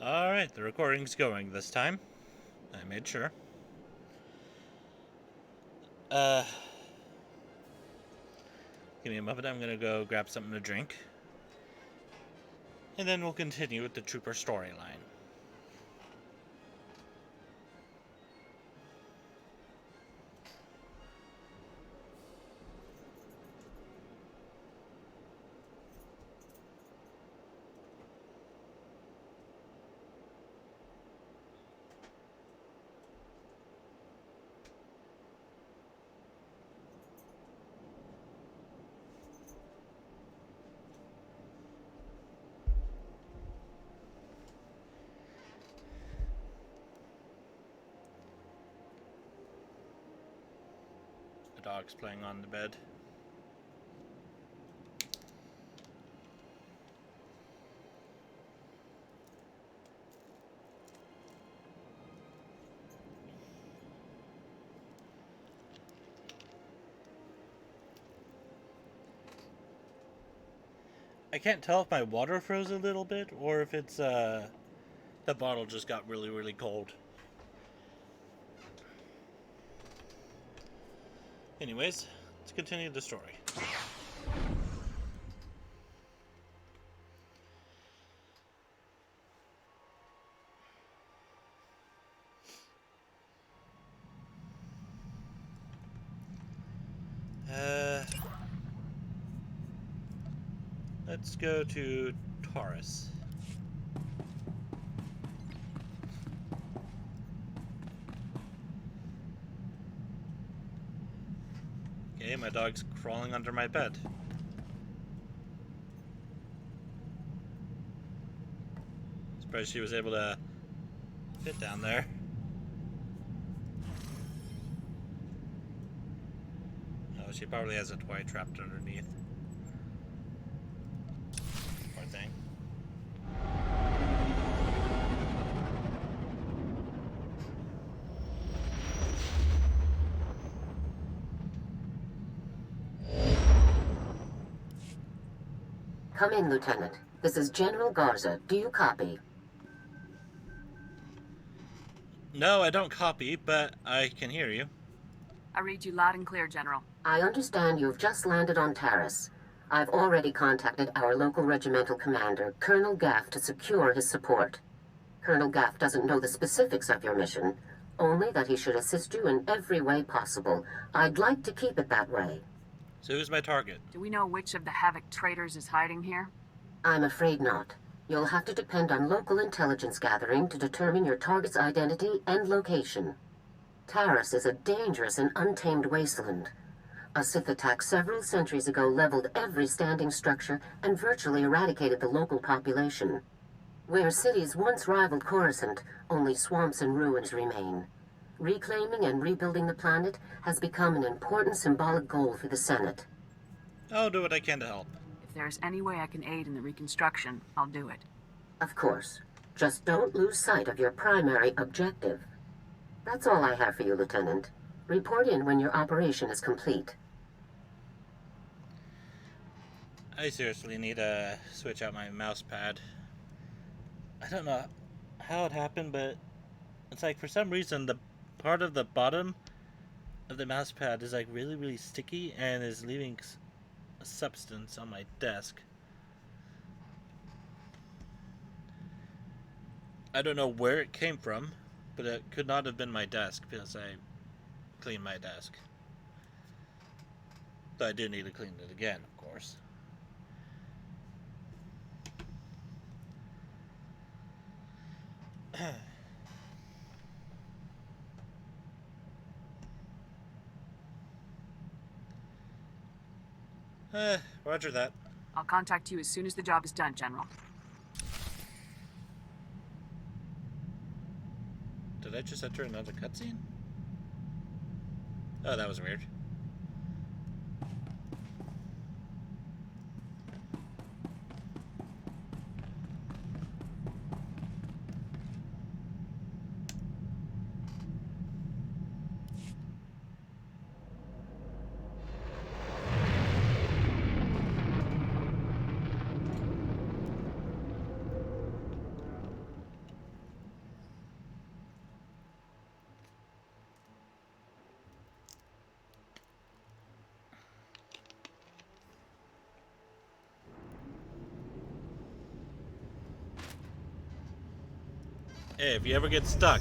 Alright, the recording's going this time. I made sure. Give me a moment, I'm gonna go grab something to drink. And then we'll continue with the Trooper storyline. The dog's playing on the bed. I can't tell if my water froze a little bit or if it's the bottle just got really, really cold. Anyways, let's continue the story. Let's go to Taurus. Okay, my dog's crawling under my bed. Surprised she was able to fit down there. Oh, she probably has a toy trapped underneath. Poor thing. Come in, Lieutenant. This is General Garza. Do you copy? No, I don't copy, but I can hear you. I read you loud and clear, General. I understand you've just landed on Taurus. I've already contacted our local regimental commander, Colonel Gaff, to secure his support. Colonel Gaff doesn't know the specifics of your mission, only that he should assist you in every way possible. I'd like to keep it that way. So who's my target? Do we know which of the Havoc traitors is hiding here? I'm afraid not. You'll have to depend on local intelligence gathering to determine your target's identity and location. Taurus is a dangerous and untamed wasteland. A Sith attack several centuries ago leveled every standing structure and virtually eradicated the local population. Where cities once rivaled Coruscant, only swamps and ruins remain. Reclaiming and rebuilding the planet has become an important symbolic goal for the Senate. I'll do what I can to help. If there's any way I can aid in the reconstruction, I'll do it. Of course. Just don't lose sight of your primary objective. That's all I have for you, Lieutenant. Report in when your operation is complete. I seriously need to switch out my mouse pad. I don't know how it happened, but it's like for some reason the part of the bottom of the mouse pad is like really, really sticky and is leaving a substance on my desk. I don't know where it came from, but it could not have been my desk because I cleaned my desk. Though I do need to clean it again, of course. Roger that. I'll contact you as soon as the job is done, General. Did I just enter another cutscene? Oh, that was weird. Hey, if you ever get stuck,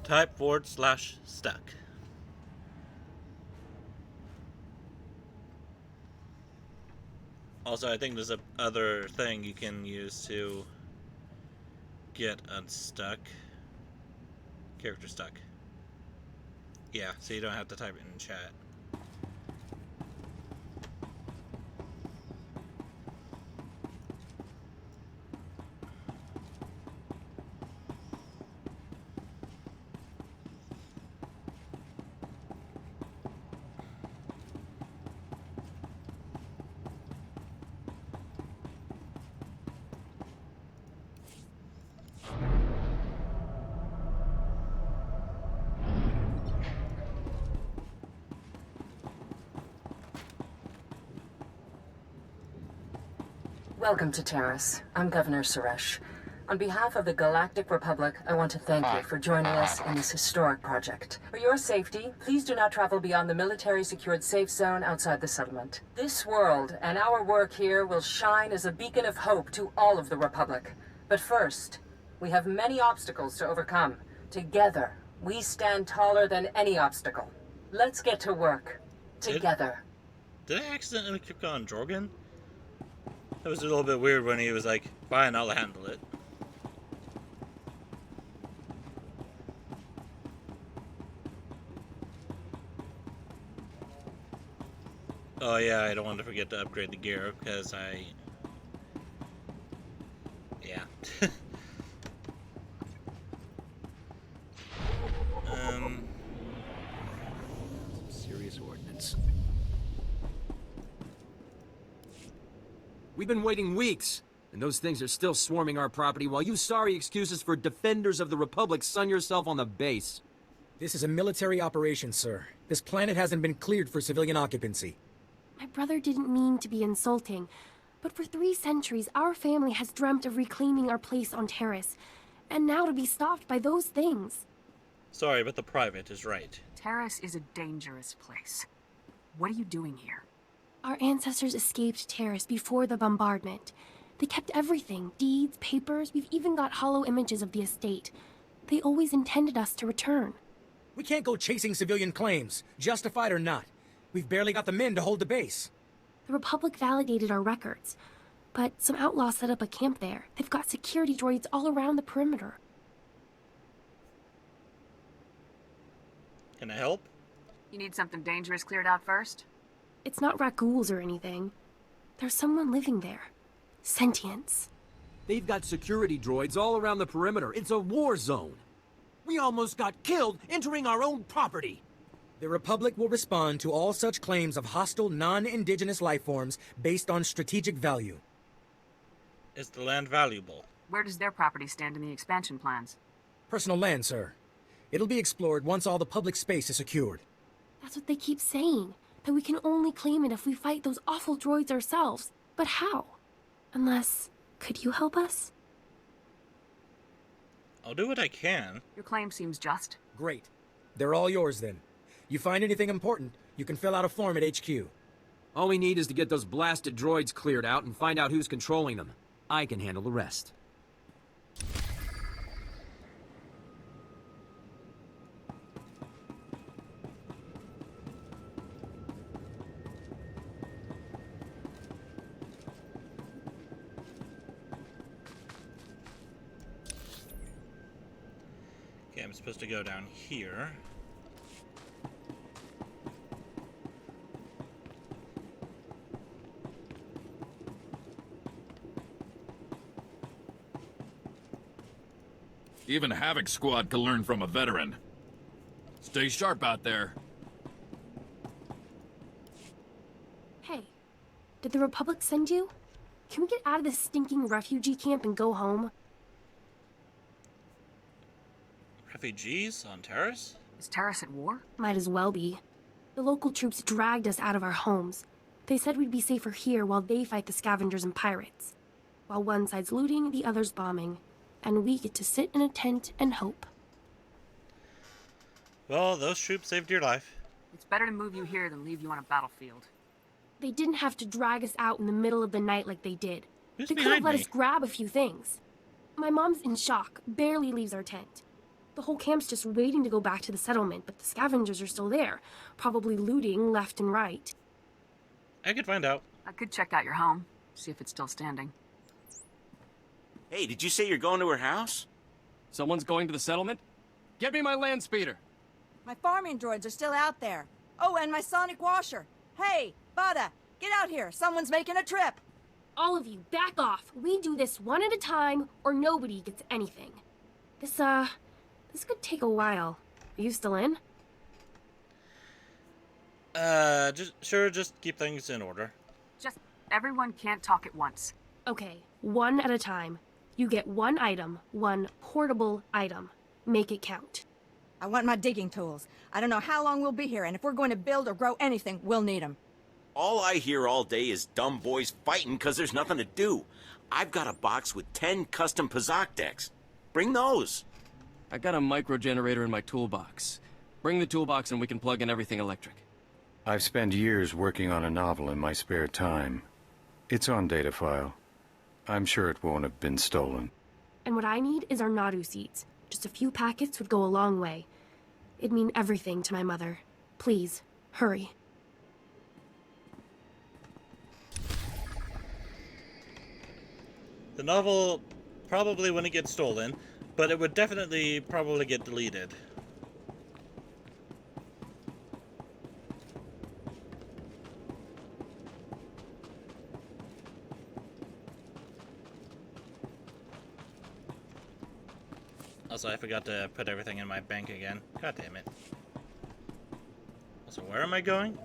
type /stuck. Also, I think there's a other thing you can use to get unstuck. Character stuck. Yeah, so you don't have to type it in chat. Welcome to Terrace. I'm Governor Suresh. On behalf of the Galactic Republic, I want to thank you for joining us in this historic project. For your safety, please do not travel beyond the military-secured safe zone outside the settlement. This world and our work here will shine as a beacon of hope to all of the Republic. But first, we have many obstacles to overcome. Together, we stand taller than any obstacle. Let's get to work. Together. Did I accidentally click on Jorgen? That was a little bit weird when he was like, fine, I'll handle it. Oh yeah, I don't want to forget to upgrade the gear, because yeah. Serious ordnance. We've been waiting weeks, and those things are still swarming our property while you sorry excuses for defenders of the Republic sun yourself on the base. This is a military operation, sir. This planet hasn't been cleared for civilian occupancy. My brother didn't mean to be insulting, but for 3 centuries, our family has dreamt of reclaiming our place on Terrace, and now to be stopped by those things. Sorry, but the private is right. Terrace is a dangerous place. What are you doing here? Our ancestors escaped Terrace before the bombardment. They kept everything, deeds, papers, we've even got hollow images of the estate. They always intended us to return. We can't go chasing civilian claims, justified or not. We've barely got the men to hold the base. The Republic validated our records, but some outlaws set up a camp there. They've got security droids all around the perimeter. Can I help? You need something dangerous cleared out first? It's not raccoons or anything. There's someone living there. Sentience. They've got security droids all around the perimeter. It's a war zone. We almost got killed entering our own property. The Republic will respond to all such claims of hostile, non-indigenous life forms based on strategic value. Is the land valuable? Where does their property stand in the expansion plans? Personal land, sir. It'll be explored once all the public space is secured. That's what they keep saying. That we can only claim it if we fight those awful droids ourselves. But how? Unless... could you help us? I'll do what I can. Your claim seems just. Great. They're all yours then. You find anything important, you can fill out a form at HQ. All we need is to get those blasted droids cleared out and find out who's controlling them. I can handle the rest. Okay, I'm supposed to go down here. Even Havoc Squad can learn from a veteran. Stay sharp out there. Hey, did the Republic send you? Can we get out of this stinking refugee camp and go home? Refugees on Terrace? Is Terrace at war? Might as well be. The local troops dragged us out of our homes. They said we'd be safer here while they fight the scavengers and pirates. While one side's looting, the other's bombing. And we get to sit in a tent and hope. Well, those troops saved your life. It's better to move you here than leave you on a battlefield. They didn't have to drag us out in the middle of the night like they did. Who's They could have behind let me? us grab a few things. My mom's in shock, barely leaves our tent. The whole camp's just waiting to go back to the settlement, but the scavengers are still there, probably looting left and right. I could find out. I could check out your home, see if it's still standing. Hey, did you say you're going to her house? Someone's going to the settlement? Get me my land speeder. My farming droids are still out there. Oh, and my sonic washer. Hey, Bada, get out here. Someone's making a trip. All of you, back off. We do this one at a time, or nobody gets anything. This could take a while. Are you still in? Just keep things in order. Just everyone can't talk at once. Okay, one at a time. You get one item, one portable item. Make it count. I want my digging tools. I don't know how long we'll be here, and if we're going to build or grow anything, we'll need them. All I hear all day is dumb boys fighting because there's nothing to do. I've got a box with 10 custom Pazak decks. Bring those. I got a micro generator in my toolbox. Bring the toolbox and we can plug in everything electric. I've spent years working on a novel in my spare time. It's on data file. I'm sure it won't have been stolen. And what I need is our Nadu seeds. Just a few packets would go a long way. It'd mean everything to my mother. Please, hurry. The novel probably wouldn't get stolen, but it would definitely probably get deleted. Also, I forgot to put everything in my bank again. God damn it. Also, where am I going?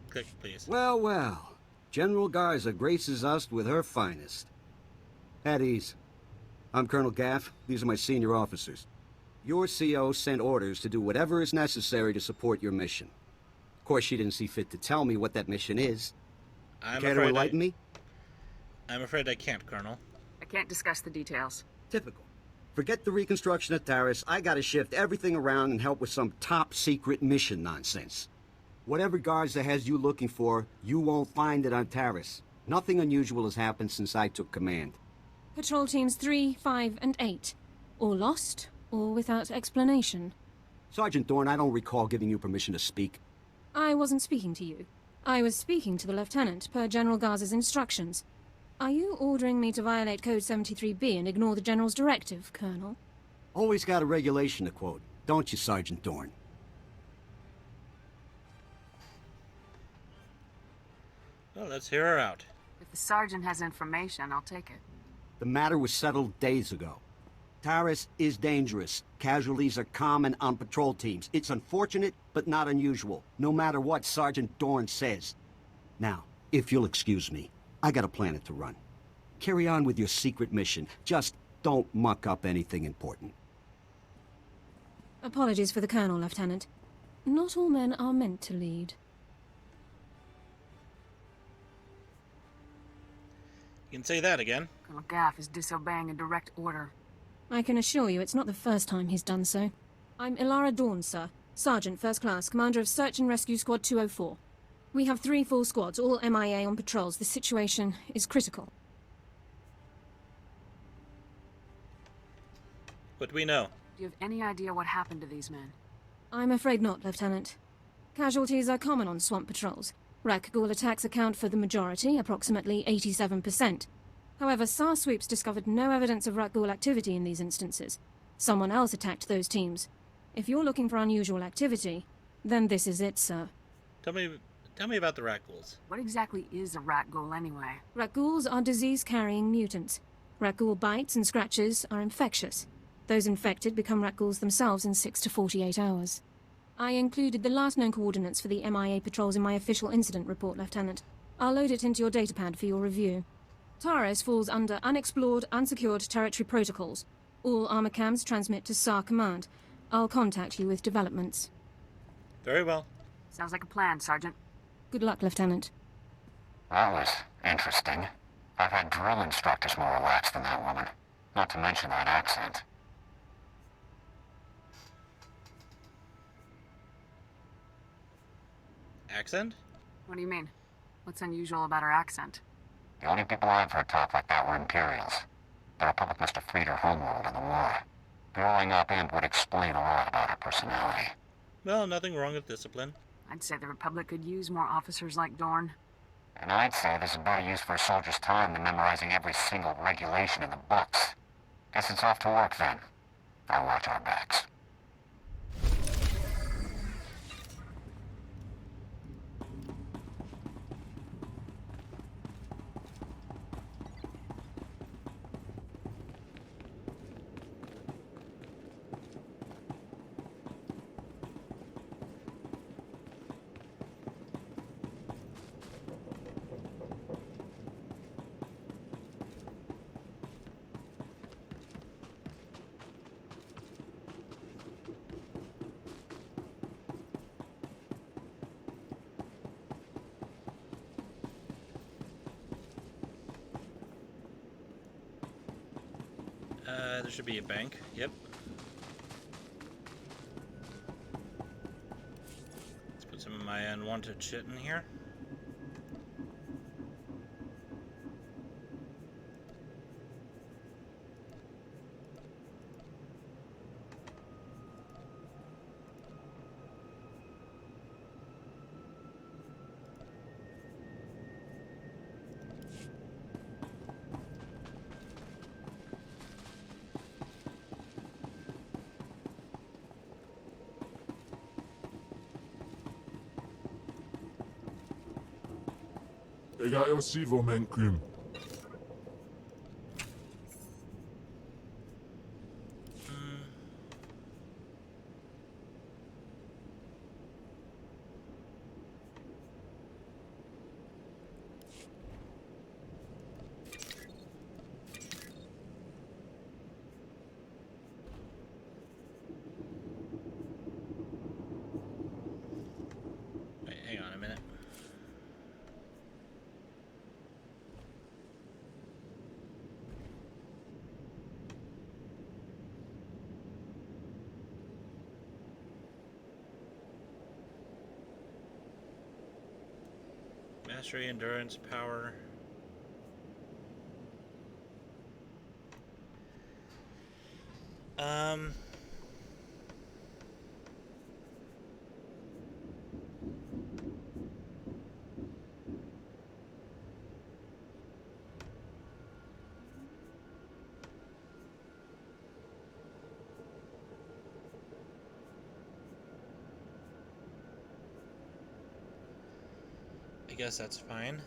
Click, please. Well, well. General Garza graces us with her finest. At ease. I'm Colonel Gaff. These are my senior officers. Your CO sent orders to do whatever is necessary to support your mission. Of course, she didn't see fit to tell me what that mission is. Care to enlighten me? I'm afraid I can't, Colonel. I can't discuss the details. Typical. Forget the reconstruction of Taris. I gotta shift everything around and help with some top-secret mission nonsense. Whatever Garza has you looking for, you won't find it on Taris. Nothing unusual has happened since I took command. Patrol teams 3, 5, and 8. All lost, or without explanation. Sergeant Dorn, I don't recall giving you permission to speak. I wasn't speaking to you. I was speaking to the Lieutenant, per General Garza's instructions. Are you ordering me to violate Code 73B and ignore the General's directive, Colonel? Always got a regulation to quote, don't you, Sergeant Dorn? Well, let's hear her out. If the sergeant has information, I'll take it. The matter was settled days ago. Taris is dangerous. Casualties are common on patrol teams. It's unfortunate, but not unusual, no matter what Sergeant Dorn says. Now, if you'll excuse me, I got a planet to run. Carry on with your secret mission. Just don't muck up anything important. Apologies for the Colonel, Lieutenant. Not all men are meant to lead. You can say that again. Colonel Gaff is disobeying a direct order. I can assure you it's not the first time he's done so. I'm Ilara Dawn, sir. Sergeant, First Class, Commander of Search and Rescue Squad 204. We have 3 full squads, all MIA on patrols. The situation is critical. What do we know? Do you have any idea what happened to these men? I'm afraid not, Lieutenant. Casualties are common on swamp patrols. Rakghoul attacks account for the majority, approximately 87%. However, SAR sweeps discovered no evidence of Rakghoul activity in these instances. Someone else attacked those teams. If you're looking for unusual activity, then this is it, sir. Tell me about the Rakghouls. What exactly is a Rakghoul anyway? Rakghouls are disease-carrying mutants. Rakghoul bites and scratches are infectious. Those infected become Rakghouls themselves in 6 to 48 hours. I included the last known coordinates for the MIA patrols in my official incident report, Lieutenant. I'll load it into your datapad for your review. Taris falls under Unexplored, Unsecured Territory Protocols. All armor cams transmit to SAR Command. I'll contact you with developments. Very well. Sounds like a plan, Sergeant. Good luck, Lieutenant. That was interesting. I've had drill instructors more relaxed than that woman. Not to mention that accent. Accent? What do you mean? What's unusual about her accent? The only people I've heard talk like that were Imperials. The Republic must have freed her homeworld in the war. Growing up in would explain a lot about her personality. Well, nothing wrong with discipline. I'd say the Republic could use more officers like Dorn. And I'd say this is better use for a soldier's time than memorizing every single regulation in the books. Guess it's off to work then. I'll watch our backs. There should be a bank. Yep. Let's put some of my unwanted shit in here. Ega sivo menkum. Wait, hang on a minute. Mastery, endurance, power. I guess that's fine.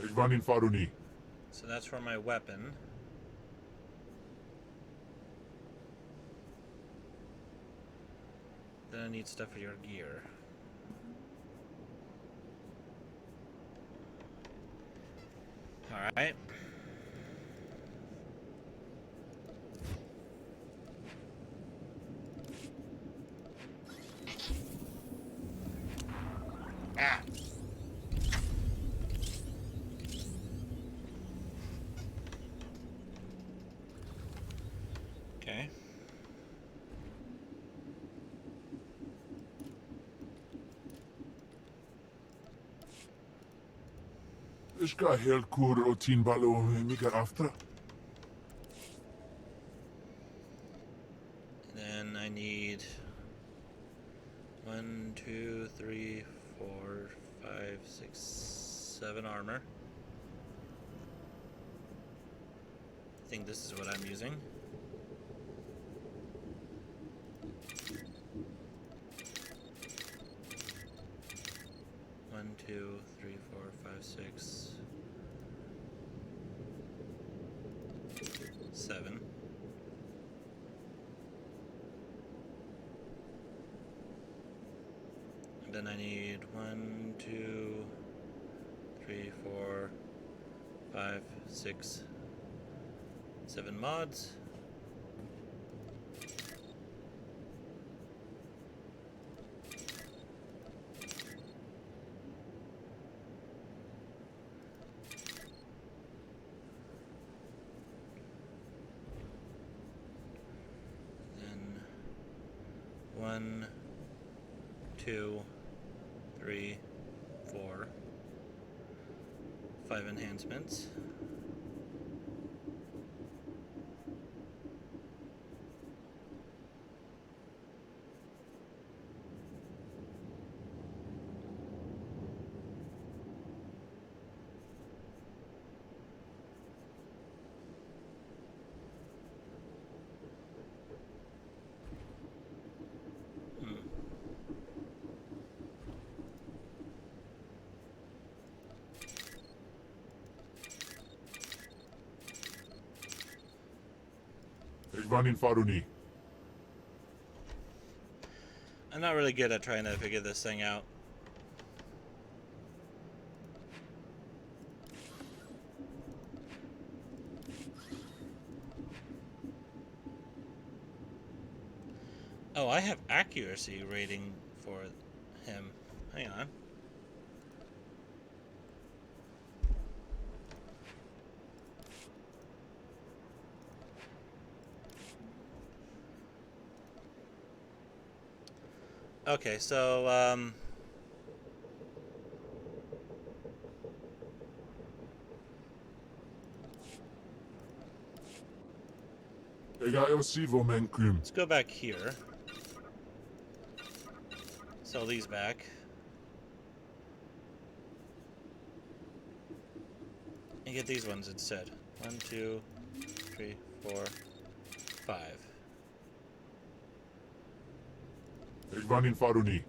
Igvanin Faruni. So that's for my weapon. Then I need stuff for your gear. Alright. Okay. Ishka hel kur o tin balo miga after. Then I need 1, 2, 3, 4, 5, 6, 7 armor. I think this is what I'm using. One, 2, 3, 4, 5, 6, 7. And then I need 1, 2, 3, 4, 5, 6, 7 mods. Then 1, 2, 3, 4, 5 enhancements. Ik ben in Faruni. I'm not really good at trying to figure this thing out. Oh, I have accuracy rating for him. Hang on. Okay, so, Ik ga heel sivo men kum. let's go back here. Sell these back. And get these ones instead. 1, 2, 3, 4, 5. Ik ben in Faruni.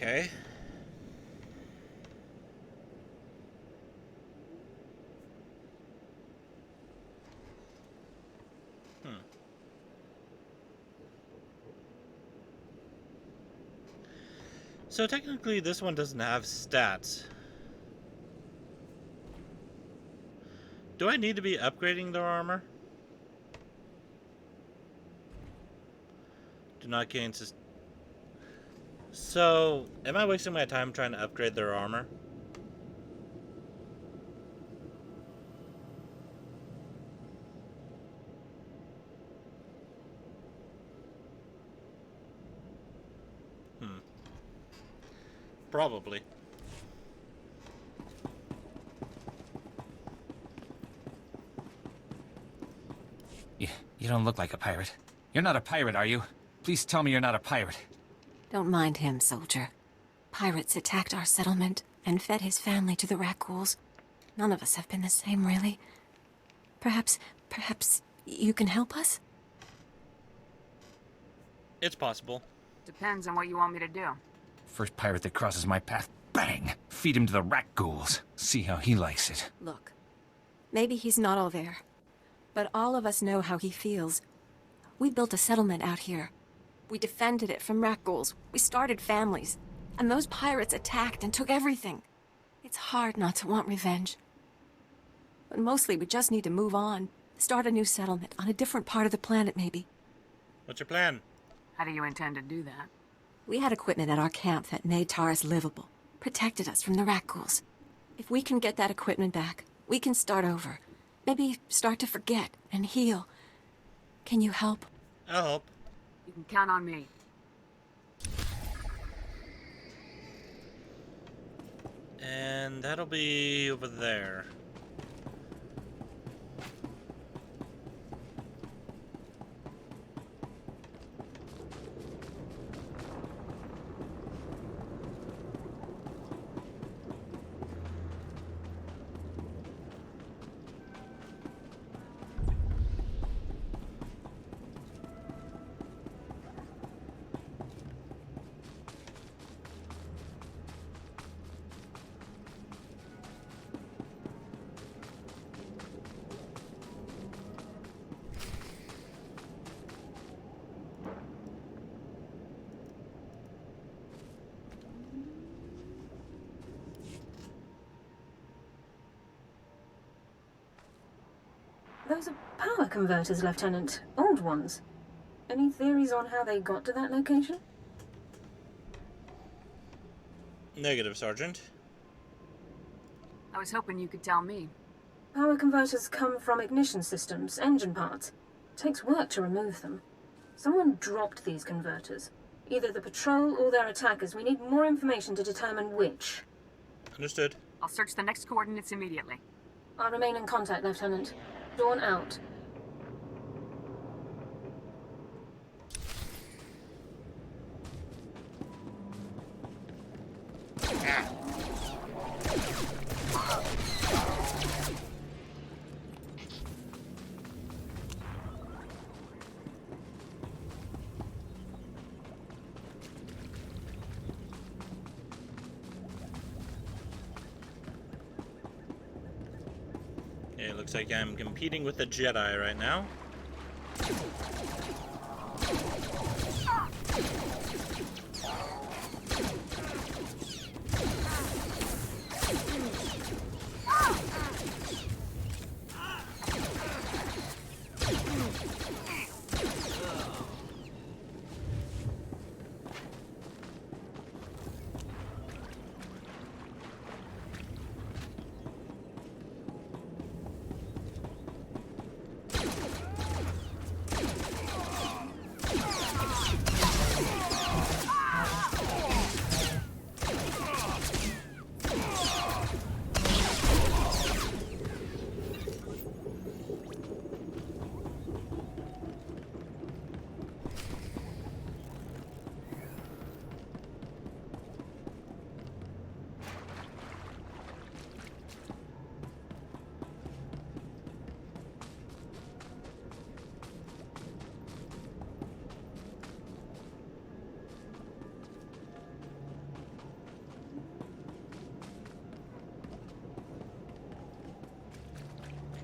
Okay. So technically this one doesn't have stats. Do I need to be upgrading their armor? Do not gain So, am I wasting my time trying to upgrade their armor? Probably. You don't look like a pirate. You're not a pirate, are you? Please tell me you're not a pirate. Don't mind him, soldier. Pirates attacked our settlement and fed his family to the Rakghouls. None of us have been the same, really. Perhaps you can help us? It's possible. Depends on what you want me to do. First pirate that crosses my path, bang! Feed him to the rat ghouls. See how he likes it. Look, maybe he's not all there, but all of us know how he feels. We built a settlement out here. We defended it from Rakghouls. We started families. And those pirates attacked and took everything. It's hard not to want revenge. But mostly we just need to move on. Start a new settlement on a different part of the planet, maybe. What's your plan? How do you intend to do that? We had equipment at our camp that made Taurus livable. Protected us from the Rakghouls. If we can get that equipment back, we can start over. Maybe start to forget and heal. Can you help? I'll help. You can count on me. And that'll be over there. Those are power converters, Lieutenant. Old ones. Any theories on how they got to that location? Negative, Sergeant. I was hoping you could tell me. Power converters come from ignition systems, engine parts. Takes work to remove them. Someone dropped these converters. Either the patrol or their attackers. We need more information to determine which. Understood. I'll search the next coordinates immediately. I'll remain in contact, Lieutenant. Dawn out. It looks like I'm competing with a Jedi right now.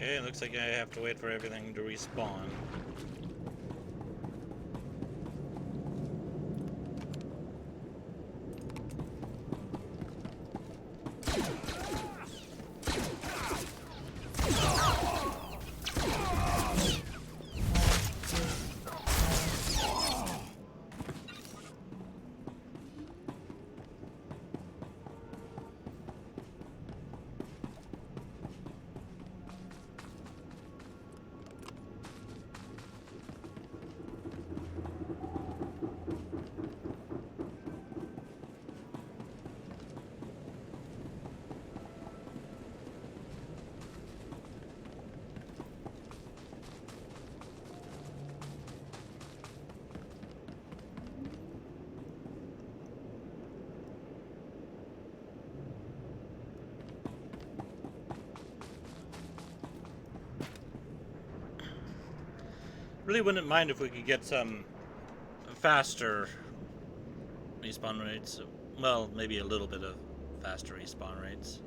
Okay, it looks like I have to wait for everything to respawn. Really wouldn't mind if we could get some faster respawn rates. Well, maybe a little bit of faster respawn rates.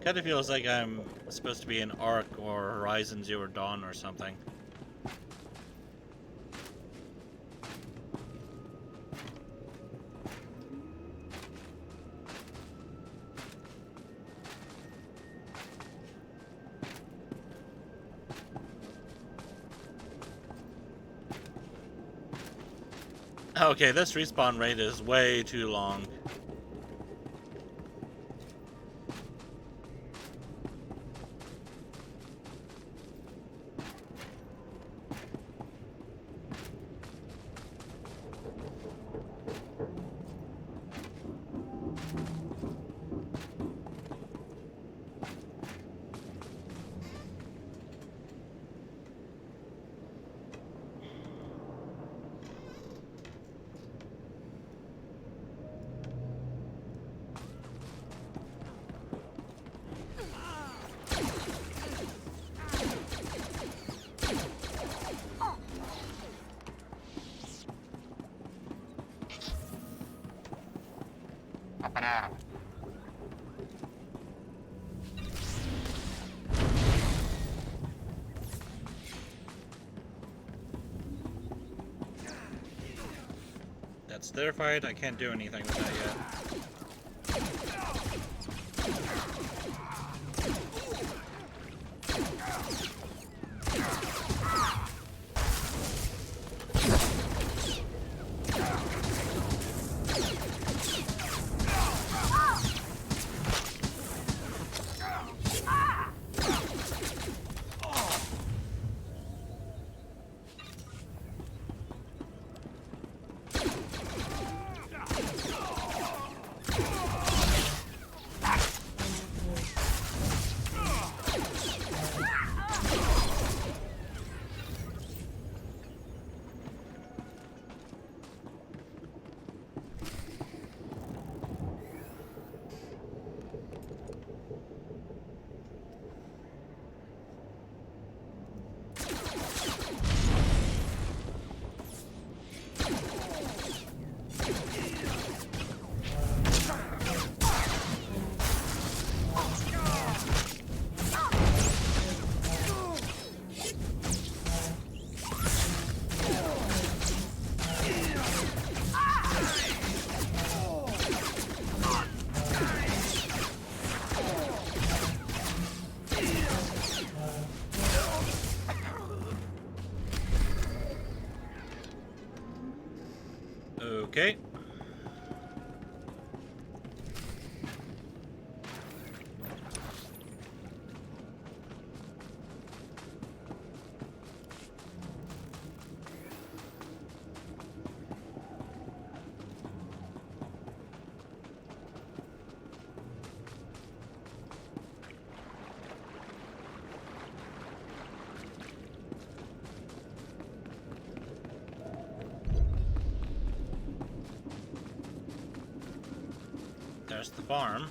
Kind of feels like I'm supposed to be in Ark or Horizon Zero Dawn or something. Okay, this respawn rate is way too long. Up and at 'em. That's their fight. I can't do anything with that yet. Okay. There's the farm.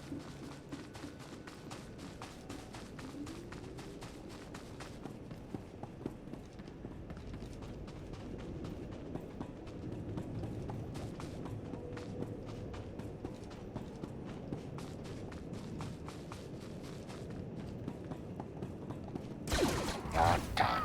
You're done.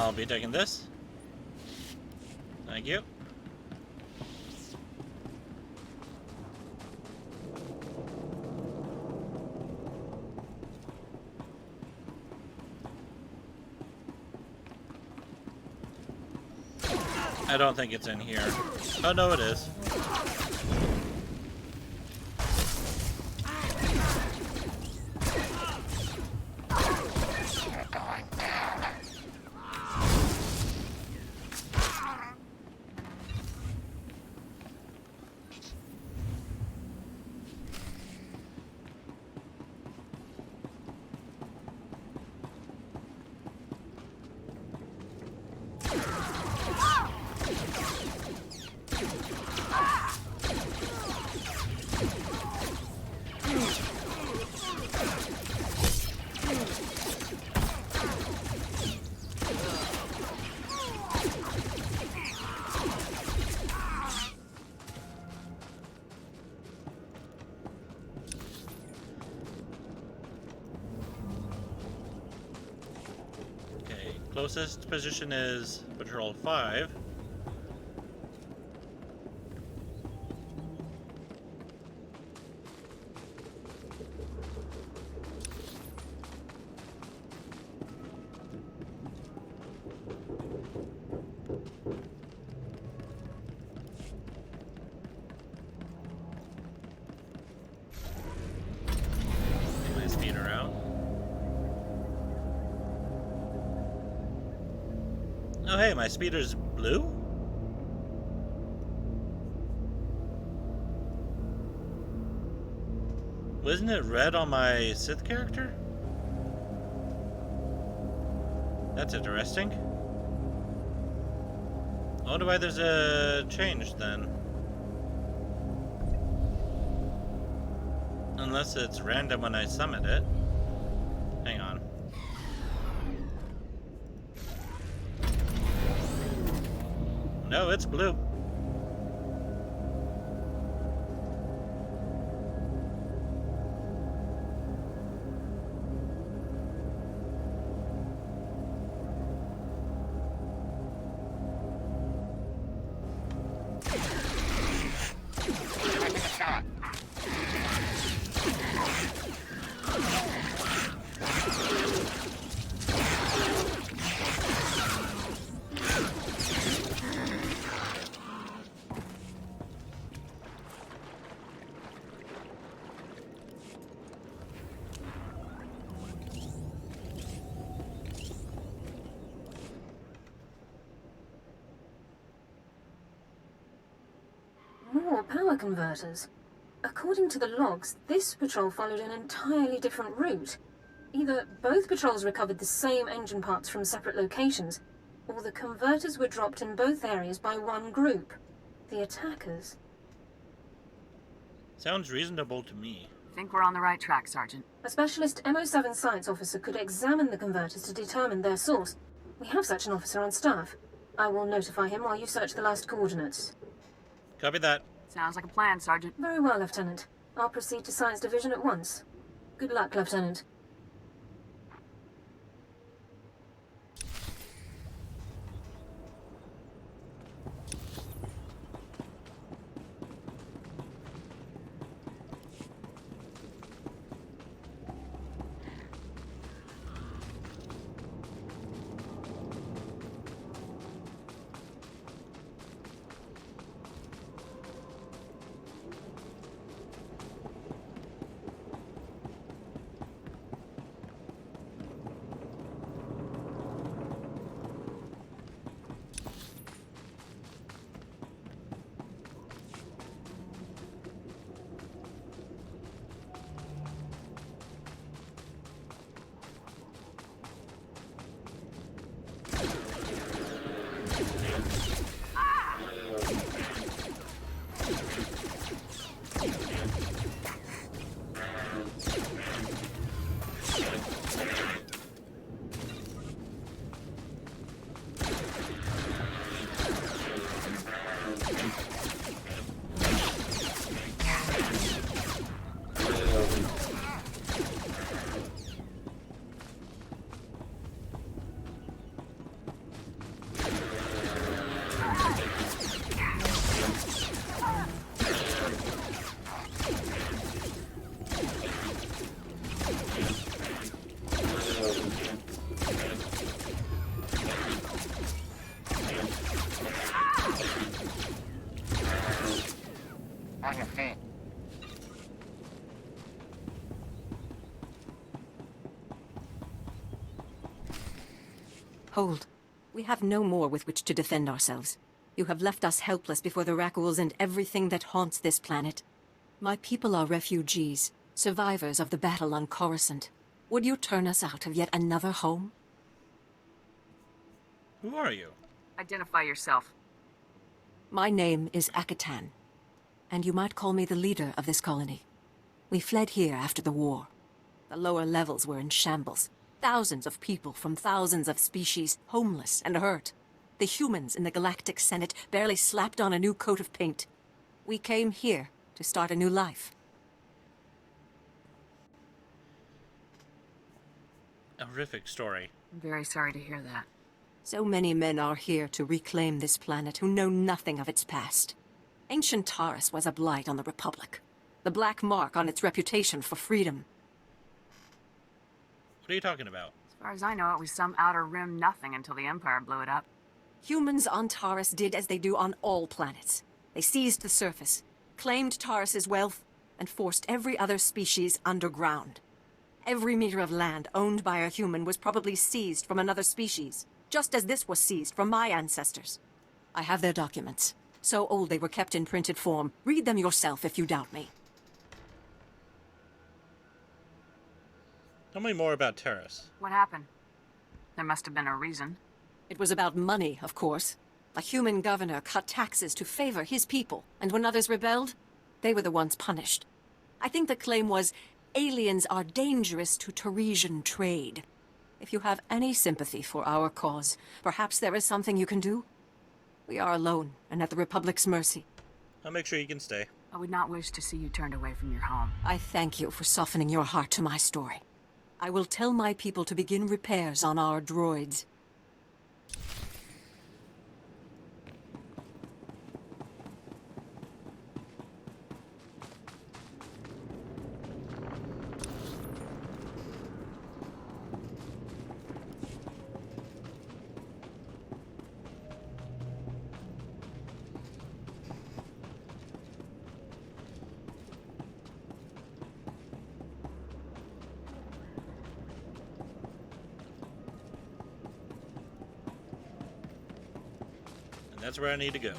I'll be taking this. Thank you. I don't think it's in here. Oh no, it is. Closest position is Patrol 5. Take my speeder out. Oh hey, my speeder's blue? Wasn't it red on my Sith character? That's interesting. I wonder why there's a change then. Unless it's random when I summon it. Hang on. No, it's blue. More power converters. According to the logs, this patrol followed an entirely different route. Either both patrols recovered the same engine parts from separate locations, or the converters were dropped in both areas by one group. The attackers. Sounds reasonable to me. I think we're on the right track, Sergeant. A specialist MO7 science officer could examine the converters to determine their source. We have such an officer on staff. I will notify him while you search the last coordinates. Copy that. Sounds like a plan, Sergeant. Very well, Lieutenant. I'll proceed to Science Division at once. Good luck, Lieutenant. Hold. We have no more with which to defend ourselves. You have left us helpless before the Rakghouls and everything that haunts this planet. My people are refugees, survivors of the battle on Coruscant. Would you turn us out of yet another home? Who are you? Identify yourself. My name is Akatan, and you might call me the leader of this colony. We fled here after the war. The lower levels were in shambles. Thousands of people from thousands of species, homeless and hurt. The humans in the Galactic Senate barely slapped on a new coat of paint. We came here to start a new life. A horrific story. I'm very sorry to hear that. So many men are here to reclaim this planet who know nothing of its past. Ancient Taurus was a blight on the Republic. The black mark on its reputation for freedom. What are you talking about? As far as I know, it was some outer rim nothing until the Empire blew it up. Humans on Taurus did as they do on all planets. They seized the surface, claimed Taurus's wealth, and forced every other species underground. Every meter of land owned by a human was probably seized from another species, just as this was seized from my ancestors. I have their documents. So old they were kept in printed form. Read them yourself if you doubt me. Tell me more about Terrace. What happened? There must have been a reason. It was about money, of course. A human governor cut taxes to favor his people, and when others rebelled, they were the ones punished. I think the claim was, aliens are dangerous to Teresian trade. If you have any sympathy for our cause, perhaps there is something you can do? We are alone, and at the Republic's mercy. I'll make sure you can stay. I would not wish to see you turned away from your home. I thank you for softening your heart to my story. I will tell my people to begin repairs on our droids. And that's where I need to go.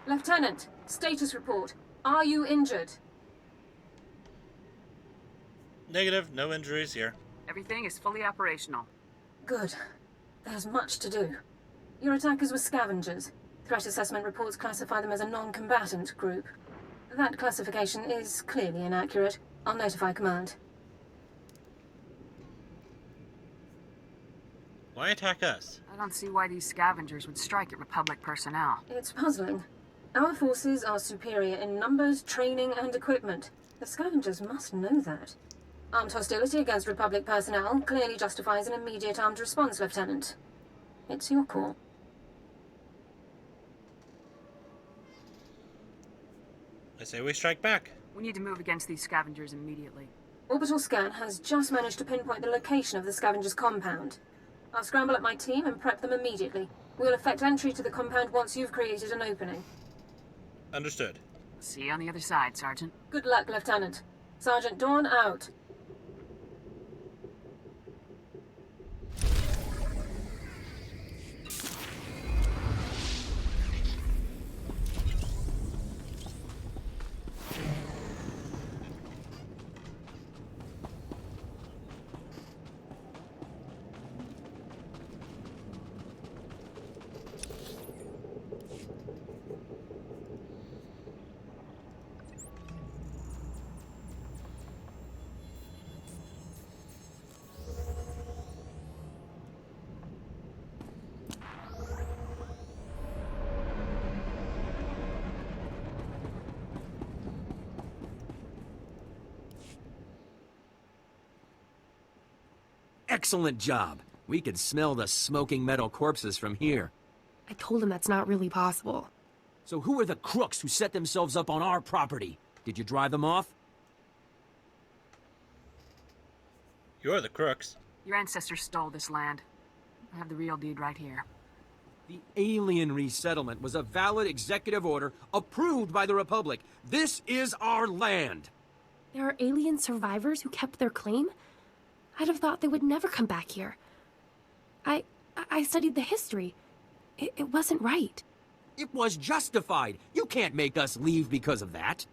Lieutenant, status report. Are you injured? Negative, no injuries here. Everything is fully operational. Good. There's much to do. Your attackers were scavengers. Threat assessment reports classify them as a non-combatant group. That classification is clearly inaccurate. I'll notify command. Why attack us? I don't see why these scavengers would strike at Republic personnel. It's puzzling. Our forces are superior in numbers, training, and equipment. The scavengers must know that. Armed hostility against Republic personnel clearly justifies an immediate armed response, Lieutenant. It's your call. I say we strike back. We need to move against these scavengers immediately. Orbital scan has just managed to pinpoint the location of the scavengers' compound. I'll scramble up my team and prep them immediately. We'll effect entry to the compound once you've created an opening. Understood. See you on the other side, Sergeant. Good luck, Lieutenant. Sergeant Dawn out. Excellent job. We could smell the smoking metal corpses from here. I told him that's not really possible. So who are the crooks who set themselves up on our property? Did you drive them off? You're the crooks. Your ancestors stole this land. I have the real deed right here. The alien resettlement was a valid executive order approved by the Republic. This is our land. There are alien survivors who kept their claim? I'd have thought they would never come back here. I studied the history. It wasn't right. It was justified. You can't make us leave because of that.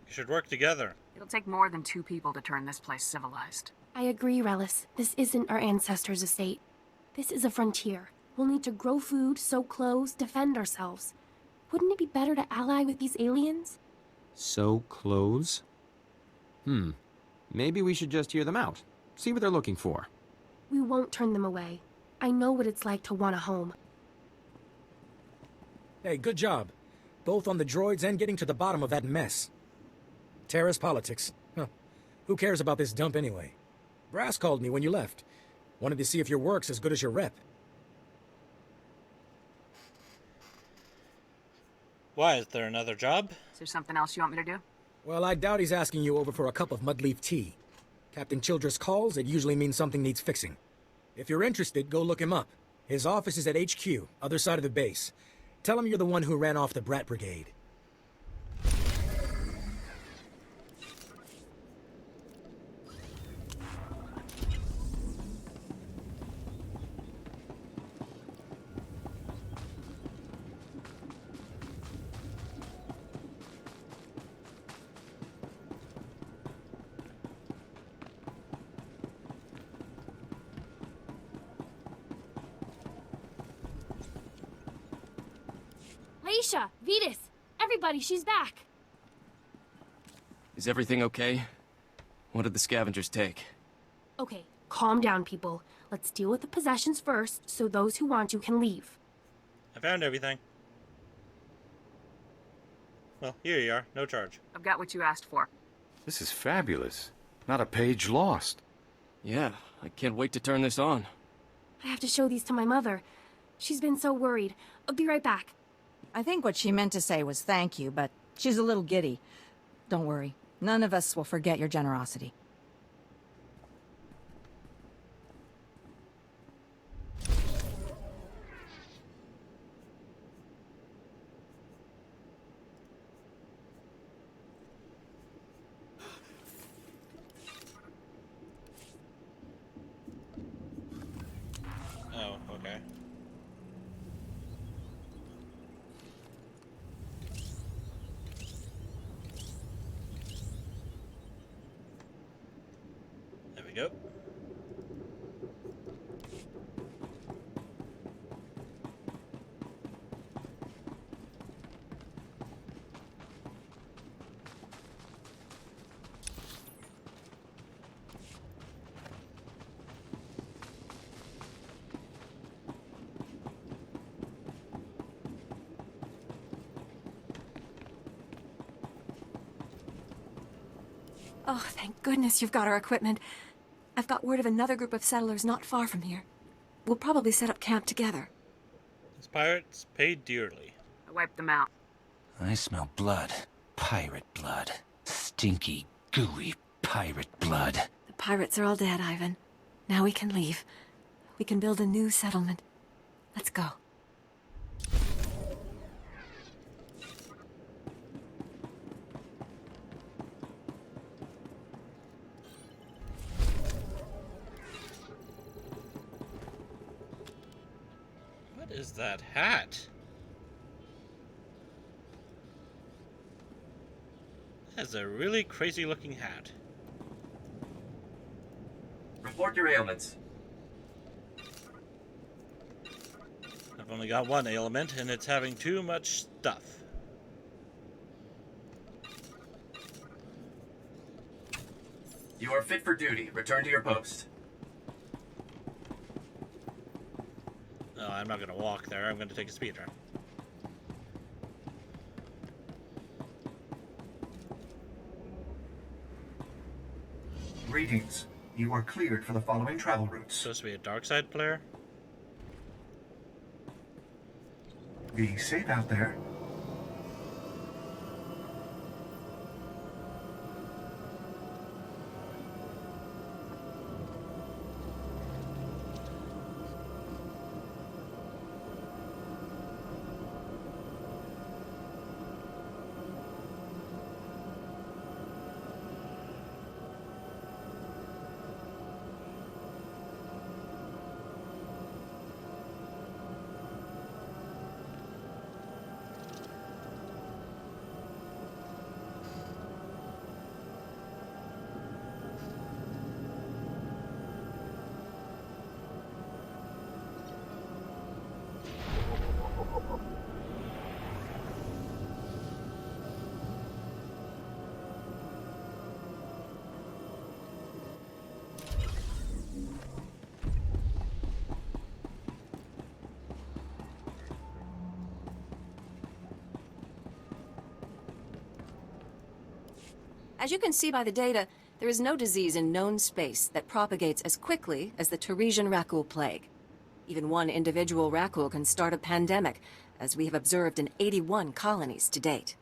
You should work together. It'll take more than 2 people to turn this place civilized. I agree, Relis. This isn't our ancestors' estate. This is a frontier. We'll need to grow food, sew clothes, defend ourselves. Wouldn't it be better to ally with these aliens? Sew clothes? Maybe we should just hear them out. See what they're looking for. We won't turn them away. I know what it's like to want a home. Hey, good job. Both on the droids and getting to the bottom of that mess. Terrace politics. Huh. Who cares about this dump anyway? Brass called me when you left. Wanted to see if your work's as good as your rep. Why, is there another job? Is there something else you want me to do? Well, I doubt he's asking you over for a cup of mudleaf tea. Captain Childress calls, it usually means something needs fixing. If you're interested, go look him up. His office is at HQ, other side of the base. Tell him you're the one who ran off the Brat Brigade. Leisha, Vetus, everybody, she's back. Is everything okay? What did the scavengers take? Okay, calm down, people. Let's deal with the possessions first, so those who want to can leave. I found everything. Well, here you are. No charge. I've got what you asked for. This is fabulous. Not a page lost. Yeah, I can't wait to turn this on. I have to show these to my mother. She's been so worried. I'll be right back. I think what she meant to say was thank you, but she's a little giddy. Don't worry. None of us will forget your generosity. Oh, okay. There we go. Oh, thank goodness you've got our equipment. I've got word of another group of settlers not far from here. We'll probably set up camp together. These pirates paid dearly. I wiped them out. I smell blood. Pirate blood. Stinky, gooey pirate blood. The pirates are all dead, Ivan. Now we can leave. We can build a new settlement. Let's go. What is that hat? That's a really crazy looking hat. Report your ailments. I've only got one ailment, and it's having too much stuff. You are fit for duty. Return to your post. No, I'm not going to walk there. I'm going to take a speed run. Greetings. You are cleared for the following travel routes. Supposed to be a dark side player? Be safe out there. As you can see by the data, there is no disease in known space that propagates as quickly as the Taresian Rakul plague. Even one individual Rakul can start a pandemic, as we have observed in 81 colonies to date.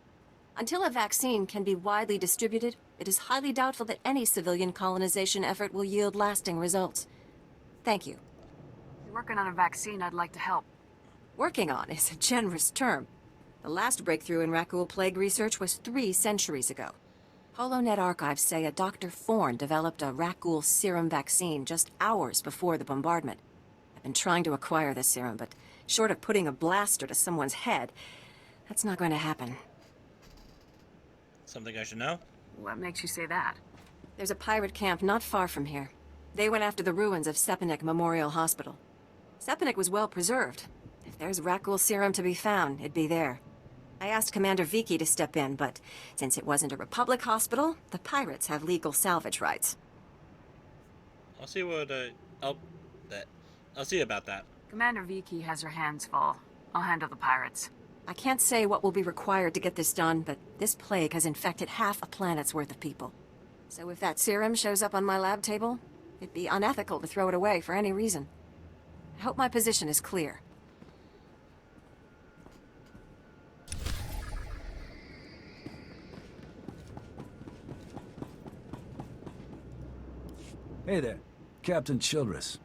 Until a vaccine can be widely distributed, it is highly doubtful that any civilian colonization effort will yield lasting results. Thank you. If you're working on a vaccine, I'd like to help. Working on is a generous term. The last breakthrough in Rakul plague research was 3 centuries ago. HoloNet archives say a Dr. Forn developed a Rakul serum vaccine just hours before the bombardment. I've been trying to acquire this serum, but short of putting a blaster to someone's head, that's not going to happen. Something I should know? What makes you say that? There's a pirate camp not far from here. They went after the ruins of Sepanik Memorial Hospital. Sepanik was well preserved. If there's Rakul serum to be found, it'd be there. I asked Commander Viki to step in, but since it wasn't a Republic hospital, the pirates have legal salvage rights. I'll see what, I'll see about that. Commander Viki has her hands full. I'll handle the pirates. I can't say what will be required to get this done, but this plague has infected half a planet's worth of people. So if that serum shows up on my lab table, it'd be unethical to throw it away for any reason. I hope my position is clear. Hey there, Captain Childress.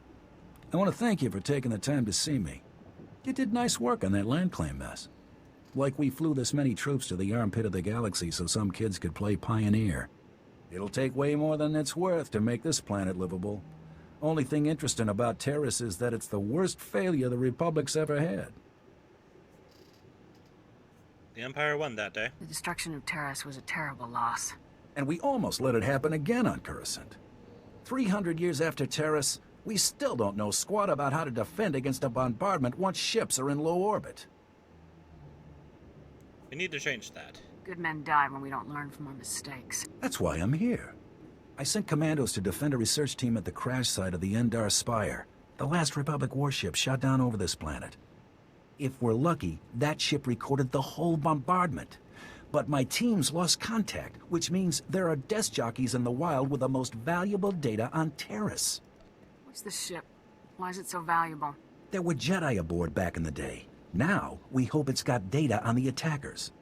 I want to thank you for taking the time to see me. You did nice work on that land claim mess. Like we flew this many troops to the armpit of the galaxy so some kids could play pioneer. It'll take way more than it's worth to make this planet livable. Only thing interesting about Terrace is that it's the worst failure the Republic's ever had. The Empire won that day. The destruction of Terrace was a terrible loss. And we almost let it happen again on Coruscant. 300 years after Terrace, we still don't know squat about how to defend against a bombardment once ships are in low orbit. We need to change that. Good men die when we don't learn from our mistakes. That's why I'm here. I sent commandos to defend a research team at the crash site of the Endar Spire, the last Republic warship shot down over this planet. If we're lucky, that ship recorded the whole bombardment. But my team's lost contact, which means there are desk jockeys in the wild with the most valuable data on Terrace. What's the ship? Why is it so valuable? There were Jedi aboard back in the day. Now, we hope it's got data on the attackers.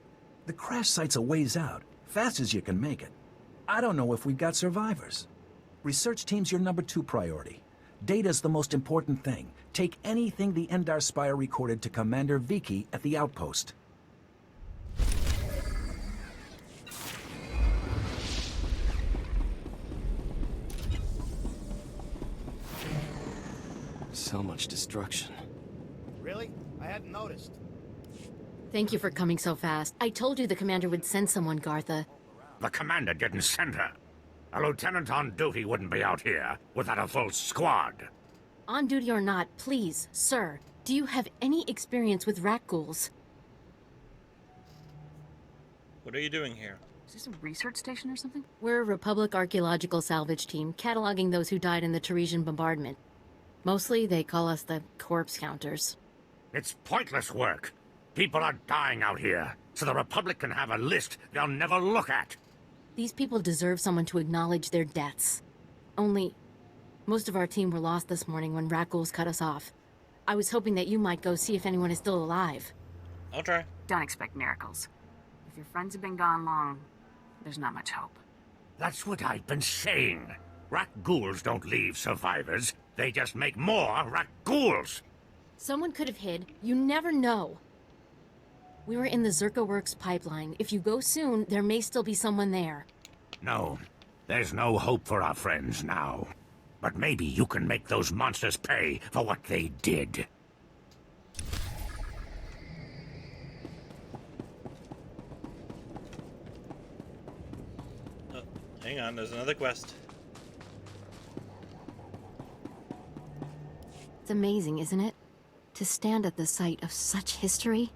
The crash site's a ways out, fast as you can make it. I don't know if we've got survivors. Research team's your #2 priority. Data's the most important thing. Take anything the Endar Spire recorded to Commander Viki at the outpost. So much destruction. Really? I hadn't noticed. Thank you for coming so fast. I told you the commander would send someone, Gartha. The commander didn't send her. A lieutenant on duty wouldn't be out here without a full squad. On duty or not, please, sir, do you have any experience with rat ghouls? What are you doing here? Is this a research station or something? We're a Republic archaeological salvage team, cataloging those who died in the Taresian bombardment. Mostly, they call us the corpse counters. It's pointless work. People are dying out here, so the Republic can have a list they'll never look at. These people deserve someone to acknowledge their deaths. Only, Most of our team were lost this morning when rat ghouls cut us off. I was hoping that you might go see if anyone is still alive. I'll try. Don't expect miracles. If your friends have been gone long, there's not much hope. That's what I've been saying. Rat ghouls don't leave survivors. They just make more rat ghouls. Someone could have hid. You never know. We were in the Zerka Works pipeline. If you go soon, there may still be someone there. No, there's no hope for our friends now. But maybe you can make those monsters pay for what they did. Oh, hang on, there's another quest. It's amazing, isn't it? To stand at the site of such history.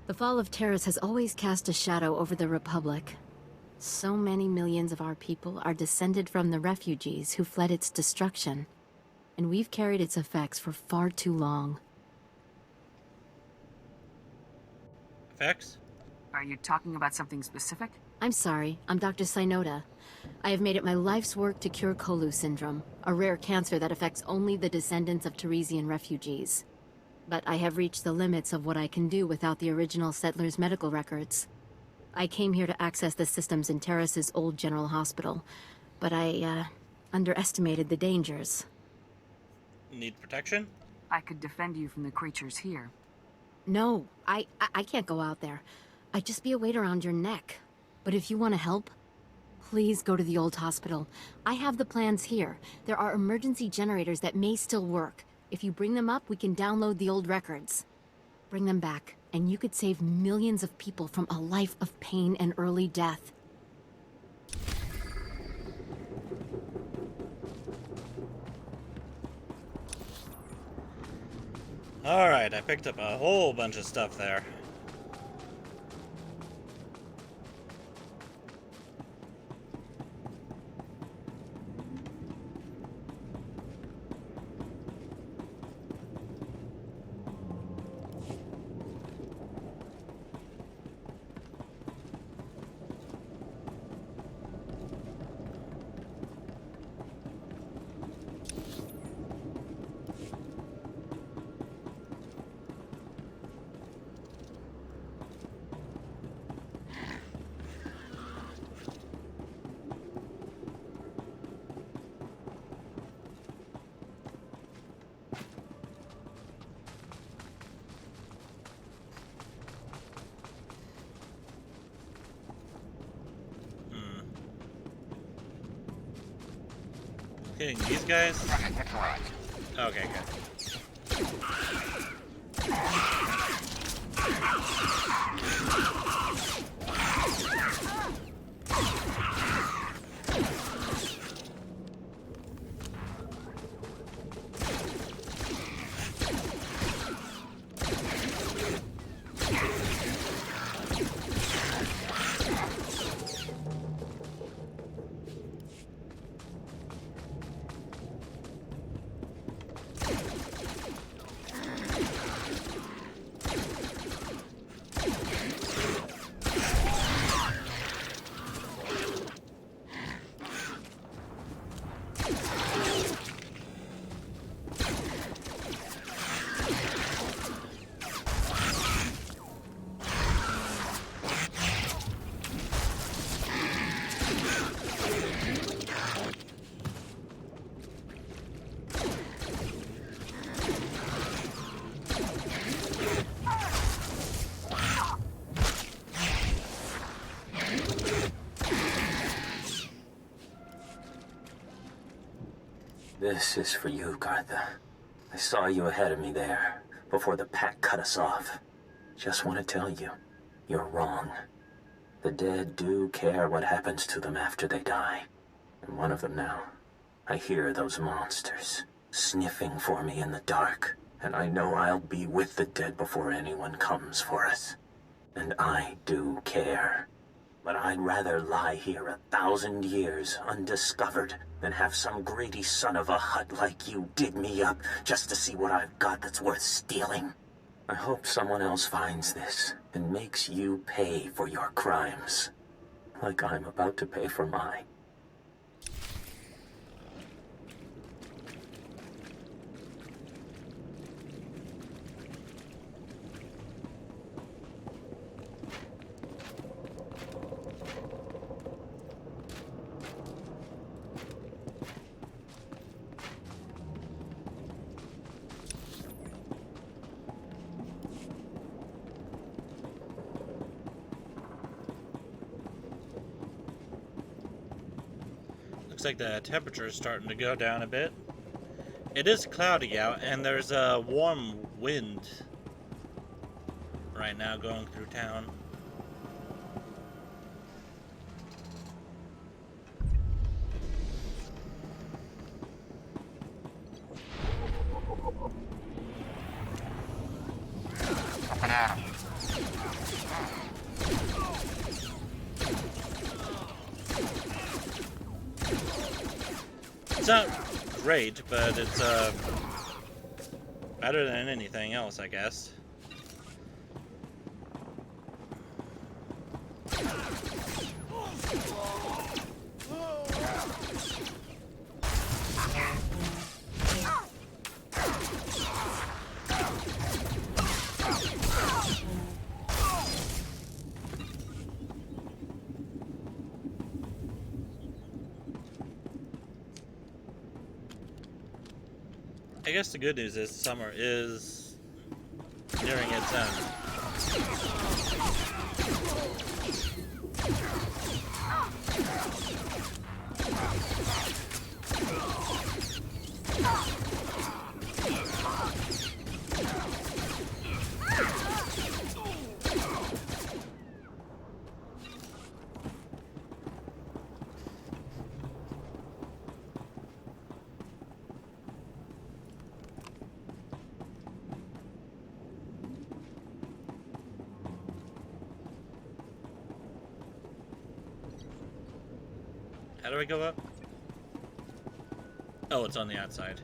The fall of Terrace has always cast a shadow over the Republic. So many millions of our people are descended from the refugees who fled its destruction, and we've carried its effects for far too long. Effects? Are you talking about something specific? I'm sorry, I'm Dr. Synota. I have made it my life's work to cure Kolu syndrome, a rare cancer that affects only the descendants of Teresian refugees. But I have reached the limits of what I can do without the original settlers' medical records. I came here to access the systems in Terrace's old general hospital, but I, underestimated the dangers. Need protection? I could defend you from the creatures here. No, I can't go out there. I'd just be a weight around your neck. But if you want to help, please go to the old hospital. I have the plans here. There are emergency generators that may still work. If you bring them up, we can download the old records. Bring them back, and you could save millions of people from a life of pain and early death. Alright, I picked up a whole bunch of stuff there. Hitting these guys? Okay, good. This is for you, Gartha. I saw you ahead of me there, before the pack cut us off. Just want to tell you, you're wrong. The dead do care what happens to them after they die. I'm one of them now. I hear those monsters sniffing for me in the dark, and I know I'll be with the dead before anyone comes for us. And I do care. But I'd rather lie here 1,000 years undiscovered than have some greedy son of a hut like you dig me up just to see what I've got that's worth stealing. I hope someone else finds this and makes you pay for your crimes, like I'm about to pay for mine. Looks like the temperature is starting to go down a bit. It is cloudy out, and there's a warm wind right now going through town. It's not great, but it's better than anything else, I guess. I guess the good news is summer is nearing its end. How do I go up? Oh, it's on the outside.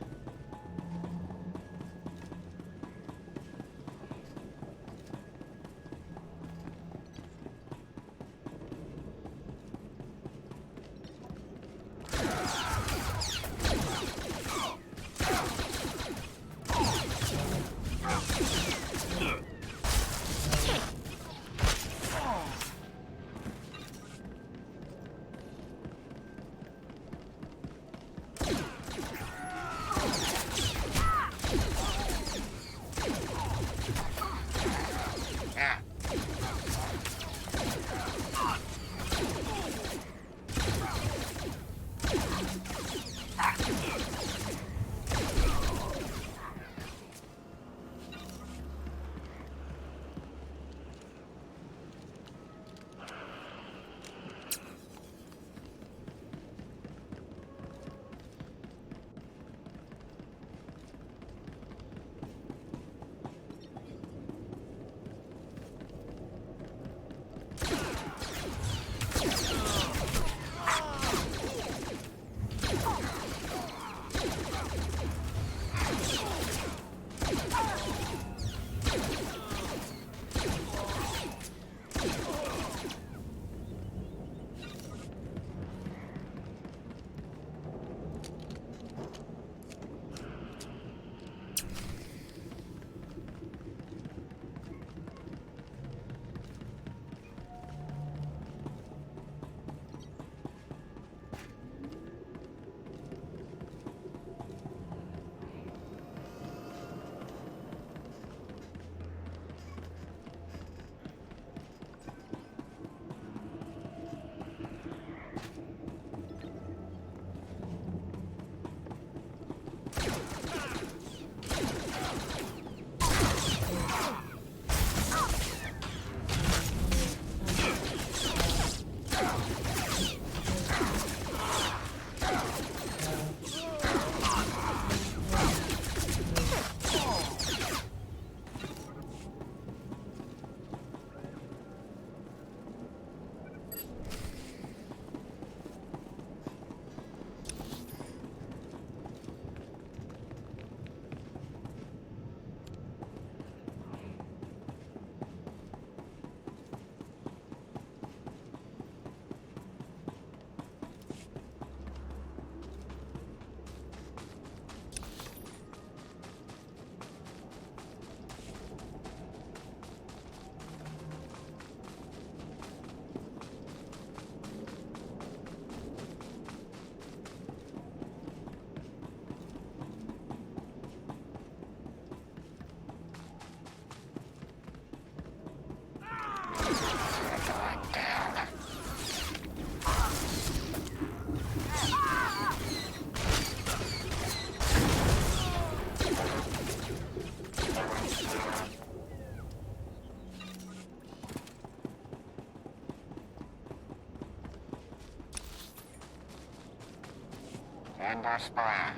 And our spy.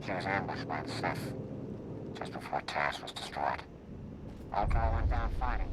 She was ambushed by the Sith, just before Taris was destroyed. Old girl went down fighting.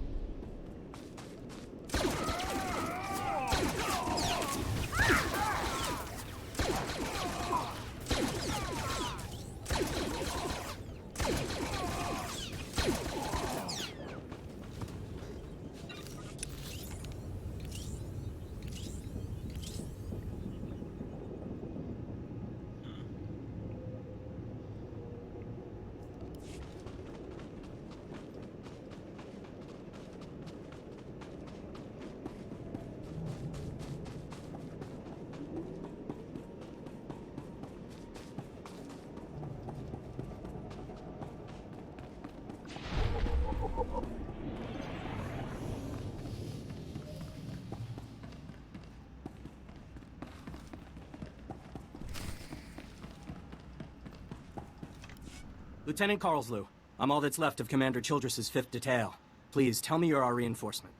Lieutenant Carlslew, I'm all that's left of Commander Childress's 5th Detail. Please, tell me you're our reinforcement.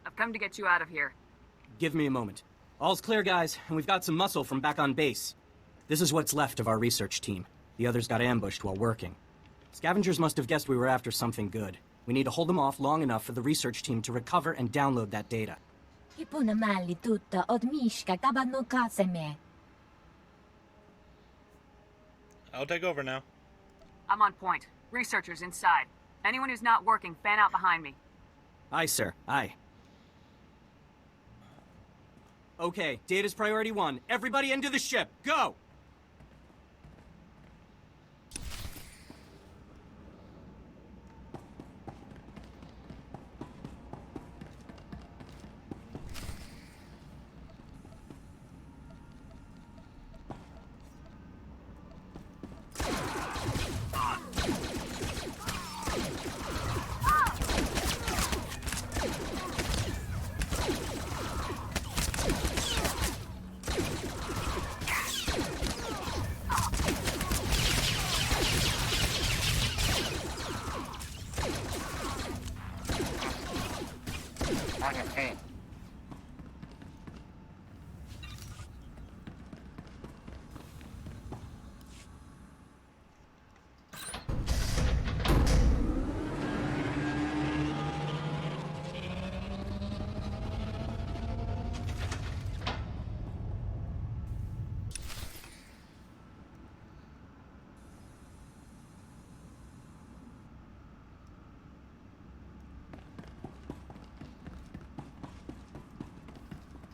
I've come to get you out of here. Give me a moment. All's clear, guys, and we've got some muscle from back on base. This is what's left of our research team. The others got ambushed while working. Scavengers must have guessed we were after something good. We need to hold them off long enough for the research team to recover and download that data. I'll take over now. I'm on point. Researchers inside. Anyone who's not working, fan out behind me. Aye, sir. Aye. Okay, data's priority 1. Everybody into the ship. Go! On your feet.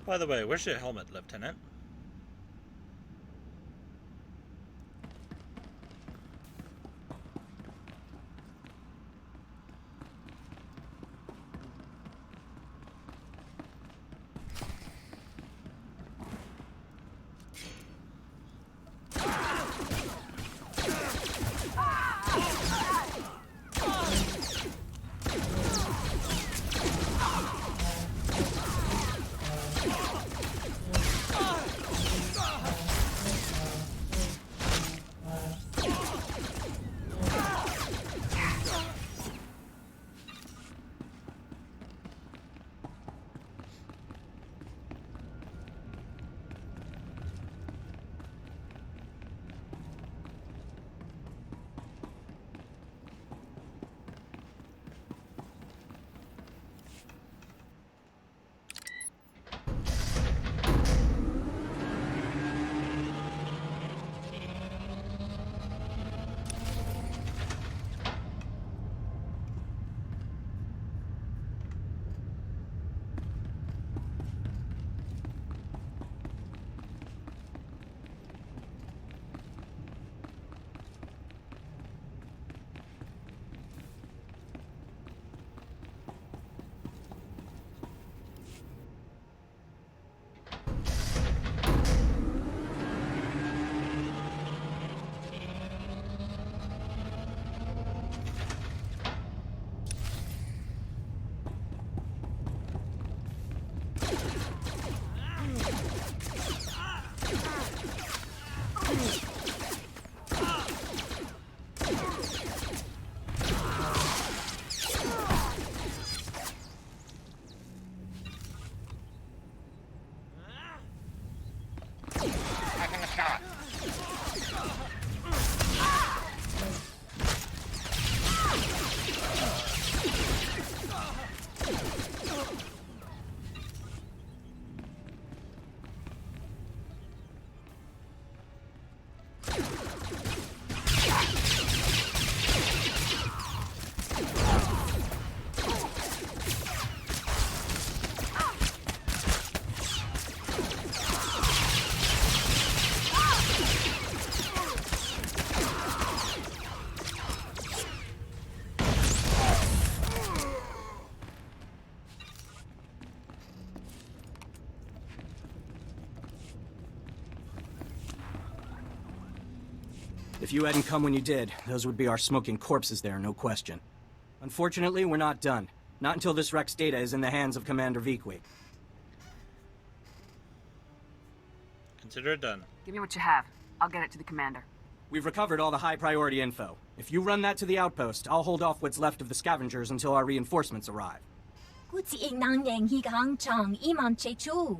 By the way, where's your helmet, Lieutenant? If you hadn't come when you did, those would be our smoking corpses there, no question. Unfortunately, we're not done. Not until this wreck's data is in the hands of Commander Vikwi. Consider it done. Give me what you have. I'll get it to the commander. We've recovered all the high-priority info. If you run that to the outpost, I'll hold off what's left of the scavengers until our reinforcements arrive. 估計亦能贏佢行場，伊萬最初。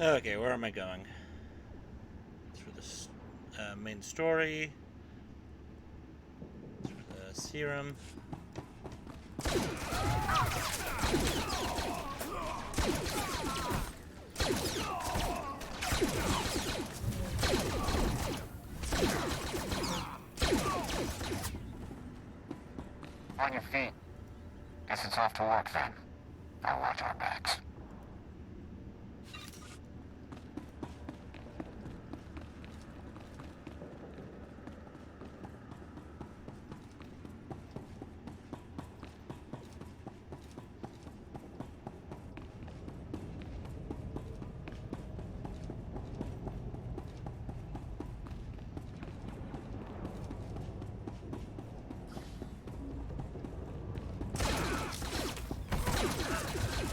Okay, where am I going? Through this main story. Through the serum. On your feet. Guess it's off to work then. I'll watch our backs.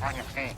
On your feet.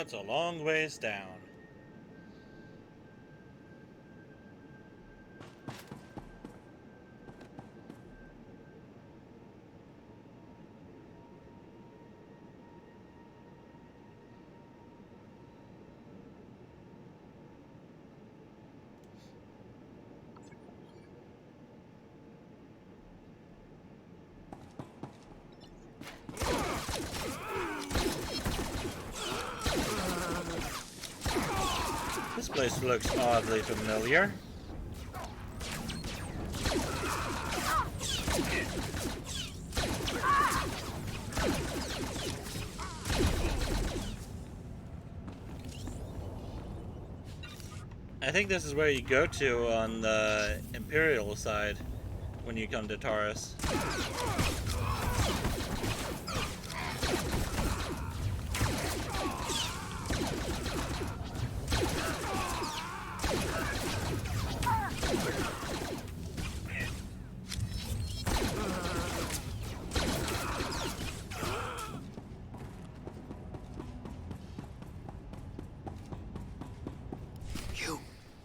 That's a long ways down. This place looks oddly familiar. I think this is where you go to on the Imperial side when you come to Taurus.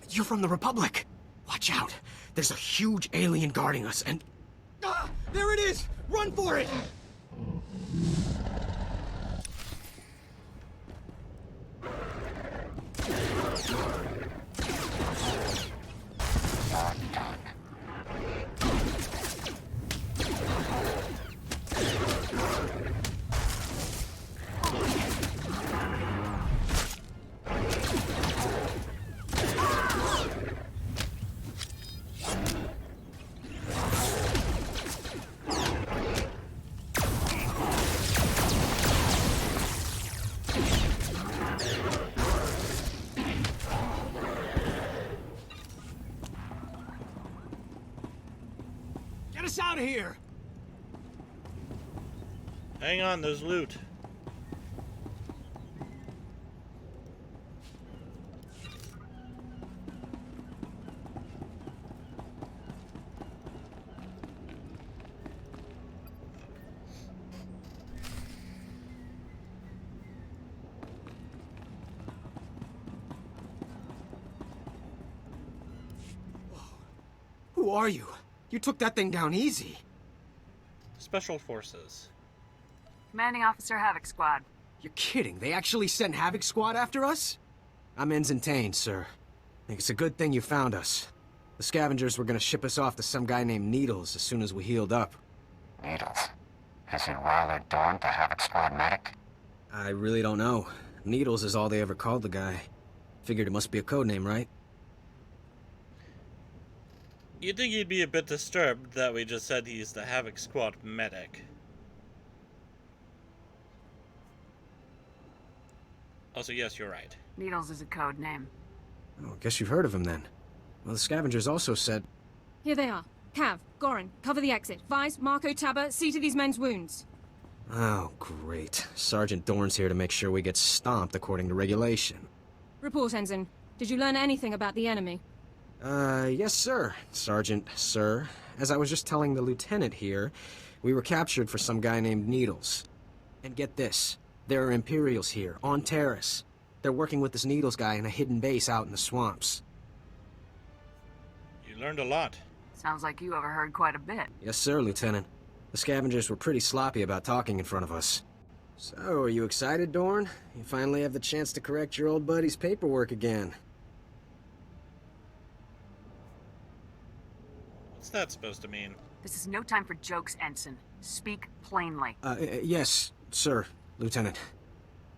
You're from the Republic. Watch out. There's a huge alien guarding us, and... Ah! There it is! Run for it! Get us out of here! Hang on, there's loot. Who are you? You took that thing down easy. Special Forces. Commanding Officer Havoc Squad. You're kidding. They actually sent Havoc Squad after us? I'm Ensign Tane, sir. I think it's a good thing you found us. The scavengers were gonna ship us off to some guy named Needles as soon as we healed up. Needles? Is it Ryler Dorn, the Havoc Squad medic? I really don't know. Needles is all they ever called the guy. Figured it must be a code name, right? You'd think he'd be a bit disturbed that we just said he's the Havoc Squad medic. Also, yes, you're right. Needles is a code name. Oh, guess you've heard of him then. Well, the scavengers also said... Here they are. Cav, Goran, cover the exit. Vice, Marco, Tabba, see to these men's wounds. Oh, great. Sergeant Dorn's here to make sure we get stomped according to regulation. Report, Ensign. Did you learn anything about the enemy? Yes, sir. Sergeant, sir. As I was just telling the lieutenant here, we were captured for some guy named Needles. And get this. There are Imperials here, on Terrace. They're working with this Needles guy in a hidden base out in the swamps. You learned a lot. Sounds like you overheard quite a bit. Yes, sir, Lieutenant. The scavengers were pretty sloppy about talking in front of us. So, are you excited, Dorn? You finally have the chance to correct your old buddy's paperwork again. What's that supposed to mean? This is no time for jokes, Ensign. Speak plainly. Yes, sir, Lieutenant.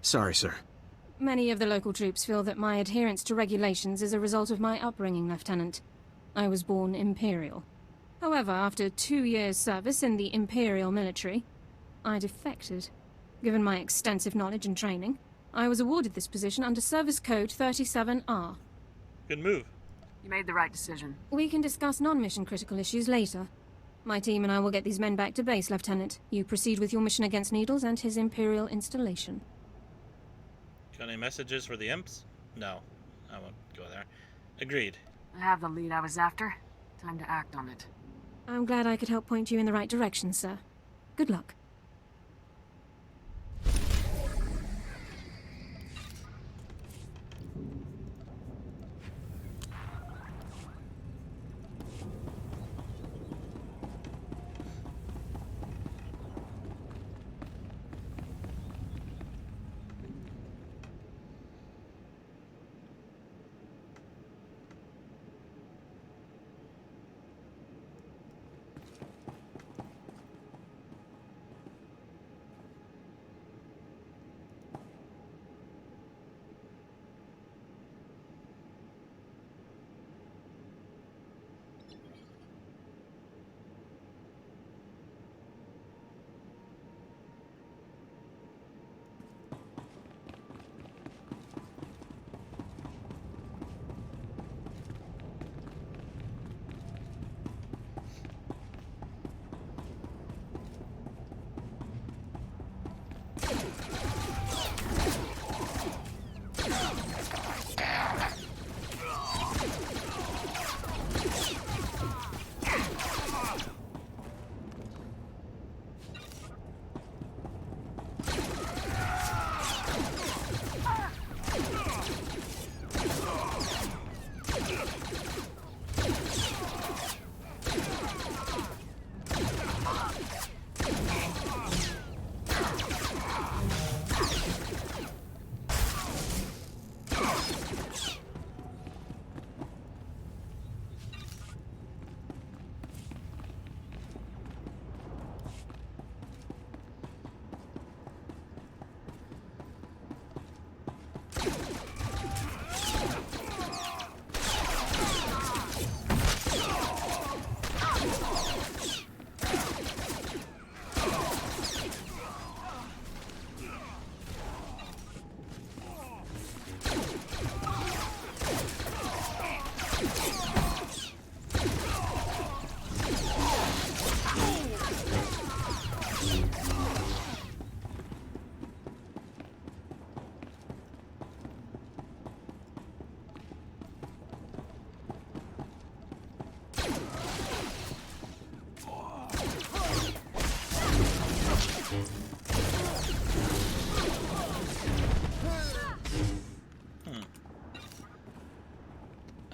Sorry, sir. Many of the local troops feel that my adherence to regulations is a result of my upbringing, Lieutenant. I was born Imperial. However, after 2 years' service in the Imperial military, I defected. Given my extensive knowledge and training, I was awarded this position under Service Code 37R. Good move. You made the right decision. We can discuss non-mission critical issues later. My team and I will get these men back to base, Lieutenant. You proceed with your mission against Needles and his Imperial installation. Got any messages for the imps? No, I won't go there. Agreed. I have the lead I was after. Time to act on it. I'm glad I could help point you in the right direction, sir. Good luck.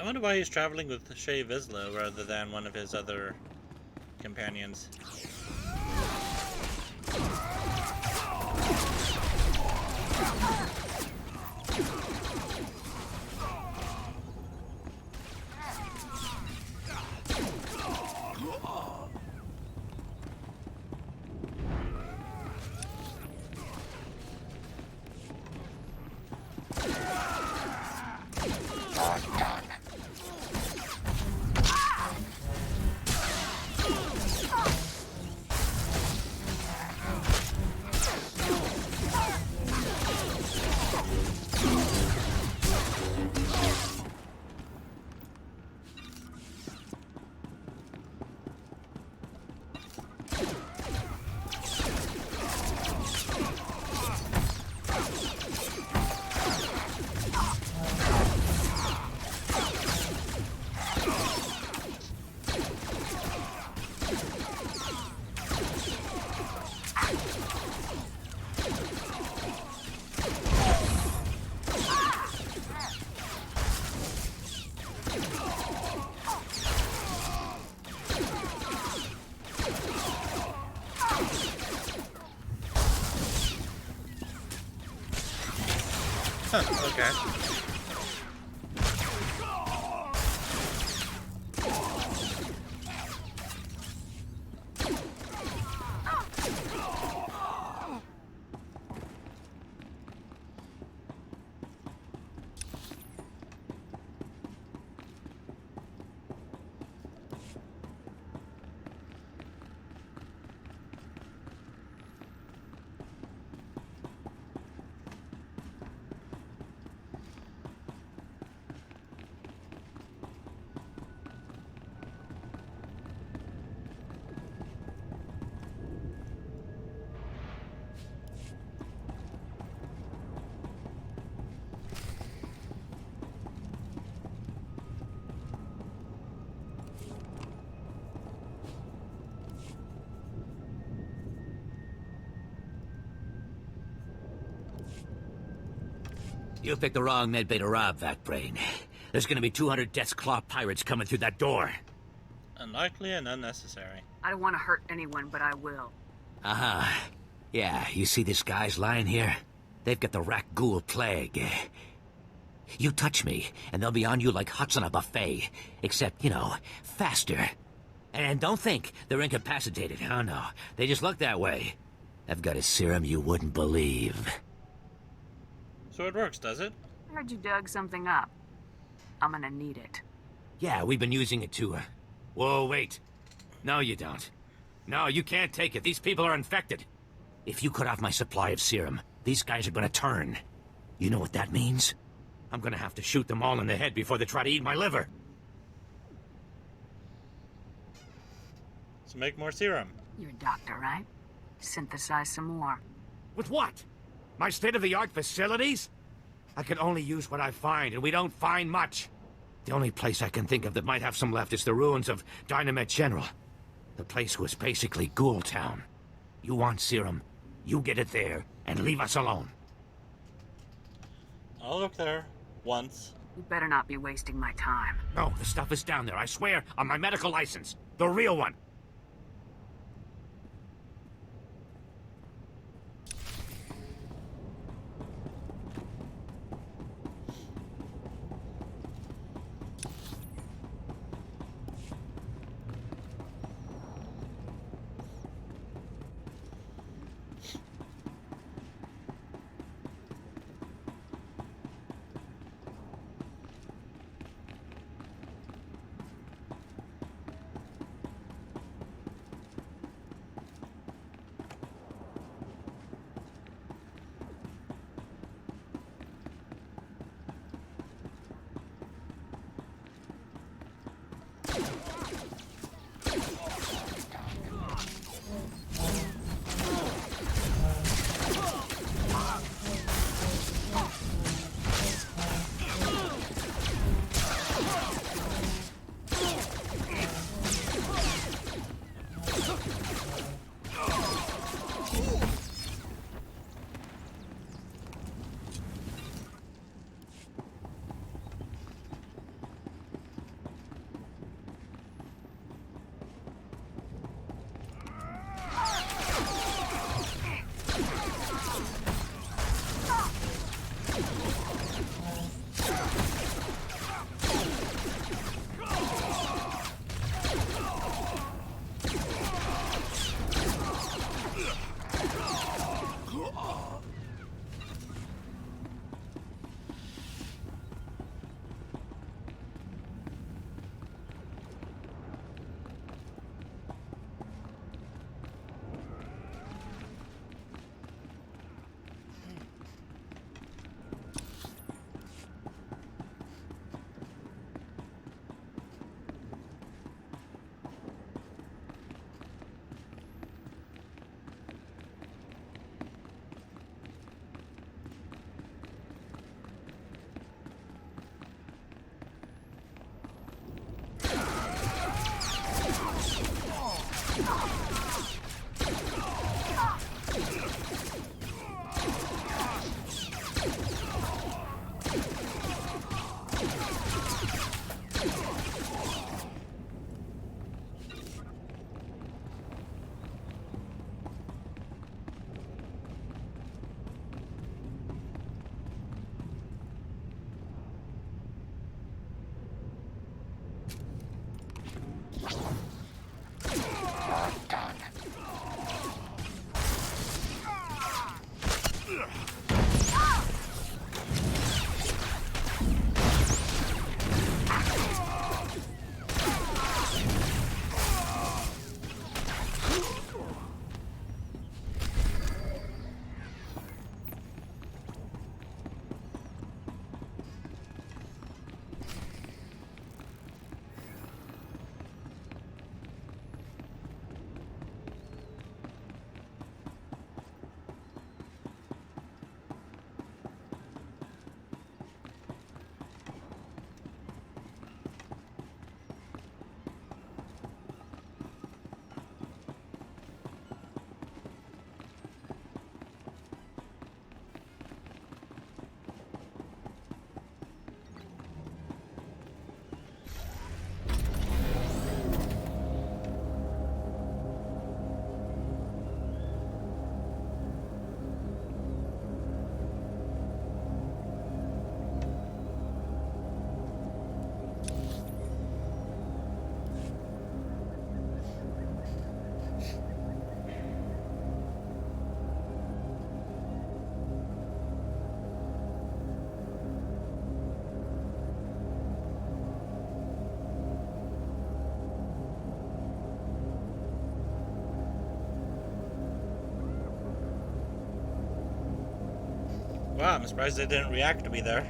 I wonder why he's traveling with Shay Vizsla rather than one of his other companions. Okay. You picked the wrong medbay to rob, Vac-Brain. There's gonna be 200 Death's Claw pirates coming through that door. Unlikely and unnecessary. I don't want to hurt anyone, but I will. Uh-huh. Yeah, you see these guys lying here? They've got the Rak-Ghoul plague. You touch me, and they'll be on you like huts on a buffet. Except, you know, faster. And don't think they're incapacitated. Oh, no. They just look that way. I've got a serum you wouldn't believe. So it works, does it? I heard you dug something up. I'm gonna need it. Yeah, we've been using it to, Whoa, wait. No, you don't. No, you can't take it. These people are infected. If you cut off my supply of serum, these guys are gonna turn. You know what that means? I'm gonna have to shoot them all in the head before they try to eat my liver. So make more serum. You're a doctor, right? Synthesize some more. With what? My state-of-the-art facilities? I can only use what I find, and we don't find much. The only place I can think of that might have some left is the ruins of Dynamet General. The place was basically Ghoul Town. You want serum, you get it there, and leave us alone. I'll look there. Once. You better not be wasting my time. No, the stuff is down there, I swear, on my medical license. The real one. Wow, I'm surprised they didn't react to me there.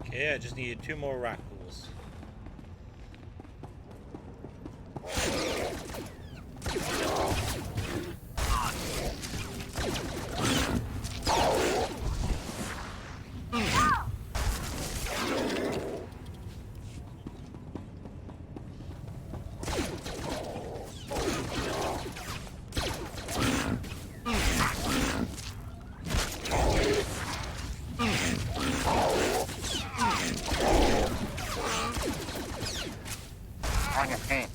Okay, I just needed 2 more rat ghouls. On your feet.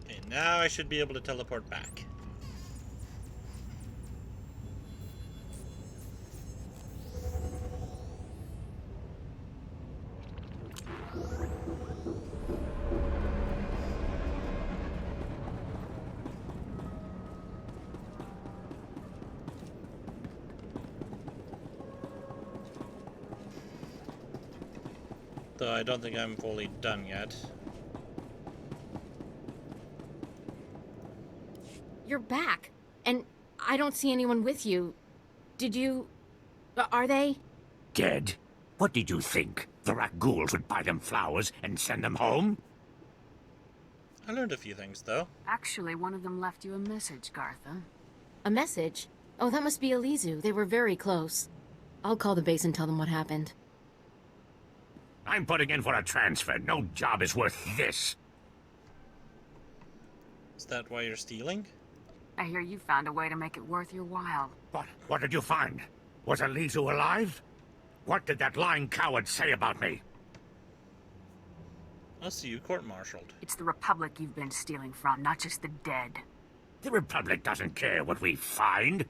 Okay, now I should be able to teleport back. Though I don't think I'm fully done yet. You're back, and I don't see anyone with you. Did you... Are they? Dead? What did you think? The rat ghouls would buy them flowers and send them home? I learned a few things, though. Actually, one of them left you a message, Gartha. A message? Oh, that must be Elizu. They were very close. I'll call the base and tell them what happened. I'm putting in for a transfer. No job is worth this. Is that why you're stealing? I hear you found a way to make it worth your while. What did you find? Was Elizu alive? What did that lying coward say about me? I'll see you court-martialed. It's the Republic you've been stealing from, not just the dead. The Republic doesn't care what we find.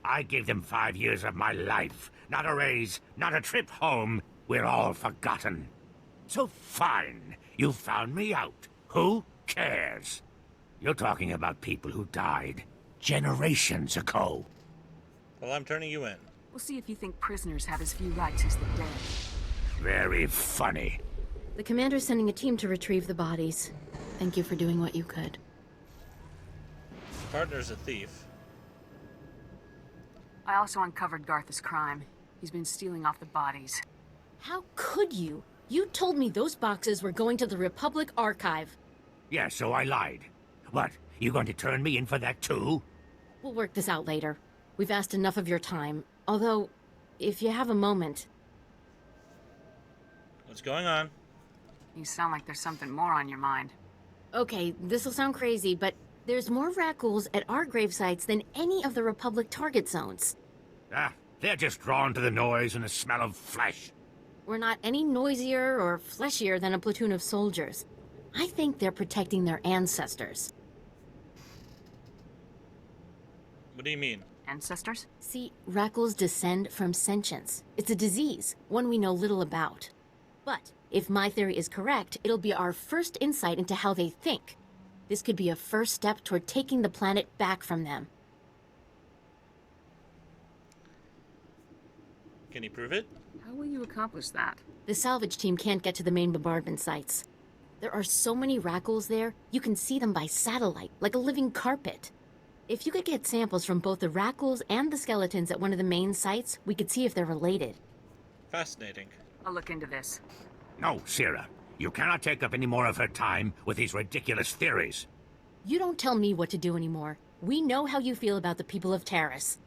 I gave them 5 years of my life. Not a raise, not a trip home. We're all forgotten. So fine, you found me out. Who cares? You're talking about people who died generations ago. Well, I'm turning you in. We'll see if you think prisoners have as few rights as the dead. Very funny. The commander's sending a team to retrieve the bodies. Thank you for doing what you could. Partner's a thief. I also uncovered Gartha's crime. He's been stealing off the bodies. How could you? You told me those boxes were going to the Republic Archive. Yeah, so I lied. What, you going to turn me in for that too? We'll work this out later. We've asked enough of your time. Although, if you have a moment... What's going on? You sound like there's something more on your mind. Okay, this'll sound crazy, but there's more rat ghouls at our grave sites than any of the Republic target zones. Ah, they're just drawn to the noise and the smell of flesh. We're not any noisier or fleshier than a platoon of soldiers. I think they're protecting their ancestors. What do you mean? Ancestors? See, rat ghouls descend from sentience. It's a disease, one we know little about. But if my theory is correct, it'll be our first insight into how they think. This could be a first step toward taking the planet back from them. Can you prove it? How will you accomplish that? The salvage team can't get to the main bombardment sites. There are so many rat ghouls there, you can see them by satellite, like a living carpet. If you could get samples from both the rat ghouls and the skeletons at one of the main sites, we could see if they're related. Fascinating. I'll look into this. No, Sierra. You cannot take up any more of her time with these ridiculous theories. You don't tell me what to do anymore. We know how you feel about the people of Taris.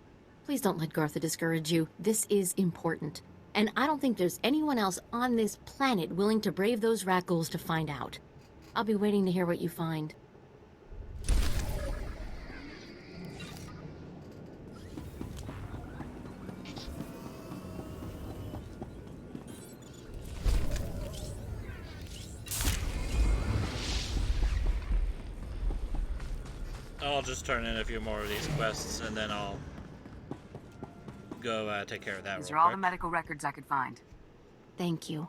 Please don't let Gartha discourage you. This is important. And I don't think there's anyone else on this planet willing to brave those rat ghouls to find out. I'll be waiting to hear what you find. I'll just turn in a few more of these quests, and then I'll go take care of that. These are all the medical records I could find. Thank you.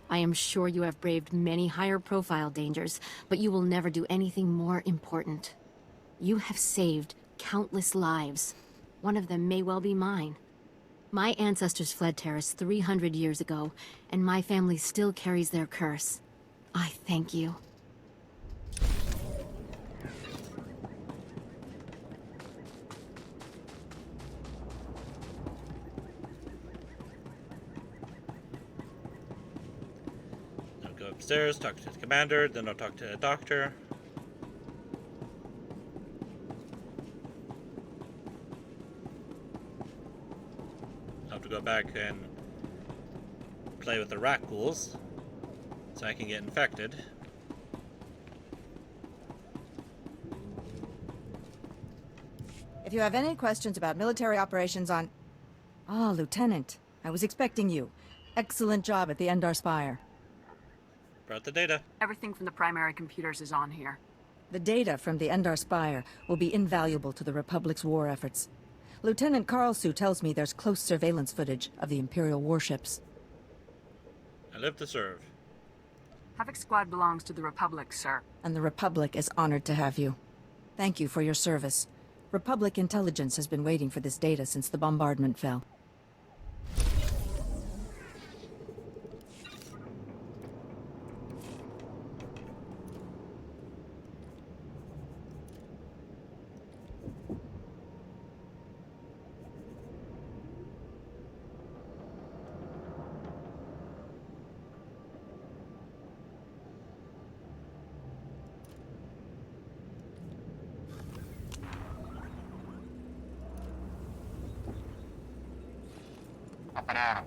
I am sure you have braved many higher profile dangers, but you will never do anything more important. You have saved countless lives. One of them may well be mine. My ancestors fled Taris 300 years ago, and my family still carries their curse. I thank you. Upstairs, talk to the commander, then I'll talk to the doctor. I'll have to go back and play with the rat ghouls so I can get infected. If you have any questions about military operations on... Ah, Lieutenant. I was expecting you. Excellent job at the Endar Spire. Brought the data. Everything from the primary computers is on here. The data from the Endar Spire will be invaluable to the Republic's war efforts. Lieutenant Karlsue tells me there's close surveillance footage of the Imperial warships. I live to serve. Havoc Squad belongs to the Republic, sir. And the Republic is honored to have you. Thank you for your service. Republic intelligence has been waiting for this data since the bombardment fell. Up and at 'em.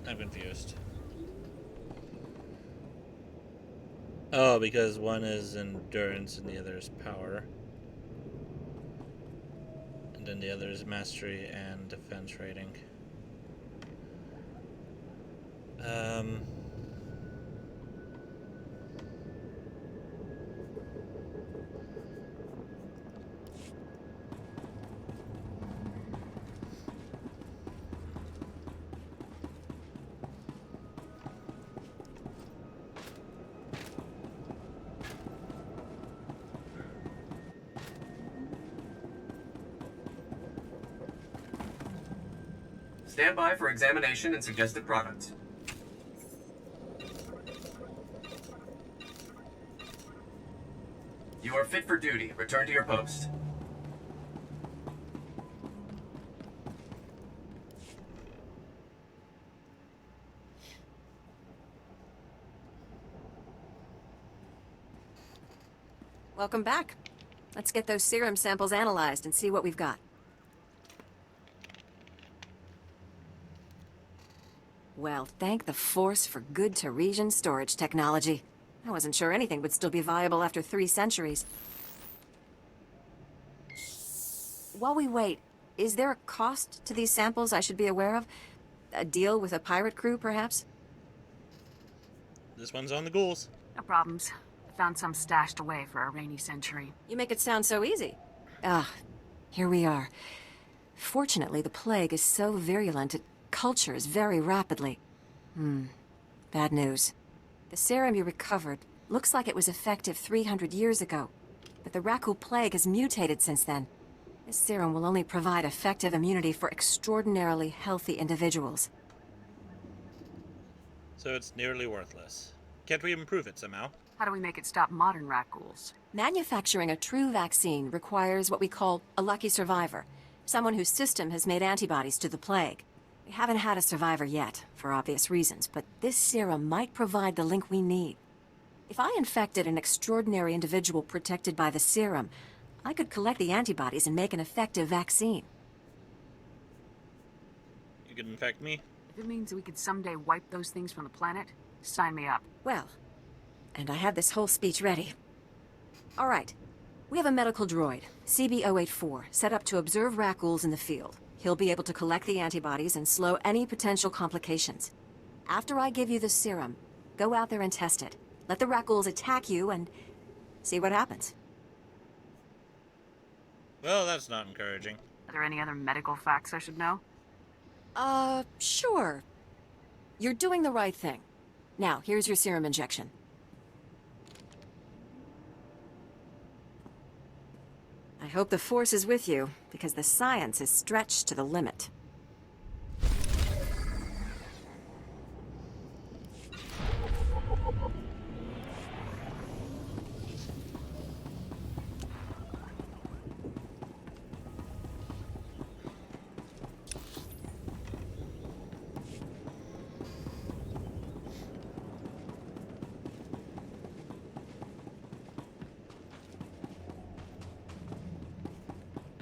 I'm confused. Oh, because one is endurance and the other is power. And then the other is mastery and defense rating. Stand by for examination and suggested products. You are fit for duty. Return to your post. Welcome back. Let's get those serum samples analyzed and see what we've got. Well, thank the Force for good Teresian storage technology. I wasn't sure anything would still be viable after 3 centuries. While we wait, is there a cost to these samples I should be aware of? A deal with a pirate crew, perhaps? This one's on the ghouls. No problems. Found some stashed away for a rainy century. You make it sound so easy. Ah, here we are. Fortunately, the plague is so virulent it cultures very rapidly. Bad news. The serum you recovered looks like it was effective 300 years ago, but the Rakul plague has mutated since then. This serum will only provide effective immunity for extraordinarily healthy individuals. So it's nearly worthless. Can't we improve it somehow? How do we make it stop modern rat ghouls? Manufacturing a true vaccine requires what we call a lucky survivor, someone whose system has made antibodies to the plague. We haven't had a survivor yet, for obvious reasons, but this serum might provide the link we need. If I infected an extraordinary individual protected by the serum, I could collect the antibodies and make an effective vaccine. You could infect me? If it means we could someday wipe those things from the planet, sign me up. Well, and I had this whole speech ready. All right. We have a medical droid, CB-084, set up to observe rat ghouls in the field. He'll be able to collect the antibodies and slow any potential complications. After I give you the serum, go out there and test it. Let the rat ghouls attack you and see what happens. Well, that's not encouraging. Are there any other medical facts I should know? Sure. You're doing the right thing. Now, here's your serum injection. I hope the Force is with you, because the science is stretched to the limit.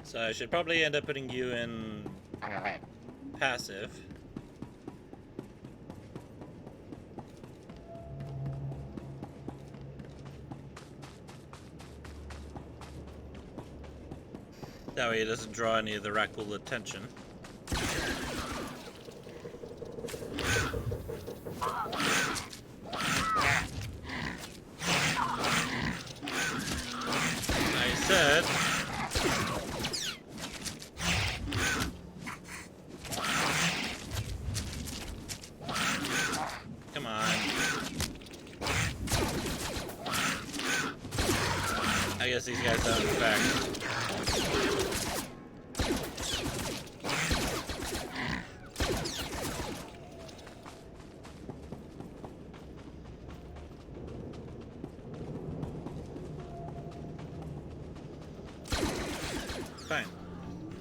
So I should probably end up putting you in passive. That way it doesn't draw any of the Rakul attention. I said... Come on. I guess these guys don't infect. Fine.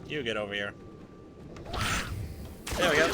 You get over here. There we go.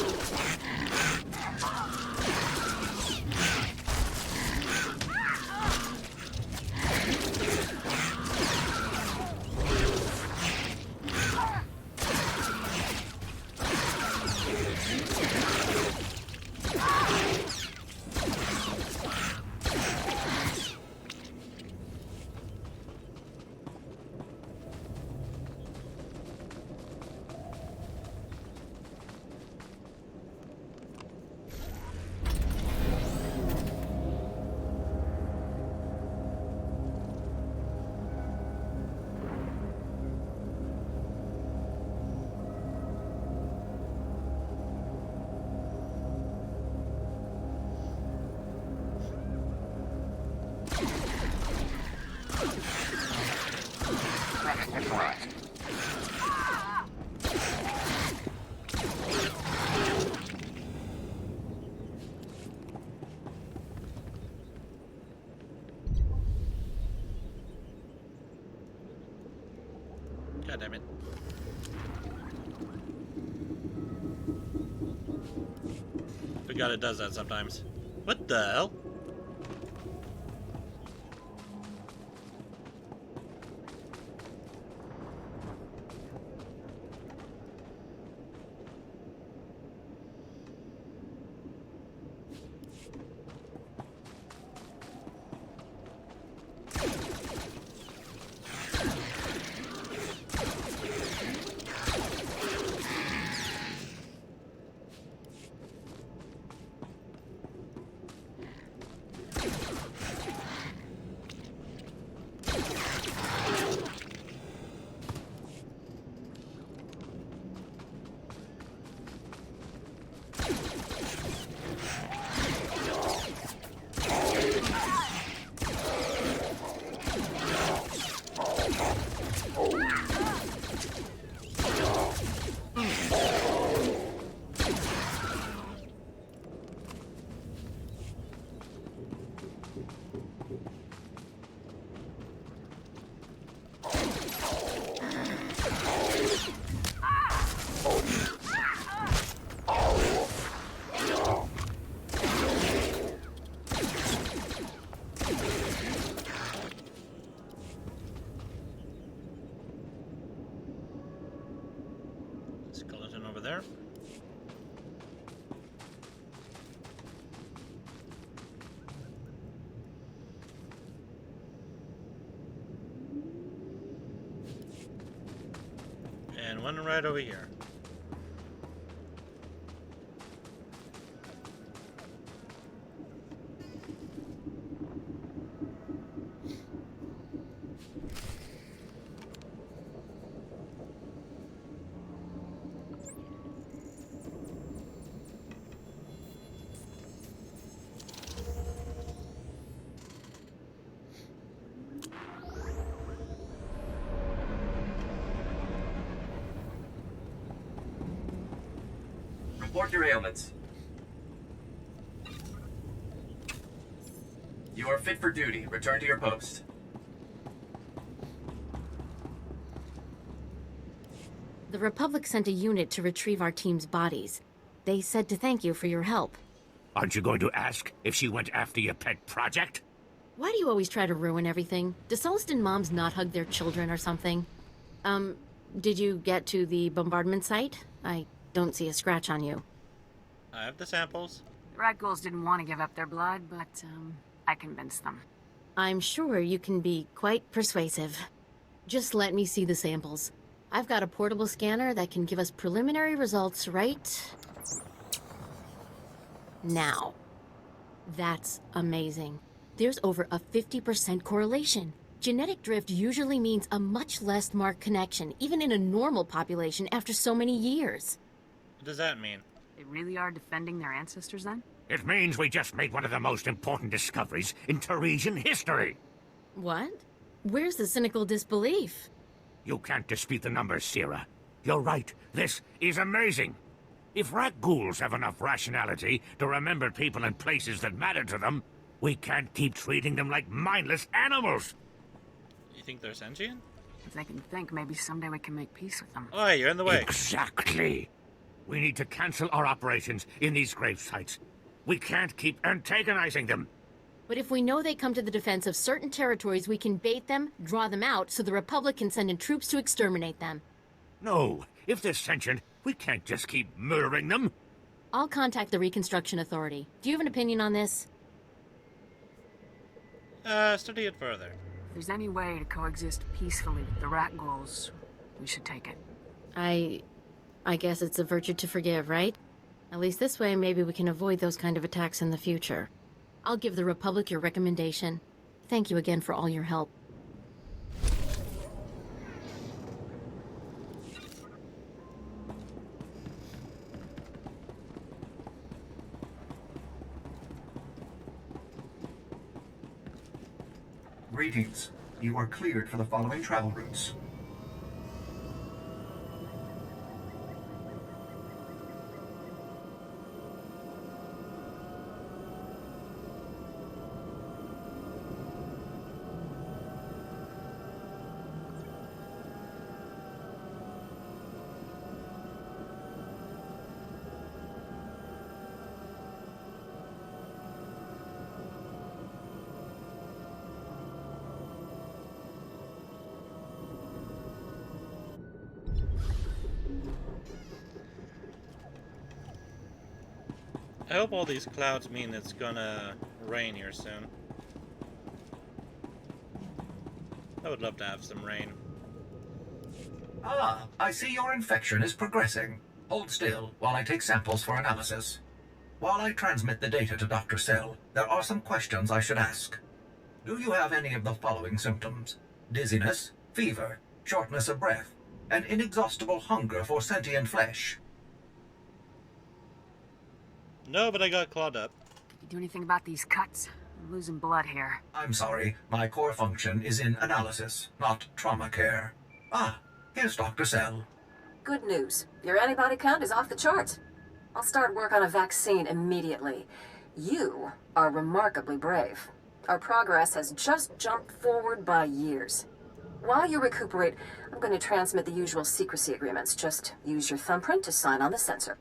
God damn it. Forgot it does that sometimes. What the hell? and one right over here. Report your ailments. You are fit for duty. Return to your post. The Republic sent a unit to retrieve our team's bodies. They said to thank you for your help. Aren't you going to ask if she went after your pet project? Why do you always try to ruin everything? Do Sulston moms not hug their children or something? Did you get to the bombardment site? I don't see a scratch on you. I have the samples. The rat ghouls didn't want to give up their blood, but, I convinced them. I'm sure you can be quite persuasive. Just let me see the samples. I've got a portable scanner that can give us preliminary results right now. That's amazing. There's over a 50% correlation. Genetic drift usually means a much less marked connection, even in a normal population after so many years. What does that mean? They really are defending their ancestors, then? It means we just made one of the most important discoveries in Teresian history. What? Where's the cynical disbelief? You can't dispute the numbers, Sierra. You're right. This is amazing. If rat ghouls have enough rationality to remember people and places that matter to them, we can't keep treating them like mindless animals. You think they're sentient? If they can think, maybe someday we can make peace with them. Oh, you're in the way. Exactly. We need to cancel our operations in these grave sites. We can't keep antagonizing them. But if we know they come to the defense of certain territories, we can bait them, draw them out, so the Republic can send in troops to exterminate them. No, if they're sentient, we can't just keep murdering them. I'll contact the Reconstruction Authority. Do you have an opinion on this? Study it further. If there's any way to coexist peacefully with the rat ghouls, we should take it. I guess it's a virtue to forgive, right? At least this way, maybe we can avoid those kind of attacks in the future. I'll give the Republic your recommendation. Thank you again for all your help. Greetings. You are cleared for the following travel routes. I hope all these clouds mean it's gonna rain here soon. I would love to have some rain. Ah, I see your infection is progressing. Hold still while I take samples for analysis. While I transmit the data to Dr. Sell, there are some questions I should ask. Do you have any of the following symptoms? Dizziness, fever, shortness of breath, and inexhaustible hunger for sentient flesh? No, but I got clawed up. Did you do anything about these cuts? I'm losing blood here. I'm sorry, my core function is in analysis, not trauma care. Ah, here's Dr. Sell. Good news. Your antibody count is off the charts. I'll start work on a vaccine immediately. You are remarkably brave. Our progress has just jumped forward by years. While you recuperate, I'm going to transmit the usual secrecy agreements. Just use your thumbprint to sign on the sensor.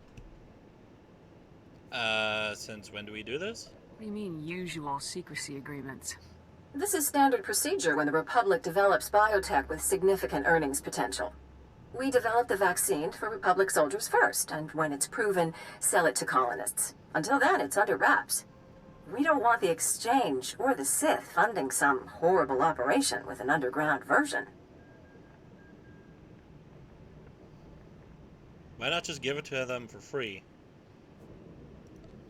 Since when do we do this? What do you mean, usual secrecy agreements? This is standard procedure when the Republic develops biotech with significant earnings potential. We develop the vaccine for Republic soldiers first, and when it's proven, sell it to colonists. Until then, it's under wraps. We don't want the Exchange or the Sith funding some horrible operation with an underground version. Why not just give it to them for free?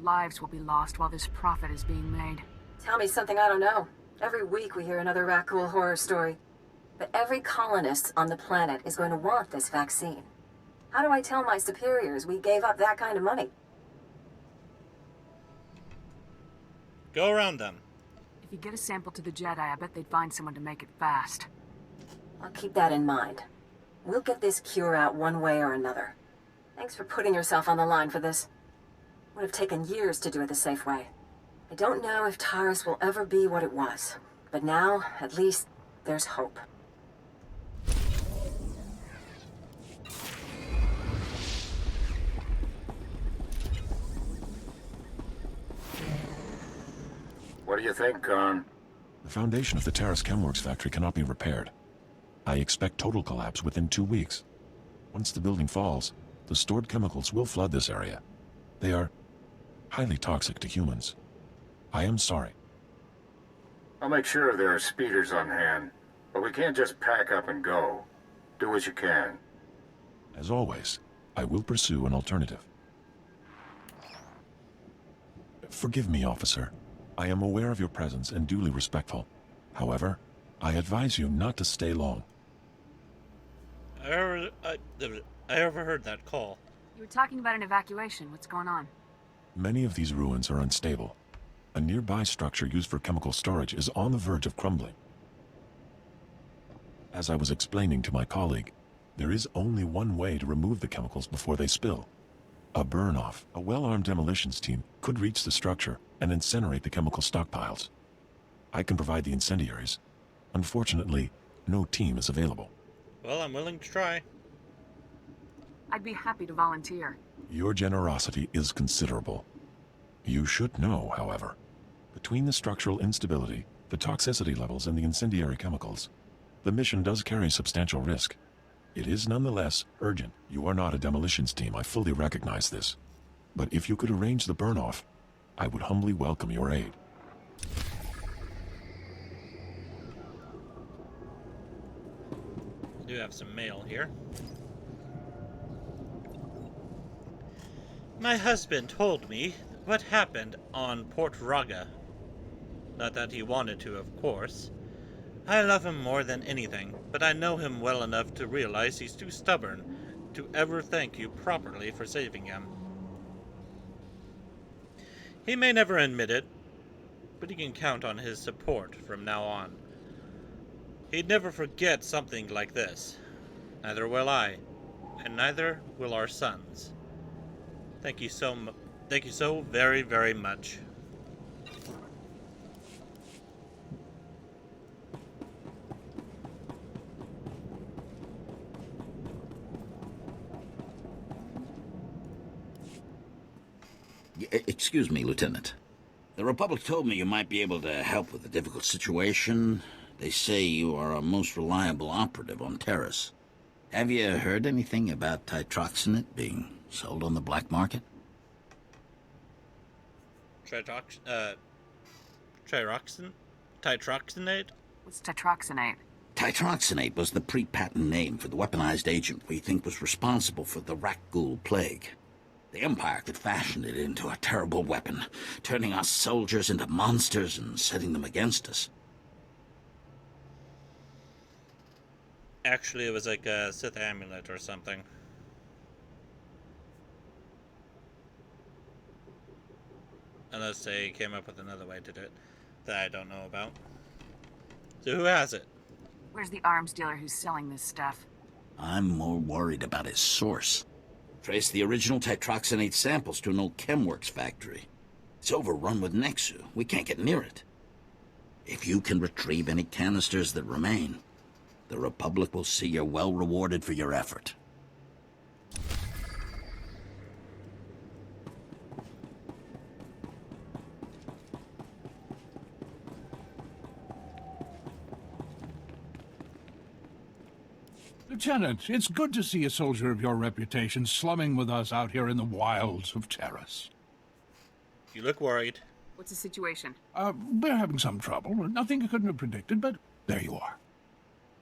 Lives will be lost while this profit is being made. Tell me something I don't know. Every week we hear another Rakghoul horror story. But every colonist on the planet is going to want this vaccine. How do I tell my superiors we gave up that kind of money? Go around them. If you get a sample to the Jedi, I bet they'd find someone to make it fast. I'll keep that in mind. We'll get this cure out one way or another. Thanks for putting yourself on the line for this. Would have taken years to do it the safe way. I don't know if Taurus will ever be what it was, but now, at least, there's hope. What do you think, Khan? The foundation of the Terrace Chemworks factory cannot be repaired. I expect total collapse within 2 weeks. Once the building falls, the stored chemicals will flood this area. They are highly toxic to humans. I am sorry. I'll make sure there are speeders on hand, but we can't just pack up and go. Do what you can. As always, I will pursue an alternative. Forgive me, officer. I am aware of your presence and duly respectful. However, I advise you not to stay long. I overheard that call. You were talking about an evacuation. What's going on? Many of these ruins are unstable. A nearby structure used for chemical storage is on the verge of crumbling. As I was explaining to my colleague, there is only one way to remove the chemicals before they spill. A burn-off. A well-armed demolitions team could reach the structure and incinerate the chemical stockpiles. I can provide the incendiaries. Unfortunately, no team is available. Well, I'm willing to try. I'd be happy to volunteer. Your generosity is considerable. You should know, however, between the structural instability, the toxicity levels, and the incendiary chemicals, the mission does carry substantial risk. It is nonetheless urgent. You are not a demolitions team, I fully recognize this. But if you could arrange the burn-off, I would humbly welcome your aid. I do have some mail here. My husband told me what happened on Port Raga. Not that he wanted to, of course. I love him more than anything, but I know him well enough to realize he's too stubborn to ever thank you properly for saving him. He may never admit it, but you can count on his support from now on. He'd never forget something like this. Neither will I, and neither will our sons. Thank you so very, very much. Excuse me, Lieutenant. The Republic told me you might be able to help with a difficult situation. They say you are a most reliable operative on Terrace. Have you heard anything about titroxinate being sold on the black market? Titroxinate? What's titroxinate? Titroxinate was the pre-patent name for the weaponized agent we think was responsible for the Rakghoul plague. The Empire could fashion it into a terrible weapon, turning our soldiers into monsters and setting them against us. Actually, it was like a Sith amulet or something. Unless they came up with another way to do it that I don't know about. So who has it? Where's the arms dealer who's selling this stuff? I'm more worried about his source. Trace the original titroxinate samples to an old Chemworks factory. It's overrun with Nexu. We can't get near it. If you can retrieve any canisters that remain, the Republic will see you're well rewarded for your effort. Lieutenant, it's good to see a soldier of your reputation slumming with us out here in the wilds of Terrace. You look worried. What's the situation? We're having some trouble. Nothing you couldn't have predicted, but there you are.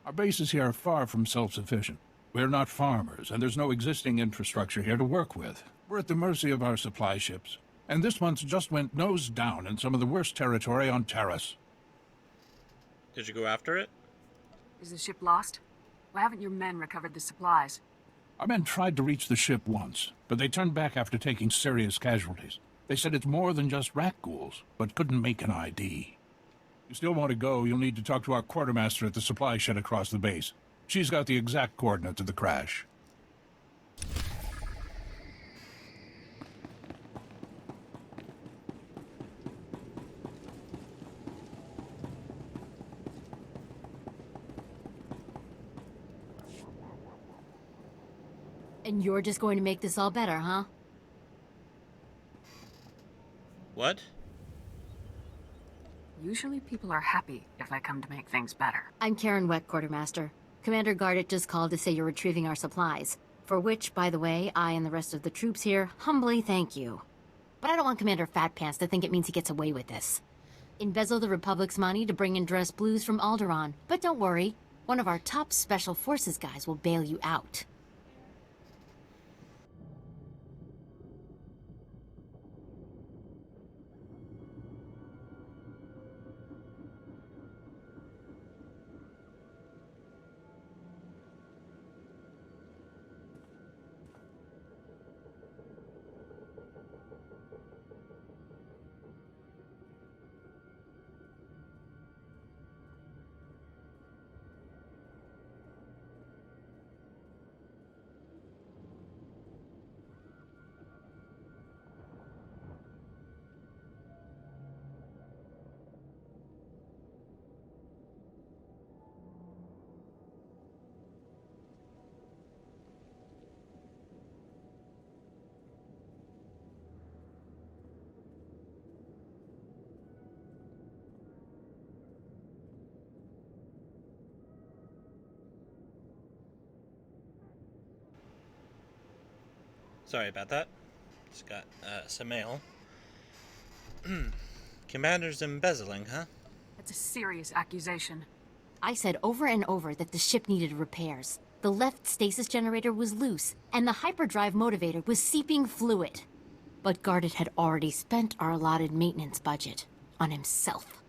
Our bases here are far from self-sufficient. We're not farmers, and there's no existing infrastructure here to work with. We're at the mercy of our supply ships. And this one's just went nose down in some of the worst territory on Terrace. Did you go after it? Is the ship lost? Why haven't your men recovered the supplies? Our men tried to reach the ship once, but they turned back after taking serious casualties. They said it's more than just rat ghouls, but couldn't make an ID. You still want to go, you'll need to talk to our quartermaster at the supply shed across the base. She's got the exact coordinates of the crash. And you're just going to make this all better, huh? What? Usually people are happy if I come to make things better. I'm Karen Weck, Quartermaster. Commander Gardet just called to say you're retrieving our supplies. For which, by the way, I and the rest of the troops here humbly thank you. But I don't want Commander Fatpants to think it means he gets away with this. Embezzle the Republic's money to bring in dress blues from Alderaan. But don't worry, one of our top Special Forces guys will bail you out. Sorry about that. Just got some mail. Commander's embezzling, huh? That's a serious accusation. I said over and over that the ship needed repairs. The left stasis generator was loose, and the hyperdrive motivator was seeping fluid. But Gardet had already spent our allotted maintenance budget on himself.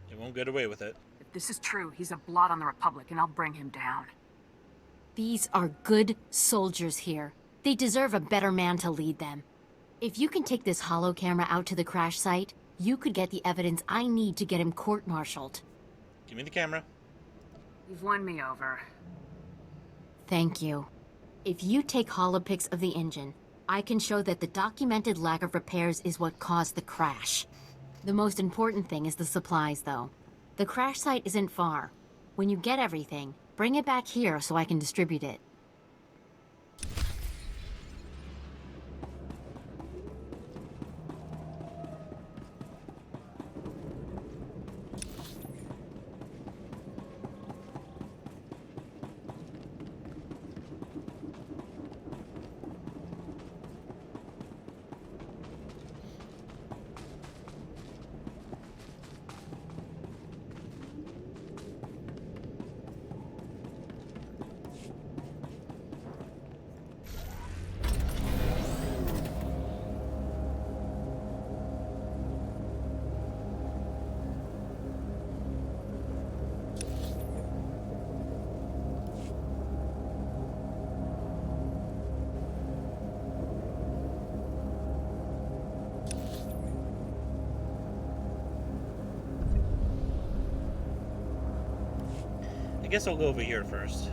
He won't get away with it. If this is true, he's a blot on the Republic, and I'll bring him down. These are good soldiers here. They deserve a better man to lead them. If you can take this holo camera out to the crash site, you could get the evidence I need to get him court-martialed. Give me the camera. You've won me over. Thank you. If you take holopics of the engine, I can show that the documented lack of repairs is what caused the crash. The most important thing is the supplies, though. The crash site isn't far. When you get everything, bring it back here so I can distribute it. I guess I'll go over here first.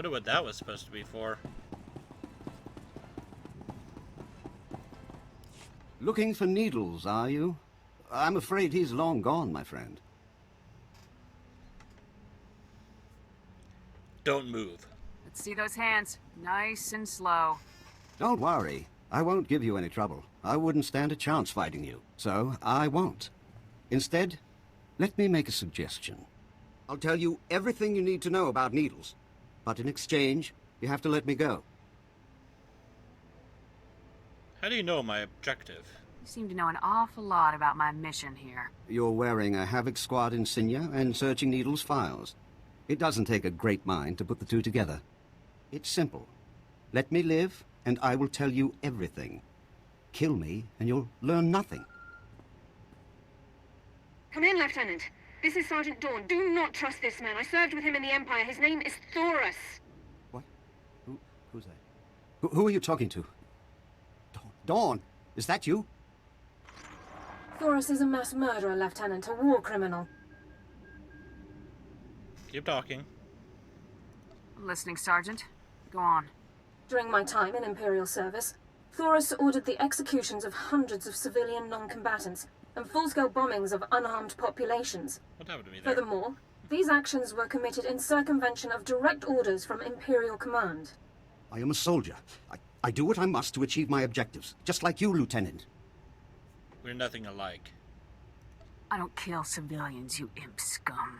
Wonder what that was supposed to be for. Looking for Needles, are you? I'm afraid he's long gone, my friend. Don't move. Let's see those hands. Nice and slow. Don't worry. I won't give you any trouble. I wouldn't stand a chance fighting you, so I won't. Instead, let me make a suggestion. I'll tell you everything you need to know about Needles, but in exchange, you have to let me go. How do you know my objective? You seem to know an awful lot about my mission here. You're wearing a Havoc Squad insignia and searching Needles' files. It doesn't take a great mind to put the two together. It's simple. Let me live, and I will tell you everything. Kill me, and you'll learn nothing. Come in, Lieutenant. This is Sergeant Dawn. Do not trust this man. I served with him in the Empire. His name is Thoris. What? Who's that? Who are you talking to? Dawn, is that you? Thoris is a mass murderer, Lieutenant. A war criminal. Keep talking. I'm listening, Sergeant. Go on. During my time in Imperial service, Thoris ordered the executions of hundreds of civilian non-combatants and full-scale bombings of unarmed populations. What happened to me there? Furthermore, these actions were committed in circumvention of direct orders from Imperial command. I am a soldier. I do what I must to achieve my objectives, just like you, Lieutenant. We're nothing alike. I don't kill civilians, you imp scum.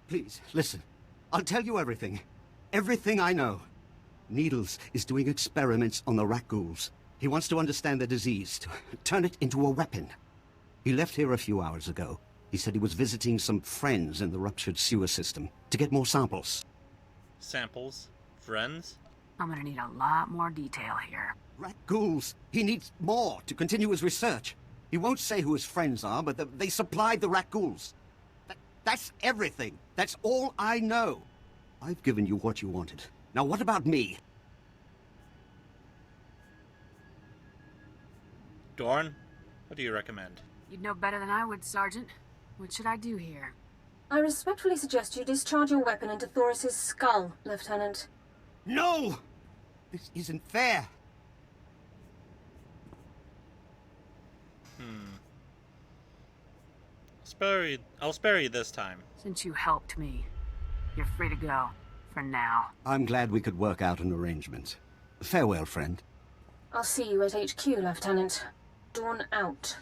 Please, listen. I'll tell you everything. Everything I know. Needles is doing experiments on the rat ghouls. He wants to understand the disease, to turn it into a weapon. He left here a few hours ago. He said he was visiting some friends in the ruptured sewer system to get more samples. Samples? Friends? I'm gonna need a lot more detail here. Rat ghouls. He needs more to continue his research. He won't say who his friends are, but they supplied the rat ghouls. That's everything. That's all I know. I've given you what you wanted. Now what about me? Dorn, what do you recommend? You'd know better than I would, Sergeant. What should I do here? I respectfully suggest you discharge your weapon into Thoris's skull, Lieutenant. No! This isn't fair. I'll spare you this time. Since you helped me, you're free to go. For now. I'm glad we could work out an arrangement. Farewell, friend. I'll see you at HQ, Lieutenant. Dawn out.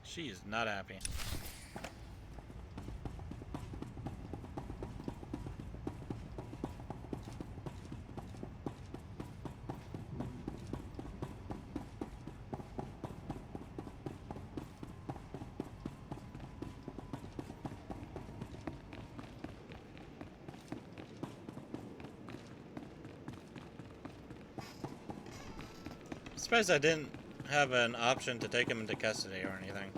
She is not happy. I'm surprised I didn't have an option to take him into custody or anything.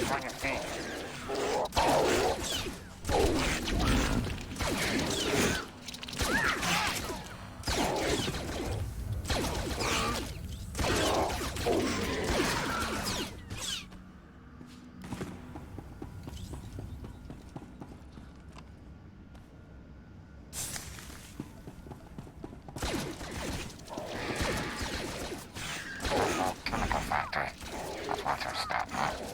On your feet. Chemical factory. That's where they're stopping.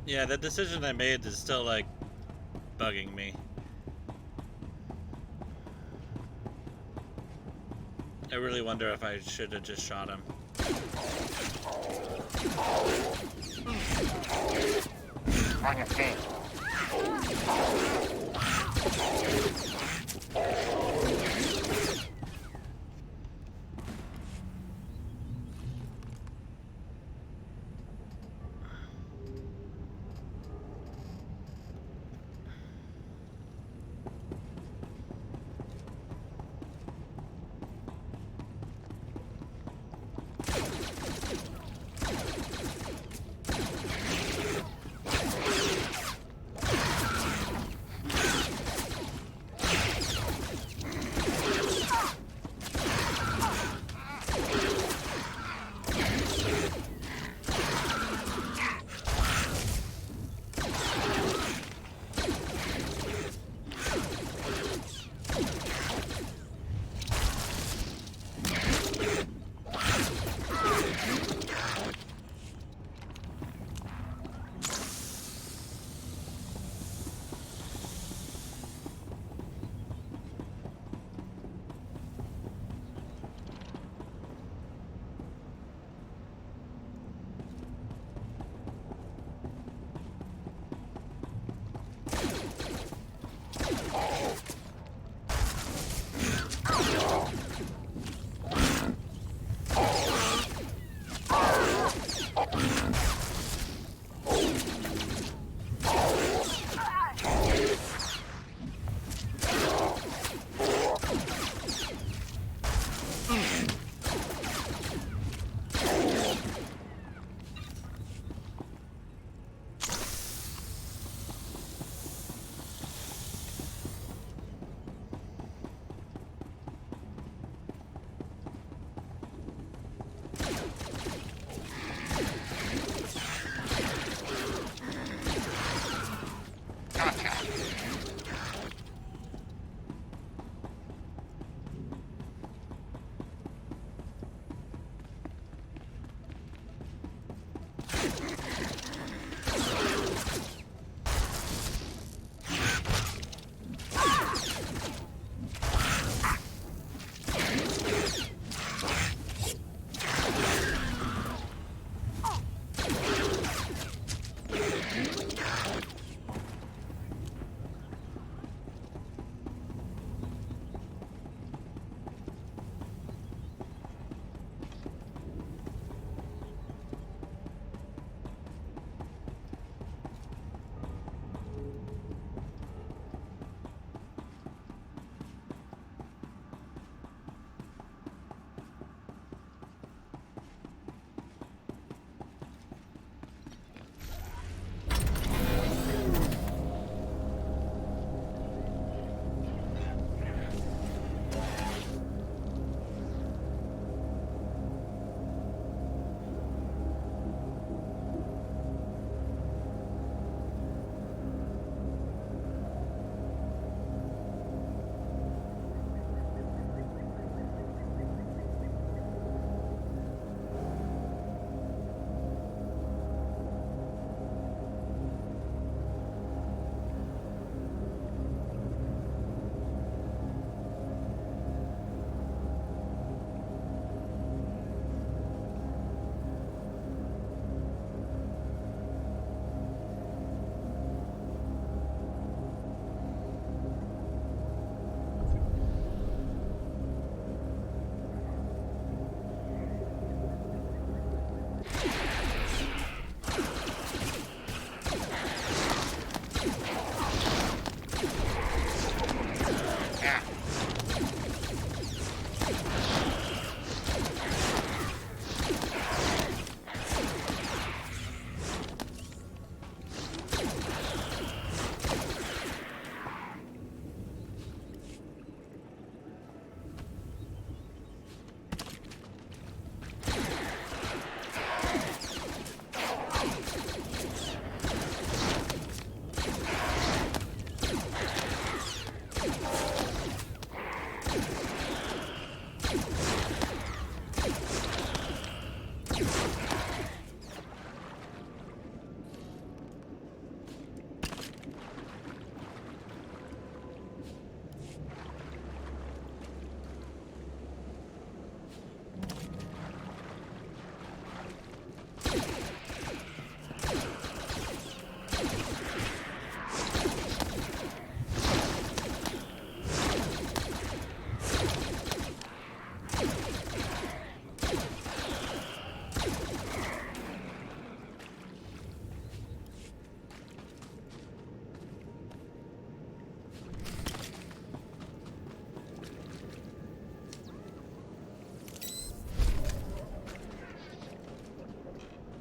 Yeah, the decision I made is still, like, bugging me. I really wonder if I should have just shot him. On your feet.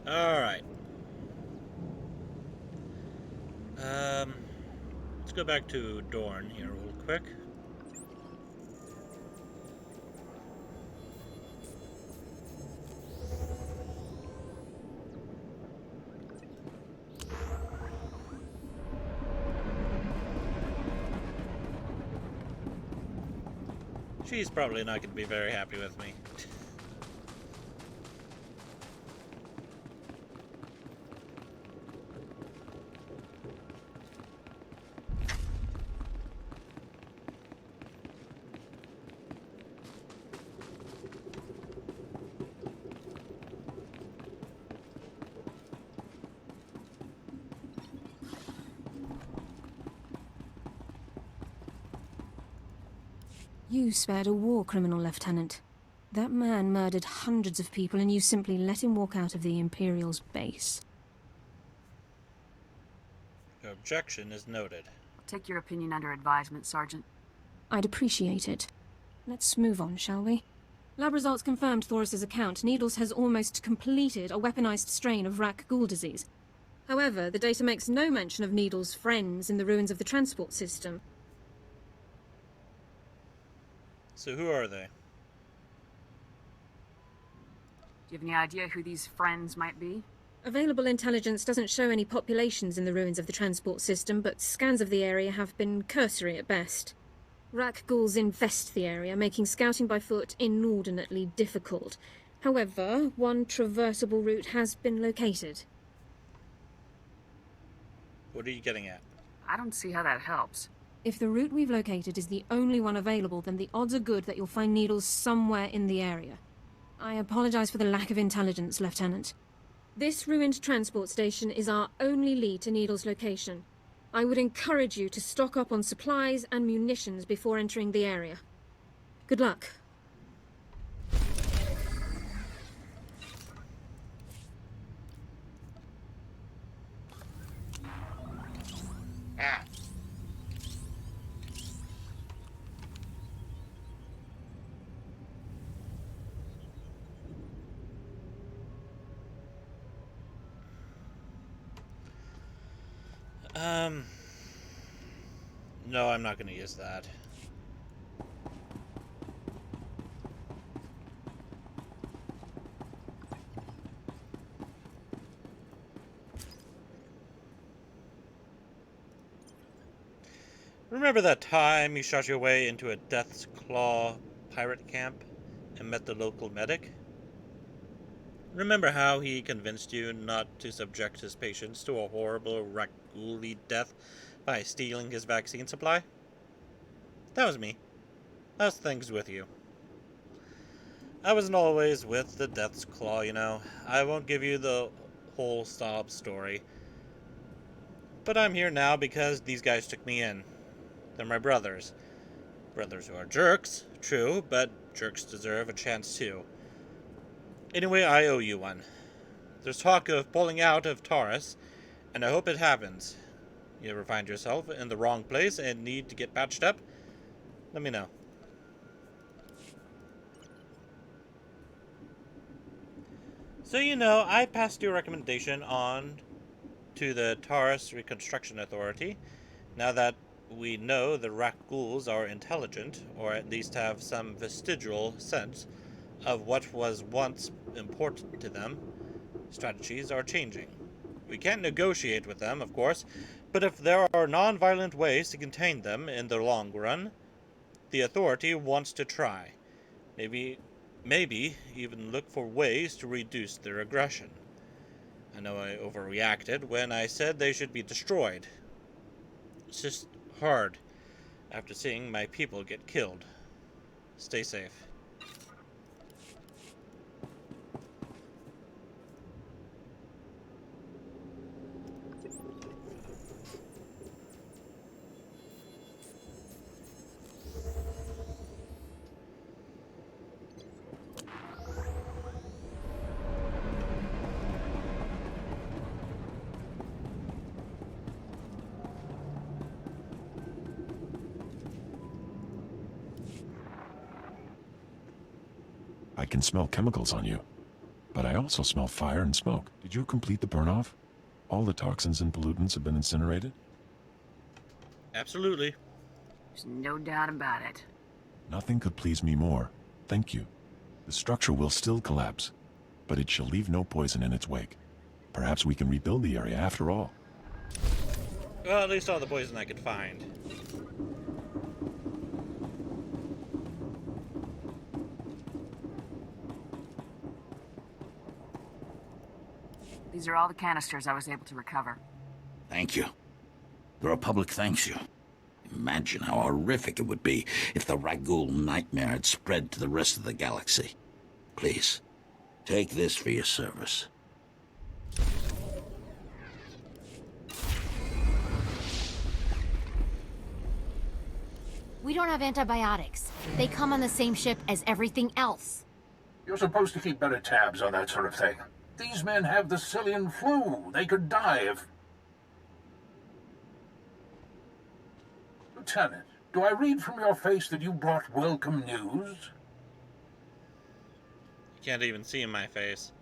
Alright. Let's go back to Dorn here real quick. She's probably not going to be very happy with me. You spared a war criminal, Lieutenant. That man murdered hundreds of people and you simply let him walk out of the Imperial's base. Your objection is noted. I'll take your opinion under advisement, Sergeant. I'd appreciate it. Let's move on, shall we? Lab results confirmed Thoris's account. Needles has almost completed a weaponized strain of Rak Ghoul disease. However, the data makes no mention of Needles' friends in the ruins of the transport system. So who are they? Do you have any idea who these friends might be? Available intelligence doesn't show any populations in the ruins of the transport system, but scans of the area have been cursory at best. Rak ghouls infest the area, making scouting by foot inordinately difficult. However, one traversable route has been located. What are you getting at? I don't see how that helps. If the route we've located is the only one available, then the odds are good that you'll find Needles somewhere in the area. I apologize for the lack of intelligence, Lieutenant. This ruined transport station is our only lead to Needles' location. I would encourage you to stock up on supplies and munitions before entering the area. Good luck. Yeah. No, I'm not going to use that. Remember that time you shot your way into a Death's Claw pirate camp and met the local medic? Remember how he convinced you not to subject his patients to a horrible Rakghouly death by stealing his vaccine supply? That was me. How's things with you? I wasn't always with the Death's Claw, you know. I won't give you the whole sob story. But I'm here now because these guys took me in. They're my brothers. Brothers who are jerks, true, but jerks deserve a chance too. Anyway, I owe you one. There's talk of pulling out of Taurus, and I hope it happens. You ever find yourself in the wrong place and need to get patched up? Let me know. So you know, I passed your recommendation on to the Taurus Reconstruction Authority. Now that we know the Rakghouls are intelligent, or at least have some vestigial sense of what was once important to them, strategies are changing. We can't negotiate with them, of course, but if there are non-violent ways to contain them in the long run, the Authority wants to try. Maybe even look for ways to reduce their aggression. I know I overreacted when I said they should be destroyed. It's just hard after seeing my people get killed. Stay safe. I can smell chemicals on you. But I also smell fire and smoke. Did you complete the burn-off? All the toxins and pollutants have been incinerated? Absolutely. There's no doubt about it. Nothing could please me more. Thank you. The structure will still collapse, but it shall leave no poison in its wake. Perhaps we can rebuild the area after all. Well, at least all the poison I could find. These are all the canisters I was able to recover. Thank you. The Republic thanks you. Imagine how horrific it would be if the Ragul nightmare had spread to the rest of the galaxy. Please, take this for your service. We don't have antibiotics. They come on the same ship as everything else. You're supposed to keep better tabs on that sort of thing. These men have the Cillian flu. They could die if... Lieutenant, do I read from your face that you brought welcome news? You can't even see my face.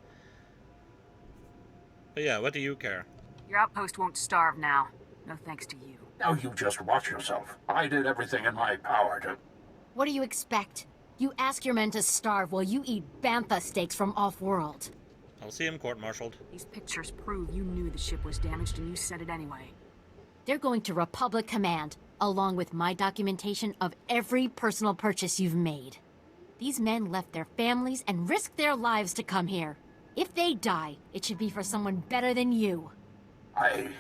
But yeah, what do you care? Your outpost won't starve now. No thanks to you. Now you just watch yourself. I did everything in my power to... What do you expect? You ask your men to starve while you eat bantha steaks from off-world. I'll see him court-martialed. These pictures prove you knew the ship was damaged and you said it anyway. They're going to Republic Command, along with my documentation of every personal purchase you've made. These men left their families and risked their lives to come here. If they die, it should be for someone better than you. I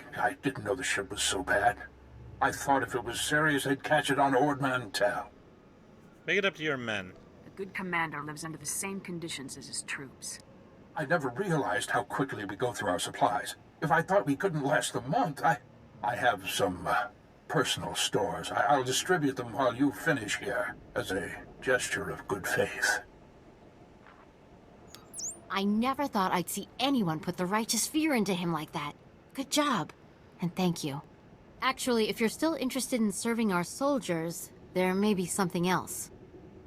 didn't know the ship was so bad. I thought if it was serious, they'd catch it on Ord Mantell. Make it up to your men. A good commander lives under the same conditions as his troops. I never realized how quickly we go through our supplies. If I thought we couldn't last a month, I have some personal stores. I'll distribute them while you finish here, as a gesture of good faith. I never thought I'd see anyone put the righteous fear into him like that. Good job, and thank you. Actually, if you're still interested in serving our soldiers, there may be something else.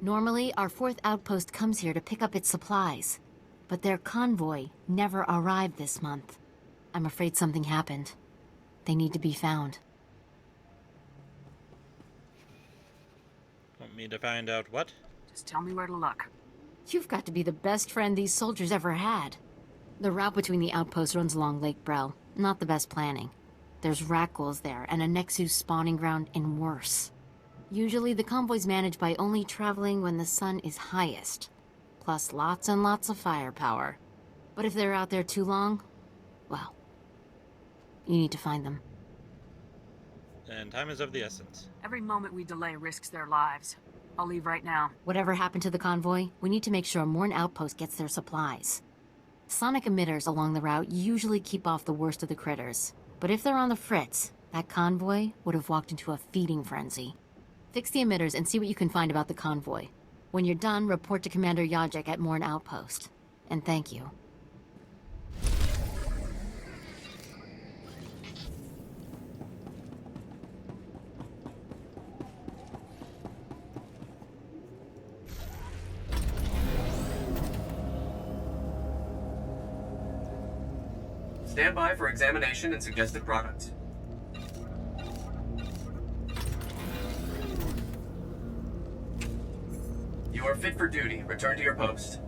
Normally, our 4th outpost comes here to pick up its supplies, but their convoy never arrived this month. I'm afraid something happened. They need to be found. Want me to find out what? Just tell me where to look. You've got to be the best friend these soldiers ever had. The route between the outposts runs along Lake Brel. Not the best planning. There's Rakghouls there, and a Nexu spawning ground, and worse. Usually the convoy's managed by only traveling when the sun is highest. Plus lots and lots of firepower. But if they're out there too long, well, you need to find them. And time is of the essence. Every moment we delay risks their lives. I'll leave right now. Whatever happened to the convoy, we need to make sure Morn Outpost gets their supplies. Sonic emitters along the route usually keep off the worst of the critters. But if they're on the fritz, that convoy would have walked into a feeding frenzy. Fix the emitters and see what you can find about the convoy. When you're done, report to Commander Yajek at Morn Outpost. And thank you. Stand by for examination and suggested products. You are fit for duty. Return to your post.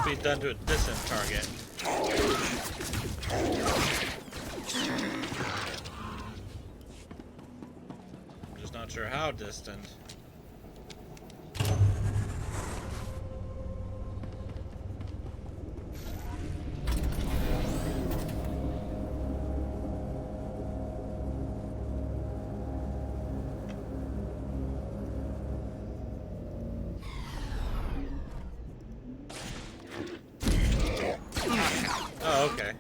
must be done to a distant target. I'm just not sure how distant. Oh, okay.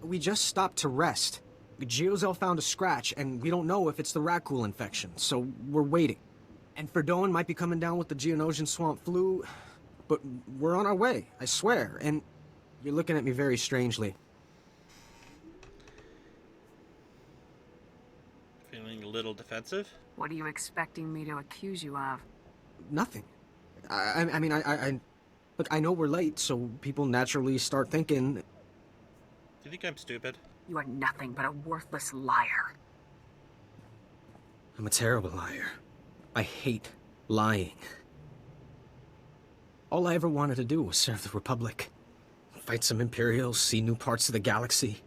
We just stopped to rest. Geozel found a scratch, and we don't know if it's the Rakghoul infection, so we're waiting. And Verdone might be coming down with the Geonosian swamp flu, but we're on our way, I swear, and you're looking at me very strangely. Feeling a little defensive? What are you expecting me to accuse you of? Nothing. I mean, look, I know we're late, so people naturally start thinking... Do you think I'm stupid? You are nothing but a worthless liar. I'm a terrible liar. I hate lying. All I ever wanted to do was serve the Republic. Fight some Imperials, see new parts of the galaxy.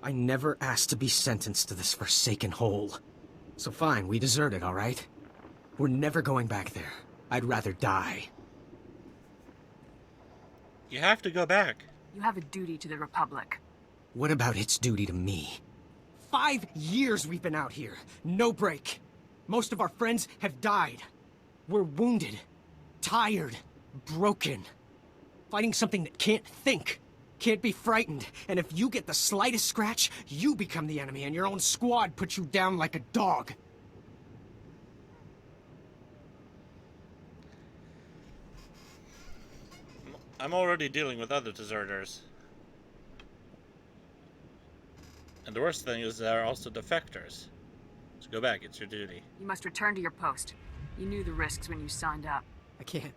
I never asked to be sentenced to this forsaken hole. So fine, we deserted, all right? We're never going back there. I'd rather die. You have to go back. You have a duty to the Republic. What about its duty to me? 5 years we've been out here. No break. Most of our friends have died. We're wounded, tired, broken. Fighting something that can't think, can't be frightened. And if you get the slightest scratch, you become the enemy and your own squad puts you down like a dog. I'm already dealing with other deserters. And the worst thing is there are also defectors. So go back, it's your duty. You must return to your post. You knew the risks when you signed up. I can't.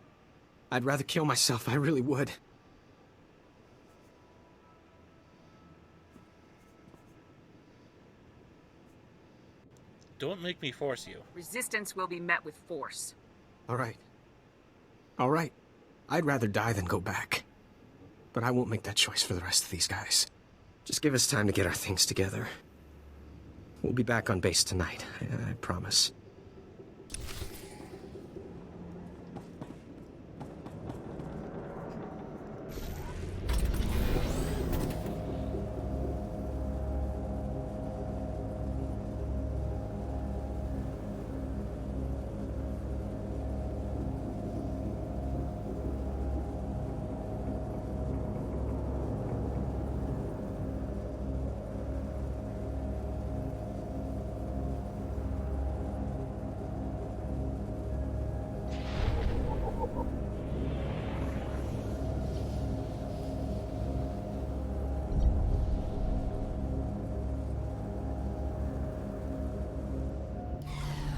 I'd rather kill myself, I really would. Don't make me force you. Resistance will be met with force. All right. All right. I'd rather die than go back. But I won't make that choice for the rest of these guys. Just give us time to get our things together. We'll be back on base tonight, I promise.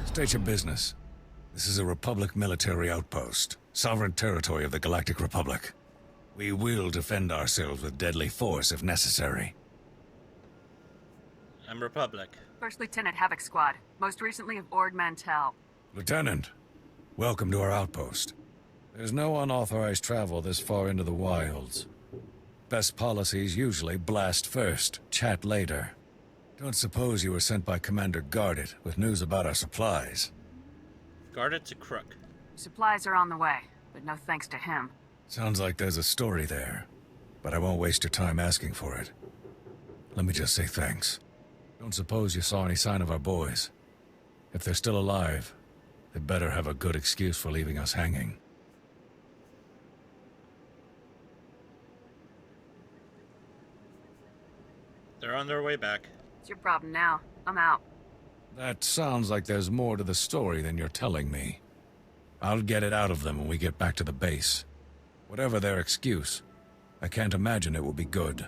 State your business. This is a Republic military outpost, sovereign territory of the Galactic Republic. We will defend ourselves with deadly force if necessary. I'm Republic. First Lieutenant Havoc Squad, most recently of Ord Mantell. Lieutenant, welcome to our outpost. There's no unauthorized travel this far into the wilds. Best policies usually blast first, chat later. Don't suppose you were sent by Commander Gardet with news about our supplies. Garnet's a crook. Supplies are on the way, but no thanks to him. Sounds like there's a story there, but I won't waste your time asking for it. Let me just say thanks. Don't suppose you saw any sign of our boys. If they're still alive, they better have a good excuse for leaving us hanging. They're on their way back. It's your problem now. I'm out. That sounds like there's more to the story than you're telling me. I'll get it out of them when we get back to the base. Whatever their excuse, I can't imagine it will be good.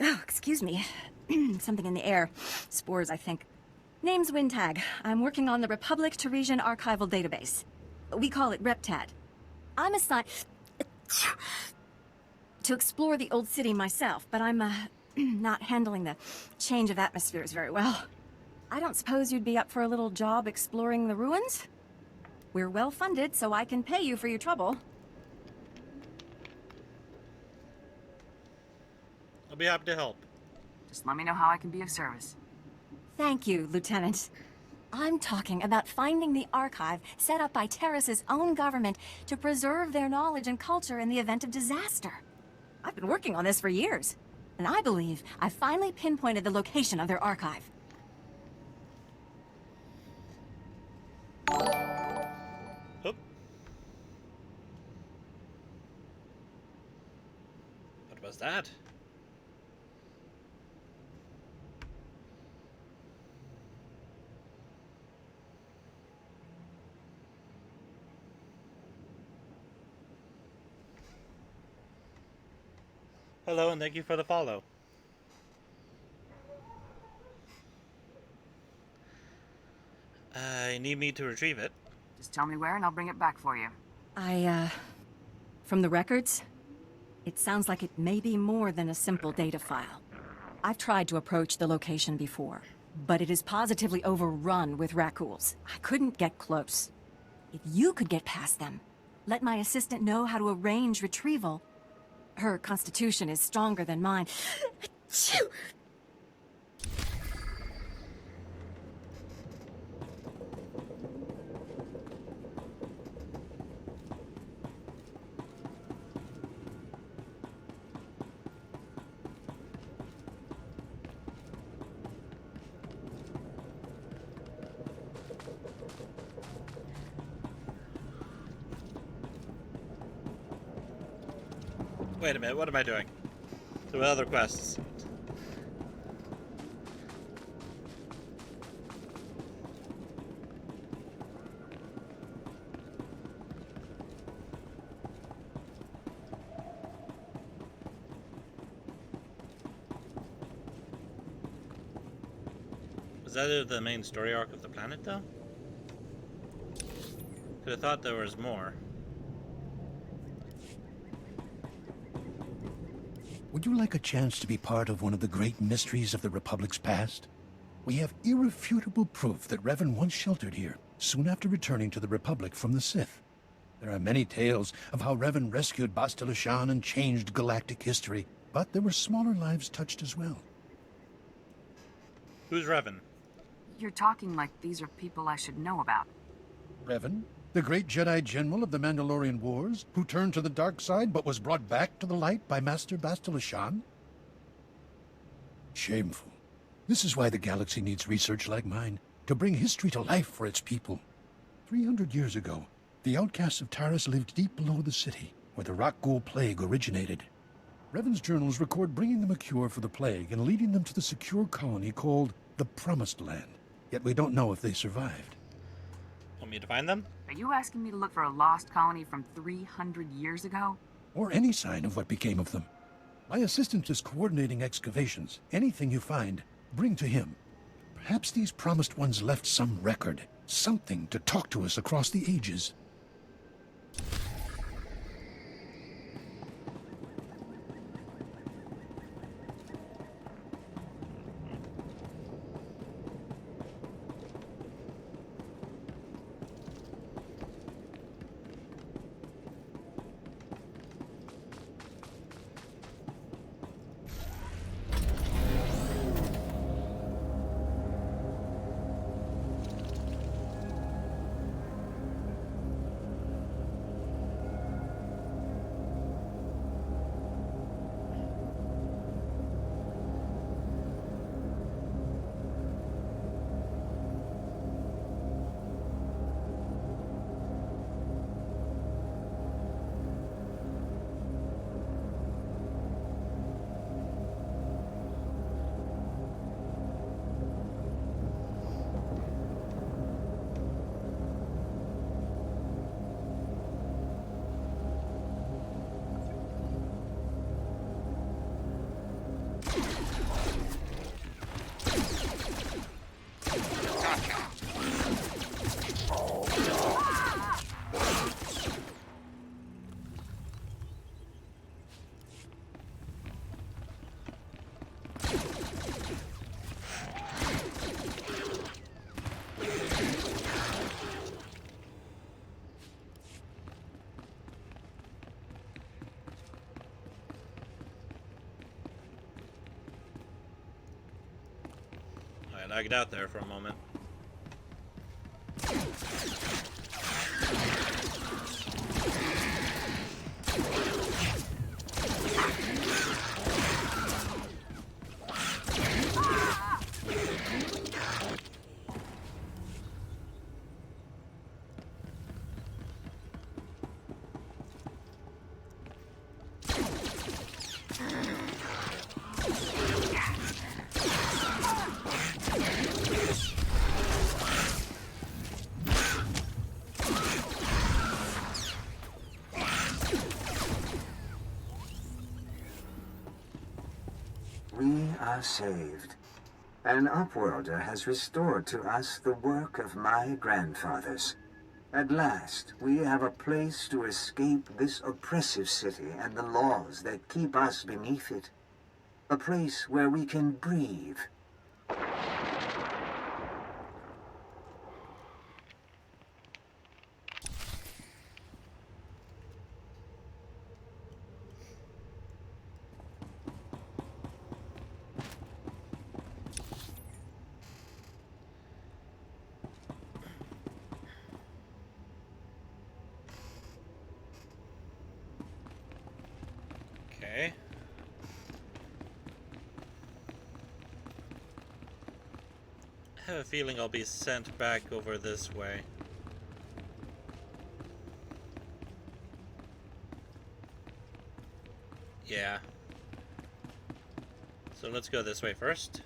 Oh, excuse me. Something in the air. Spores, I think. Name's Wintag. I'm working on the Republic Teresian archival database. We call it RepTad. I'm assigned to explore the old city myself, but I'm not handling the change of atmospheres very well. I don't suppose you'd be up for a little job exploring the ruins? We're well funded, so I can pay you for your trouble. I'll be happy to help. Just let me know how I can be of service. Thank you, Lieutenant. I'm talking about finding the archive set up by Terrace's own government to preserve their knowledge and culture in the event of disaster. I've been working on this for years, and I believe I've finally pinpointed the location of their archive. Oop. What was that? Hello, and thank you for the follow. You need me to retrieve it? Just tell me where and I'll bring it back for you. From the records, it sounds like it may be more than a simple data file. I've tried to approach the location before, but it is positively overrun with raccoons. I couldn't get close. If you could get past them, let my assistant know how to arrange retrieval. Her constitution is stronger than mine. Wait a minute, what am I doing? There were other quests. Was that the main story arc of the planet, though? Could have thought there was more. Would you like a chance to be part of one of the great mysteries of the Republic's past? We have irrefutable proof that Revan once sheltered here, soon after returning to the Republic from the Sith. There are many tales of how Revan rescued Bastila Shan and changed galactic history, but there were smaller lives touched as well. Who's Revan? You're talking like these are people I should know about. Revan, the great Jedi General of the Mandalorian Wars, who turned to the dark side but was brought back to the light by Master Bastila Shan? Shameful. This is why the galaxy needs research like mine, to bring history to life for its people. 300 years ago, the outcasts of Taris lived deep below the city, where the Rakghoul plague originated. Revan's journals record bringing them a cure for the plague and leading them to the secure colony called the Promised Land. Yet we don't know if they survived. Want me to find them? Are you asking me to look for a lost colony from 300 years ago? Or any sign of what became of them. My assistant is coordinating excavations. Anything you find, bring to him. Perhaps these promised ones left some record, something to talk to us across the ages. lagged out there for a moment. We are saved. An Upworlder has restored to us the work of my grandfathers. At last, we have a place to escape this oppressive city and the laws that keep us beneath it. A place where we can breathe. Okay. I have a feeling I'll be sent back over this way. Yeah. So let's go this way first.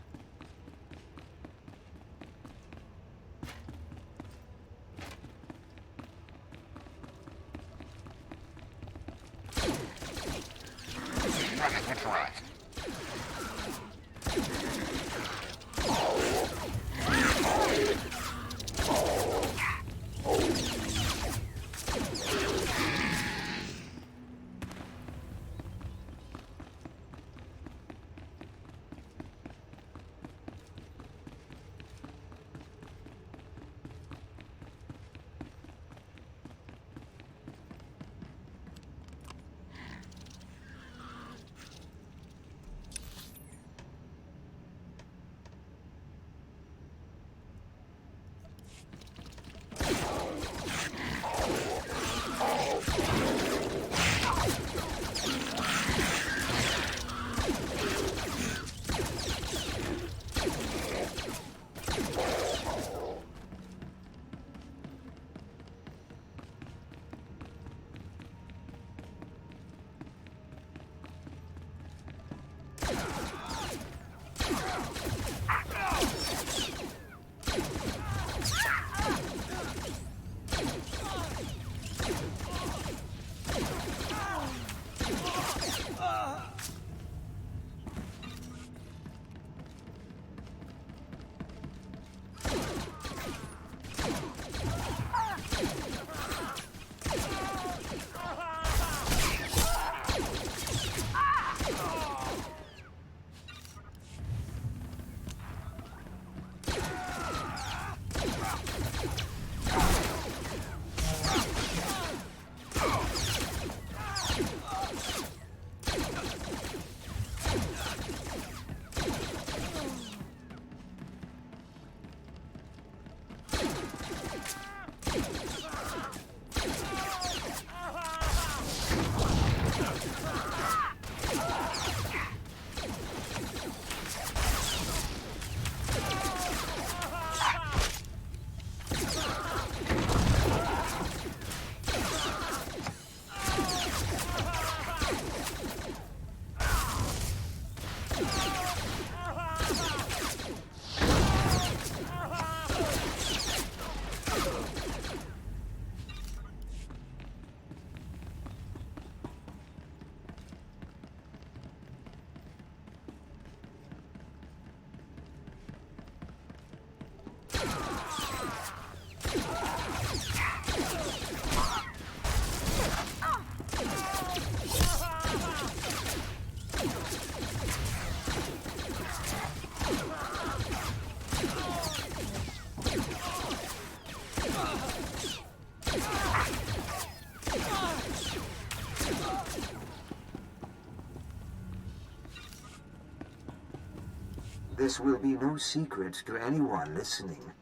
This will be no secret to anyone listening,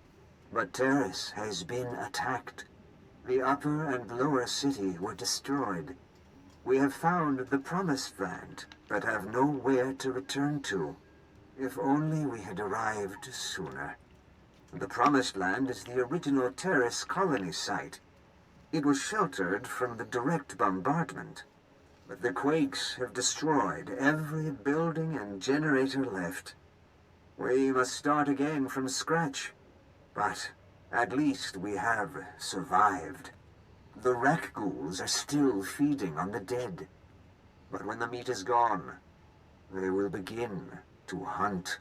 but Terrace has been attacked. The upper and lower city were destroyed. We have found the Promised Land, but have nowhere to return to. If only we had arrived sooner. The Promised Land is the original Terrace colony site. It was sheltered from the direct bombardment, but the quakes have destroyed every building and generator left. We must start again from scratch, but at least we have survived. The wreck ghouls are still feeding on the dead, but when the meat is gone, they will begin to hunt.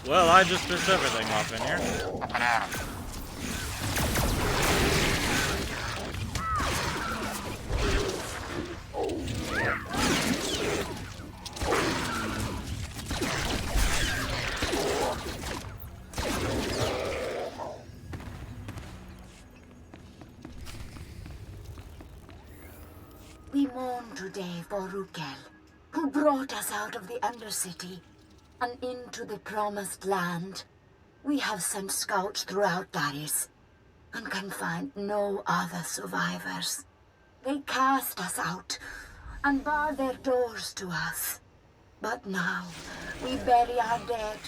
Well, I just pissed everything off in here. We mourn today for Rukel, who brought us out of the Undercity and into the Promised Land. We have sent scouts throughout Darius and can find no other survivors. They cast us out and barred their doors to us. But now we bury our dead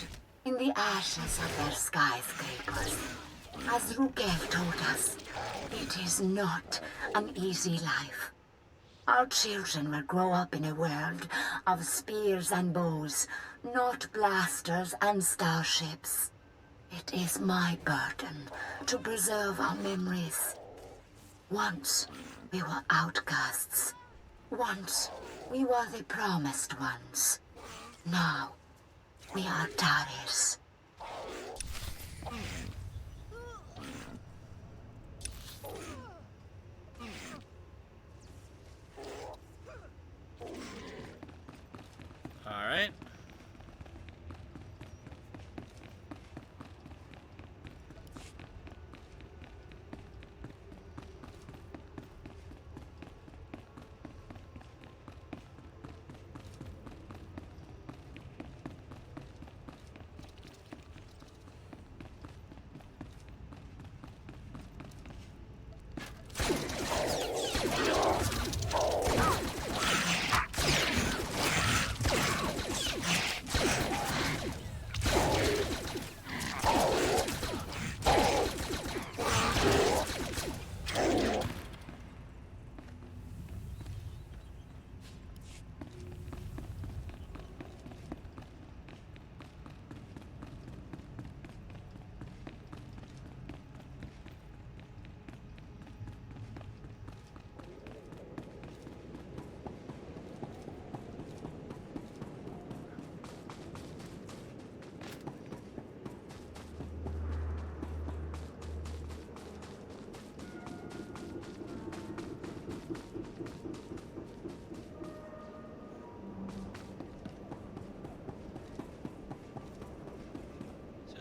in the ashes of their skyscrapers. As Rukev told us, it is not an easy life. Our children will grow up in a world of spears and bows, not blasters and starships. It is my burden to preserve our memories. Once we were outcasts. Once we were the promised ones. Now we are Taris. All right.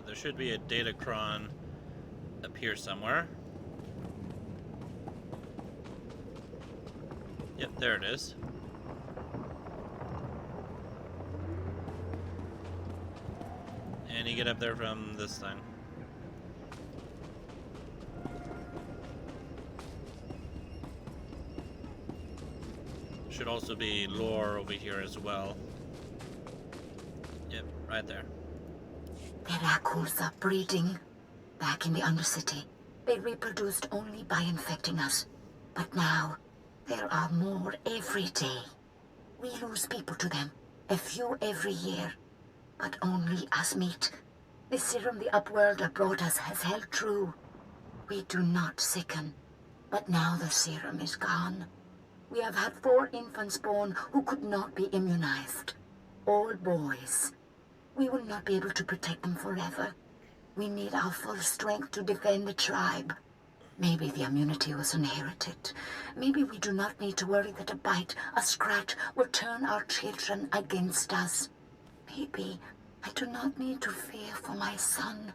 There should be a datacron up here somewhere. Yep, there it is. And you get up there from this thing. Should also be lore over here as well. Yep, right there. The Rackles are breeding. Back in the Undercity, they reproduced only by infecting us. But now, there are more every day. We lose people to them, a few every year, but only as meat. The serum the Upworlder brought us has held true. We do not sicken, but now the serum is gone. We have had 4 infants born who could not be immunized. All boys. We will not be able to protect them forever. We need our full strength to defend the tribe. Maybe the immunity was inherited. Maybe we do not need to worry that a bite, a scratch, will turn our children against us. Maybe I do not need to fear for my son.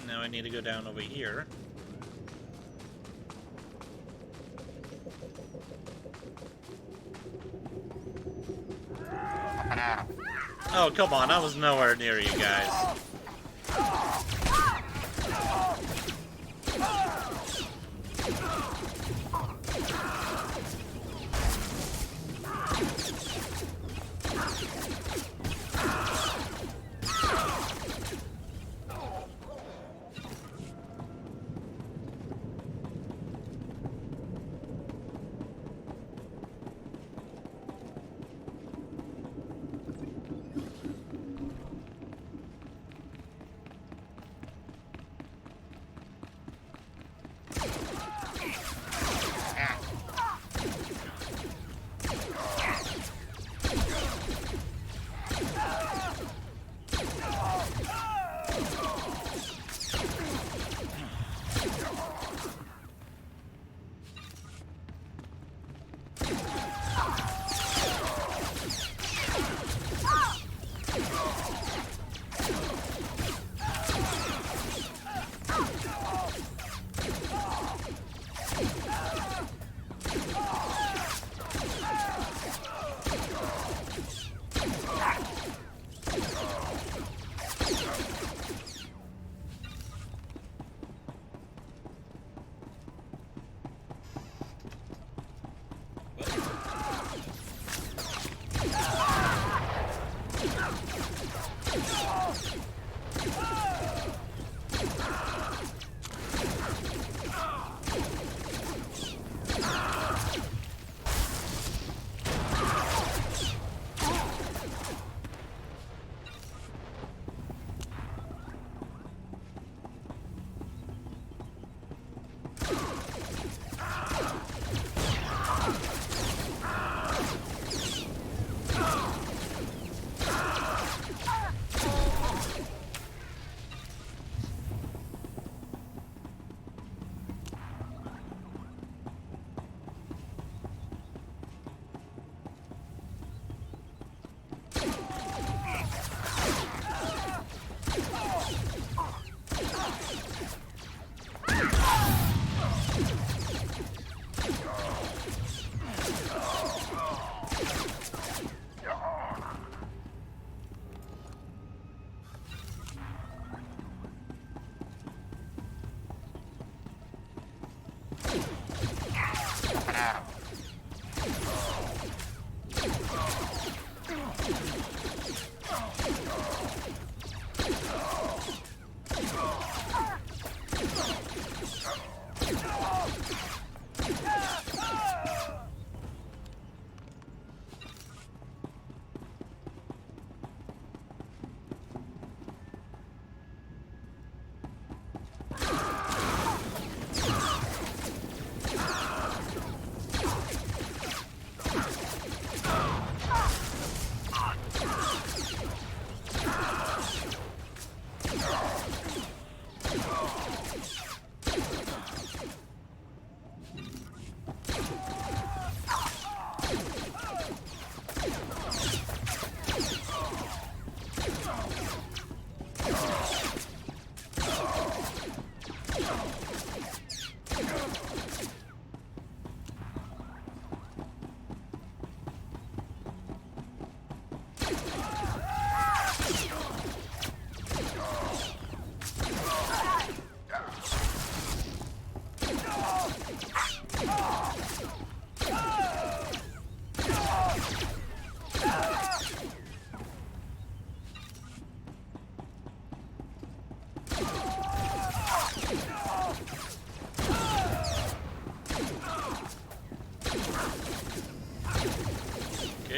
Now I need to go down over here. Oh, come on, I was nowhere near you guys.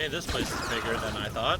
Okay, this place is bigger than I thought.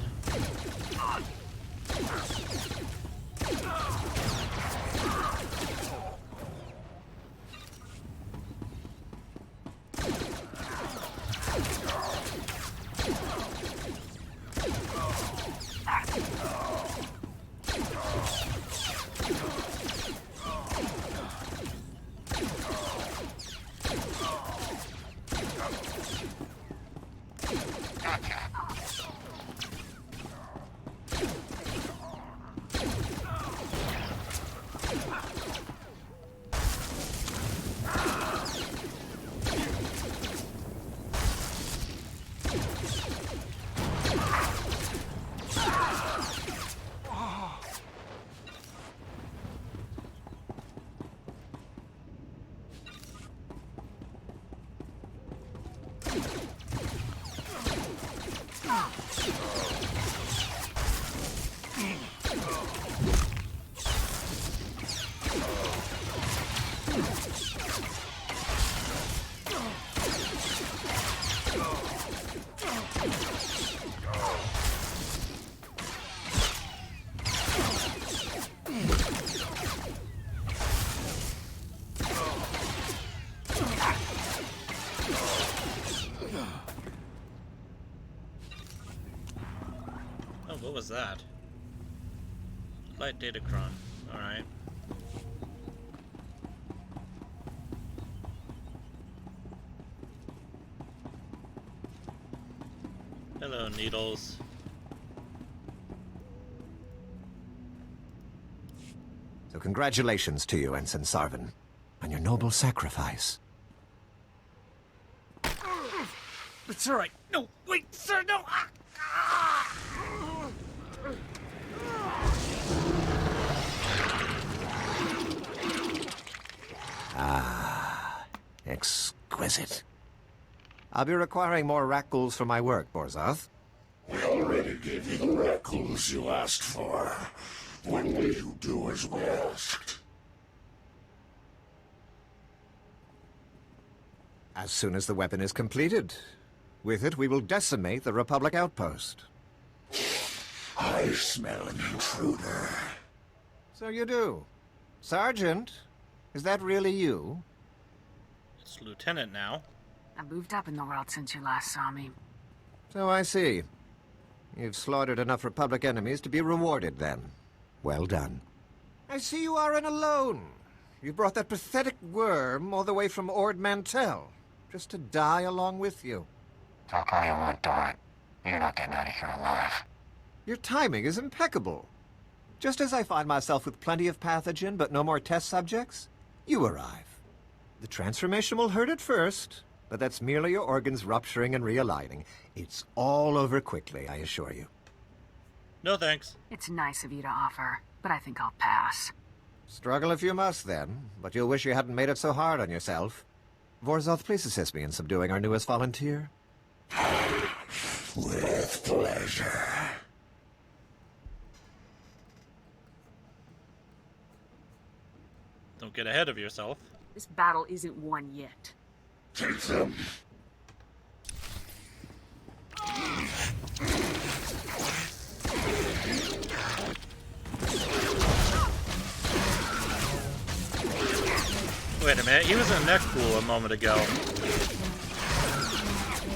What was that? Light datacron. Alright. Hello, Needles. So congratulations to you, Ensign Sarvin, on your noble sacrifice. It's alright. No, wait, sir, no! Ah, exquisite. I'll be requiring more rat ghouls for my work, Borzoth. We already gave you the rat ghouls you asked for. When will you do as we asked? As soon as the weapon is completed. With it, we will decimate the Republic outpost. I smell an intruder. So you do. Sergeant, is that really you? It's Lieutenant now. I moved up in the world since you last saw me. So I see. You've slaughtered enough Republic enemies to be rewarded, then. Well done. I see you aren't alone. You brought that pathetic worm all the way from Ord Mantell, just to die along with you. Talk all you want, Doran. You're not getting out of here alive. Your timing is impeccable. Just as I find myself with plenty of pathogen but no more test subjects, you arrive. The transformation will hurt at first, but that's merely your organs rupturing and realigning. It's all over quickly, I assure you. No thanks. It's nice of you to offer, but I think I'll pass. Struggle if you must, then, but you'll wish you hadn't made it so hard on yourself. Vorzoth, please assist me in subduing our newest volunteer. With pleasure. Don't get ahead of yourself. This battle isn't won yet. Take them. Wait a minute, he was in Nakval a moment ago.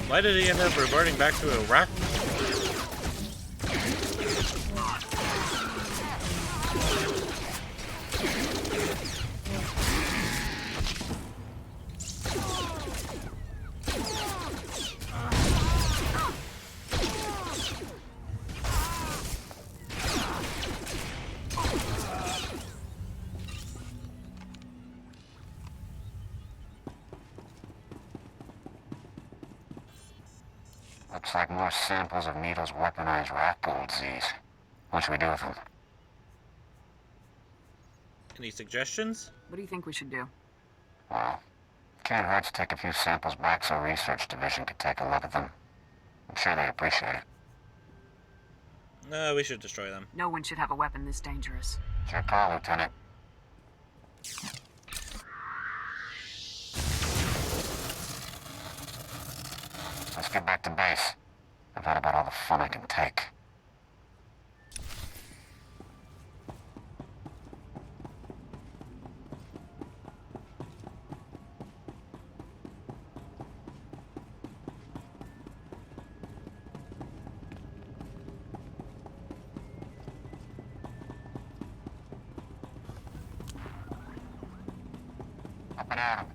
Why did he end up reverting back to Iraq? Looks like more samples of Needle's weaponized rat gold disease. What should we do with them? Any suggestions? What do you think we should do? Well, can't hurt to take a few samples back so Research Division could take a look at them. I'm sure they appreciate it. No, we should destroy them. No one should have a weapon this dangerous. It's your call, Lieutenant. Let's get back to base. I've had about all the fun I can take. Up and at 'em.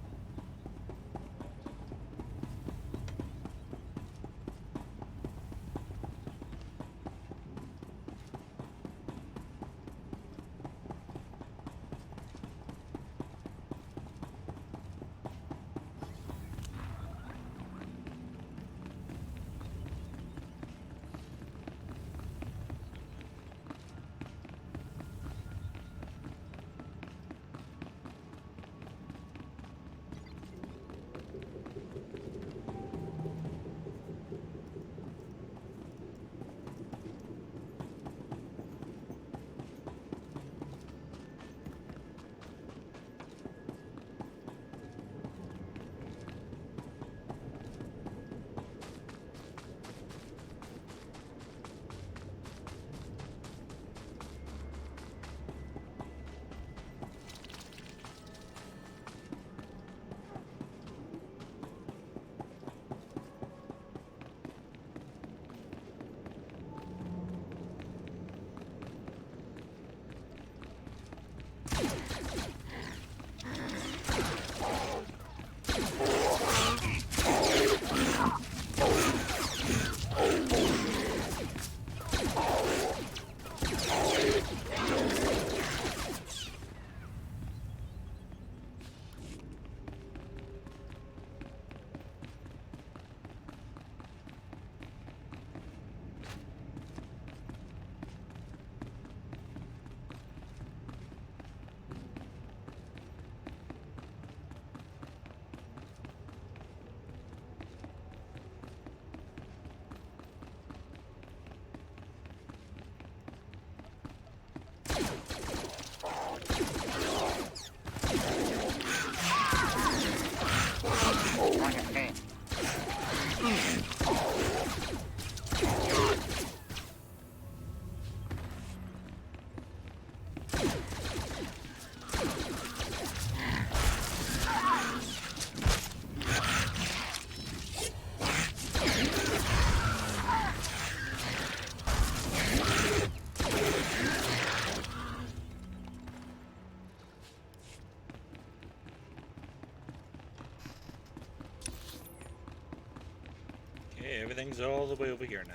Okay, everything's all the way over here now.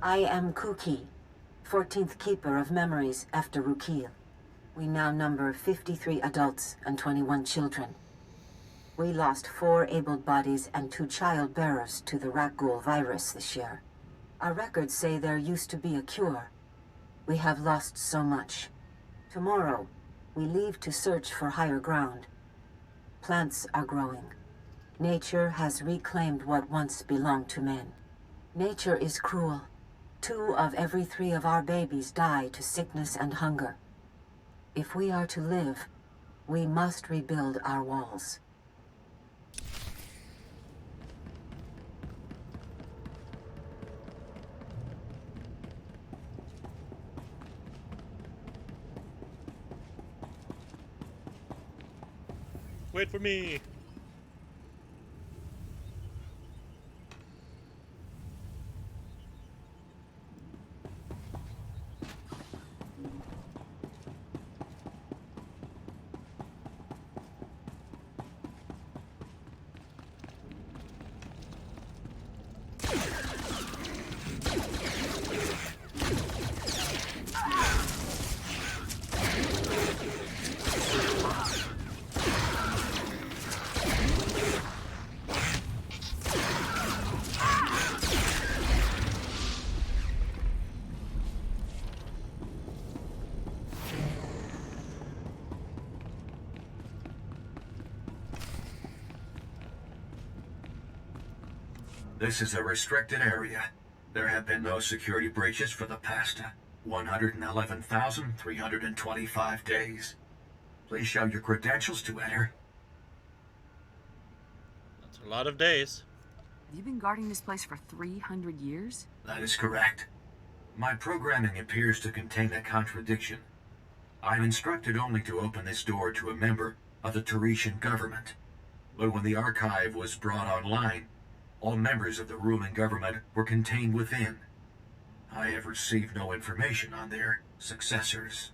I am Kuki, 14th Keeper of Memories after Rukil. We now number 53 adults and 21 children. We lost 4 able bodies and 2 child bearers to the Rakghoul virus this year. Our records say there used to be a cure. We have lost so much. Tomorrow, we leave to search for higher ground. Plants are growing. Nature has reclaimed what once belonged to men. Nature is cruel. 2 of every 3 of our babies die to sickness and hunger. If we are to live, we must rebuild our walls. Wait for me! This is a restricted area. There have been no security breaches for the past 111,325 days. Please show your credentials to enter. That's a lot of days. Have you been guarding this place for 300 years? That is correct. My programming appears to contain a contradiction. I'm instructed only to open this door to a member of the Teresian government. But when the archive was brought online, all members of the ruling government were contained within. I have received no information on their successors.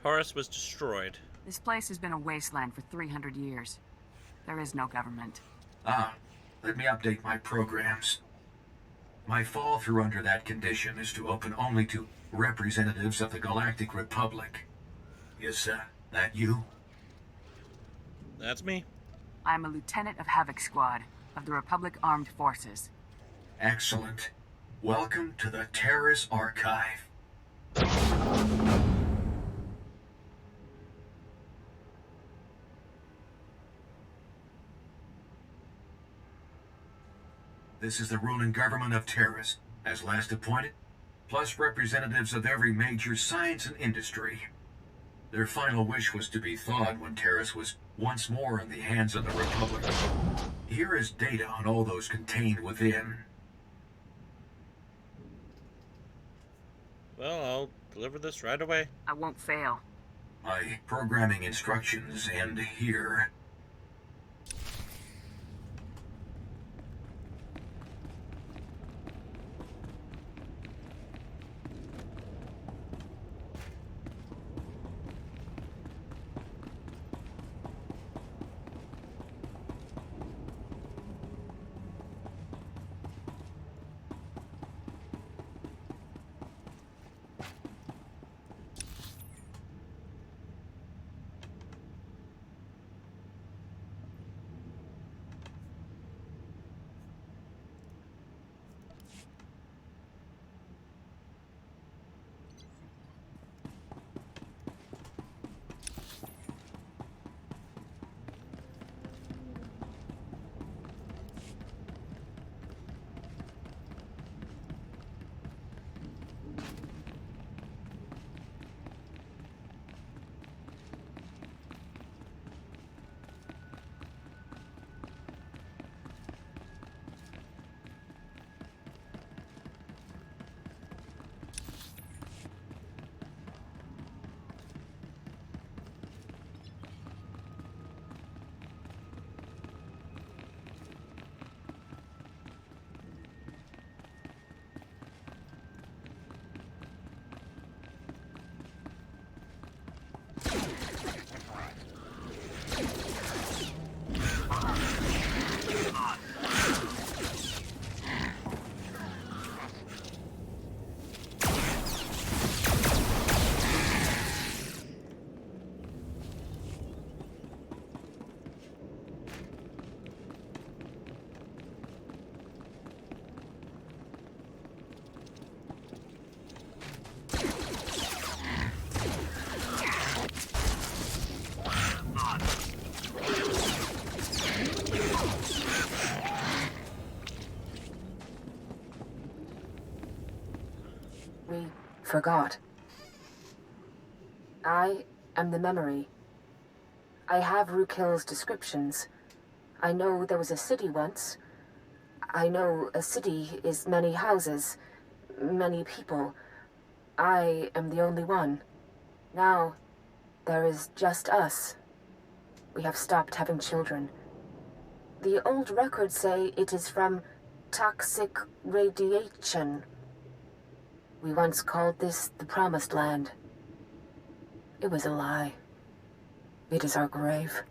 Taurus was destroyed. This place has been a wasteland for 300 years. There is no government. Let me update my programs. My fall through under that condition is to open only to representatives of the Galactic Republic. Is that you? That's me. I'm a lieutenant of Havoc Squad of the Republic Armed Forces. Excellent. Welcome to the Terrace Archive. This is the ruling government of Terrace, as last appointed, plus representatives of every major science and industry. Their final wish was to be thawed when Terrace was once more in the hands of the Republic. Here is data on all those contained within. Well, I'll deliver this right away. I won't fail. My programming instructions end here. We forgot. I am the memory. I have Rukil's descriptions. I know there was a city once. I know a city is many houses, many people. I am the only one. Now, there is just us. We have stopped having children. The old records say it is from toxic radiation. We once called this the Promised Land. It was a lie. It is our grave.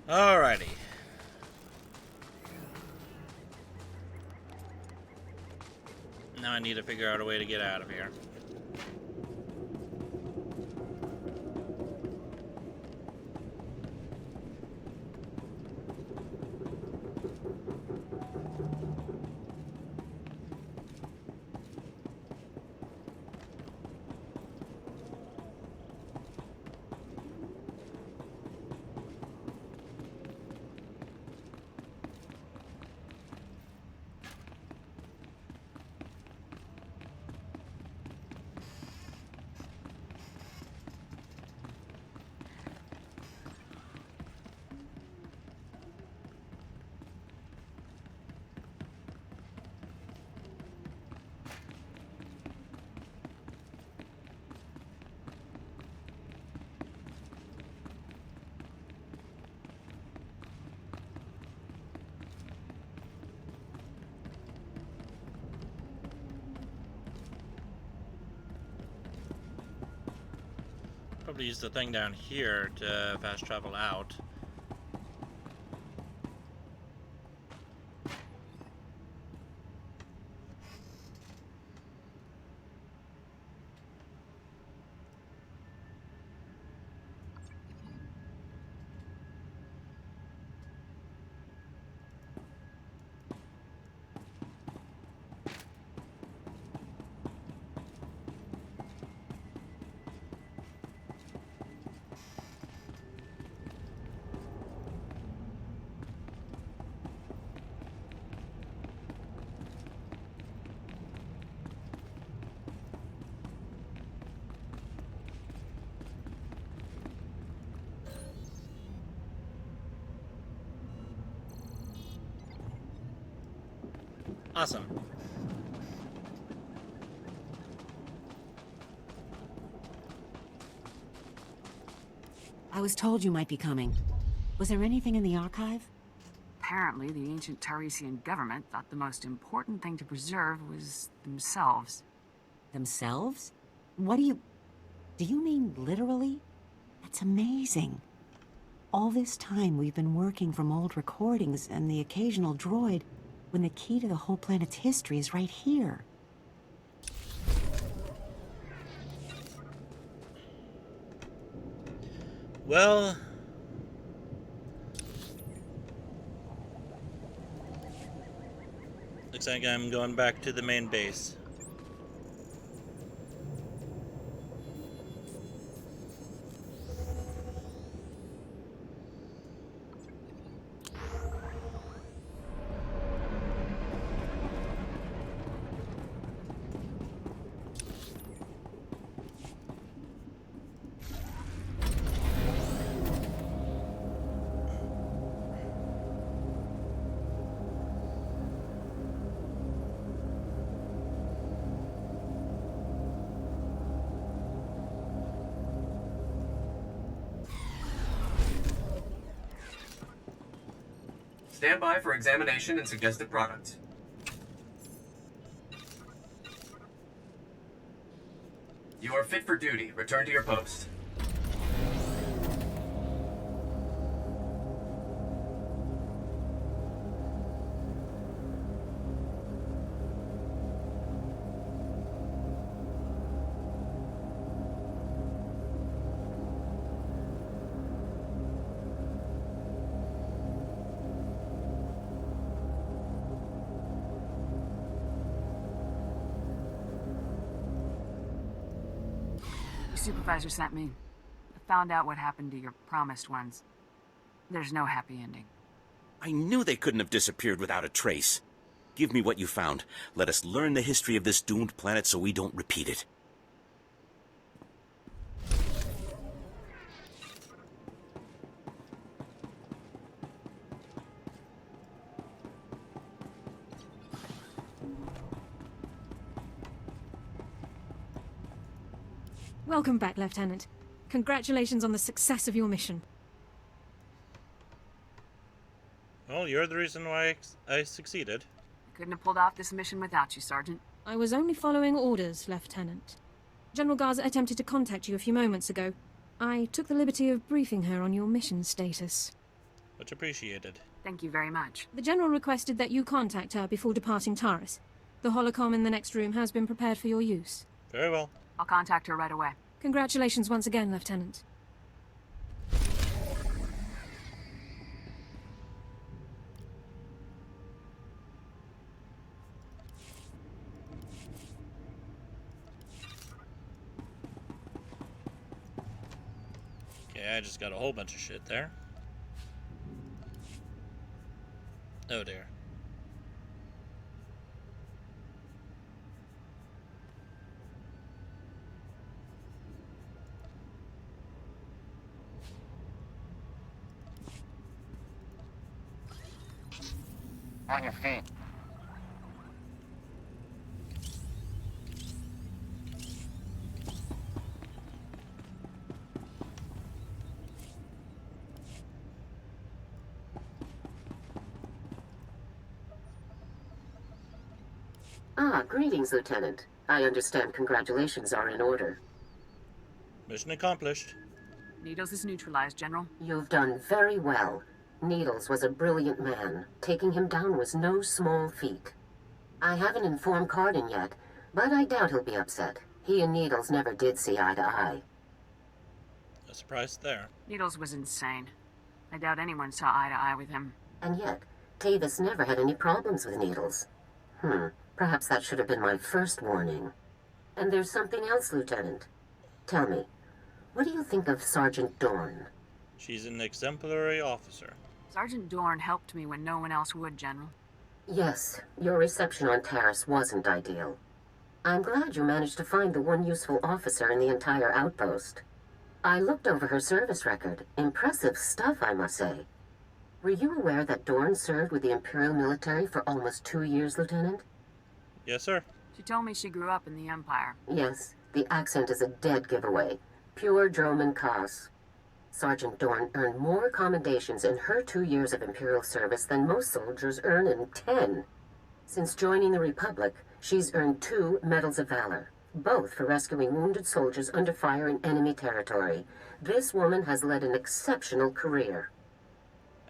Alrighty. Now I need to figure out a way to get out of here. Probably use the thing down here to fast travel out. Awesome. I was told you might be coming. Was there anything in the archive? Apparently, the ancient Tarisian government thought the most important thing to preserve was themselves. Themselves? What do you mean literally? That's amazing. All this time we've been working from old recordings and the occasional droid, when the key to the whole planet's history is right here. Well, looks like I'm going back to the main base. Stand by for examination and suggested products. You are fit for duty. Return to your post. Supervisor sent me. I found out what happened to your promised ones. There's no happy ending. I knew they couldn't have disappeared without a trace. Give me what you found. Let us learn the history of this doomed planet so we don't repeat it. Welcome back, Lieutenant. Congratulations on the success of your mission. Well, you're the reason why I succeeded. I couldn't have pulled off this mission without you, Sergeant. I was only following orders, Lieutenant. General Garza attempted to contact you a few moments ago. I took the liberty of briefing her on your mission status. Much appreciated. Thank you very much. The General requested that you contact her before departing Taurus. The holocom in the next room has been prepared for your use. Very well. I'll contact her right away. Congratulations once again, Lieutenant. Okay, I just got a whole bunch of shit there. Oh dear. On your feet. Ah, greetings, Lieutenant. I understand congratulations are in order. Mission accomplished. Needles is neutralized, General. You've done very well. Needles was a brilliant man. Taking him down was no small feat. I haven't informed Cardin yet, but I doubt he'll be upset. He and Needles never did see eye to eye. A surprise there. Needles was insane. I doubt anyone saw eye to eye with him. And yet, Tavis never had any problems with Needles. Perhaps that should have been my first warning. And there's something else, Lieutenant. Tell me, what do you think of Sergeant Dorn? She's an exemplary officer. Sergeant Dorn helped me when no one else would, General. Yes, your reception on Taris wasn't ideal. I'm glad you managed to find the one useful officer in the entire outpost. I looked over her service record. Impressive stuff, I must say. Were you aware that Dorn served with the Imperial military for almost 2 years, Lieutenant? Yes, sir. She told me she grew up in the Empire. Yes, the accent is a dead giveaway. Pure Droman Kos. Sergeant Dorn earned more commendations in her 2 years of Imperial service than most soldiers earn in 10. Since joining the Republic, she's earned 2 Medals of Valor, both for rescuing wounded soldiers under fire in enemy territory. This woman has led an exceptional career.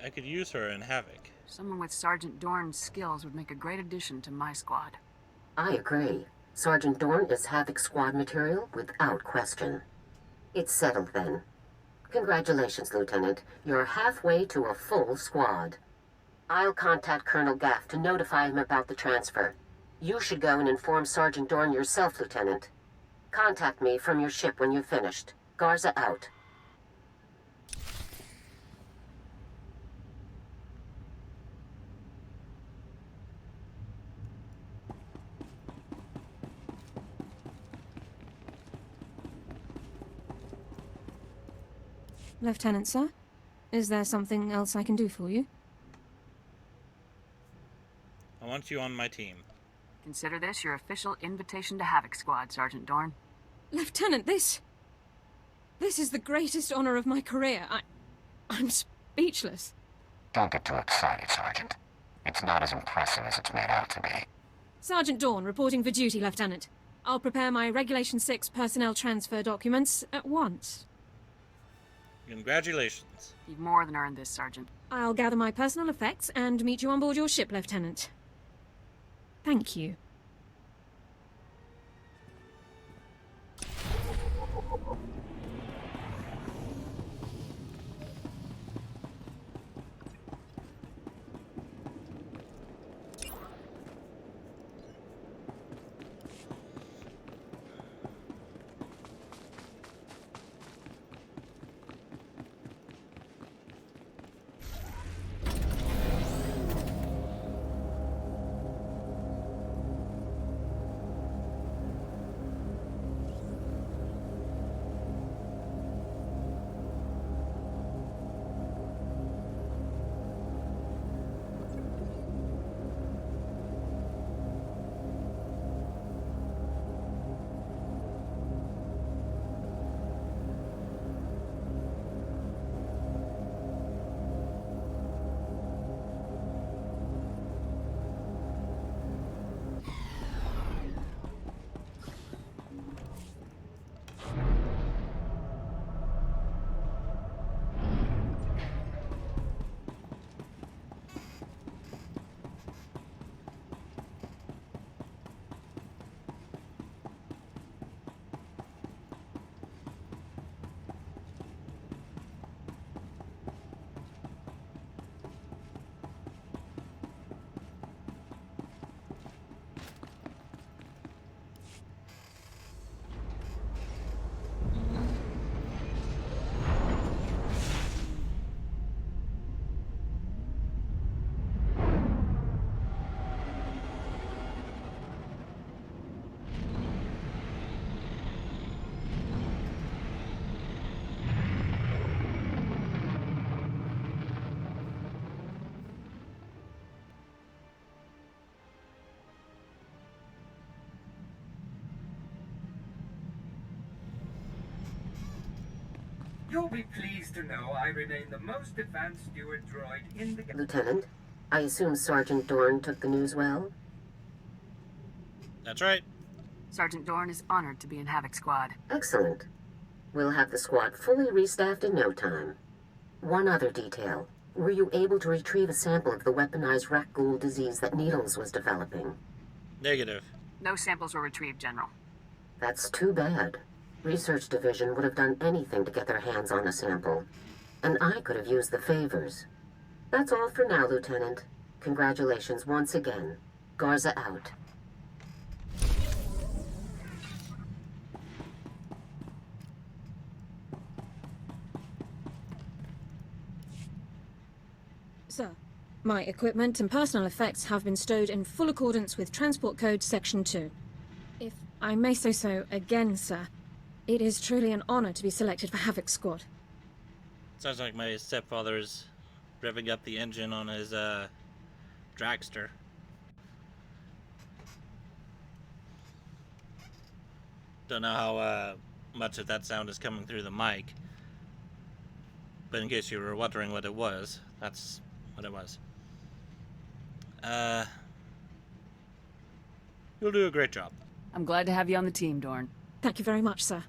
I could use her in Havoc. Someone with Sergeant Dorn's skills would make a great addition to my squad. I agree. Sergeant Dorn is Havoc squad material without question. It's settled then. Congratulations, Lieutenant. You're halfway to a full squad. I'll contact Colonel Gaff to notify him about the transfer. You should go and inform Sergeant Dorn yourself, Lieutenant. Contact me from your ship when you've finished. Garza out. Lieutenant, sir? Is there something else I can do for you? I want you on my team. Consider this your official invitation to Havoc Squad, Sergeant Dorn. Lieutenant, this is the greatest honor of my career. I'm speechless. Don't get too excited, Sergeant. It's not as impressive as it's made out to be. Sergeant Dawn, reporting for duty, Lieutenant. I'll prepare my Regulation 6 personnel transfer documents at once. Congratulations. You've more than earned this, Sergeant. I'll gather my personal effects and meet you on board your ship, Lieutenant. Thank you. You'll be pleased to know I remain the most advanced steward droid in the... Lieutenant, I assume Sergeant Dorn took the news well? That's right. Sergeant Dorn is honored to be in Havoc Squad. Excellent. We'll have the squad fully restaffed in no time. One other detail. Were you able to retrieve a sample of the weaponized Rakghoul disease that Needles was developing? Negative. No samples were retrieved, General. That's too bad. Research Division would have done anything to get their hands on a sample. And I could have used the favors. That's all for now, Lieutenant. Congratulations once again. Garza out. Sir, my equipment and personal effects have been stowed in full accordance with Transport Code Section 2. If I may say so again, sir, it is truly an honor to be selected for Havoc Squad. Sounds like my stepfather is revving up the engine on his dragster. Don't know how much of that sound is coming through the mic, but in case you were wondering what it was, that's what it was. You'll do a great job. I'm glad to have you on the team, Dorn. Thank you very much, sir.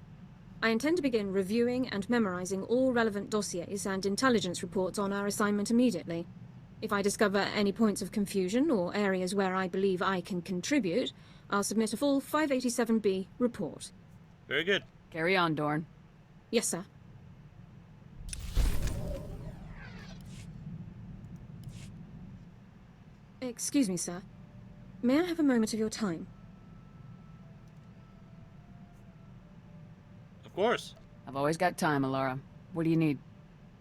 I intend to begin reviewing and memorizing all relevant dossiers and intelligence reports on our assignment immediately. If I discover any points of confusion or areas where I believe I can contribute, I'll submit a full 587B report. Very good. Carry on, Dorn. Yes, sir. Excuse me, sir. May I have a moment of your time? Of course. I've always got time, Alara. What do you need?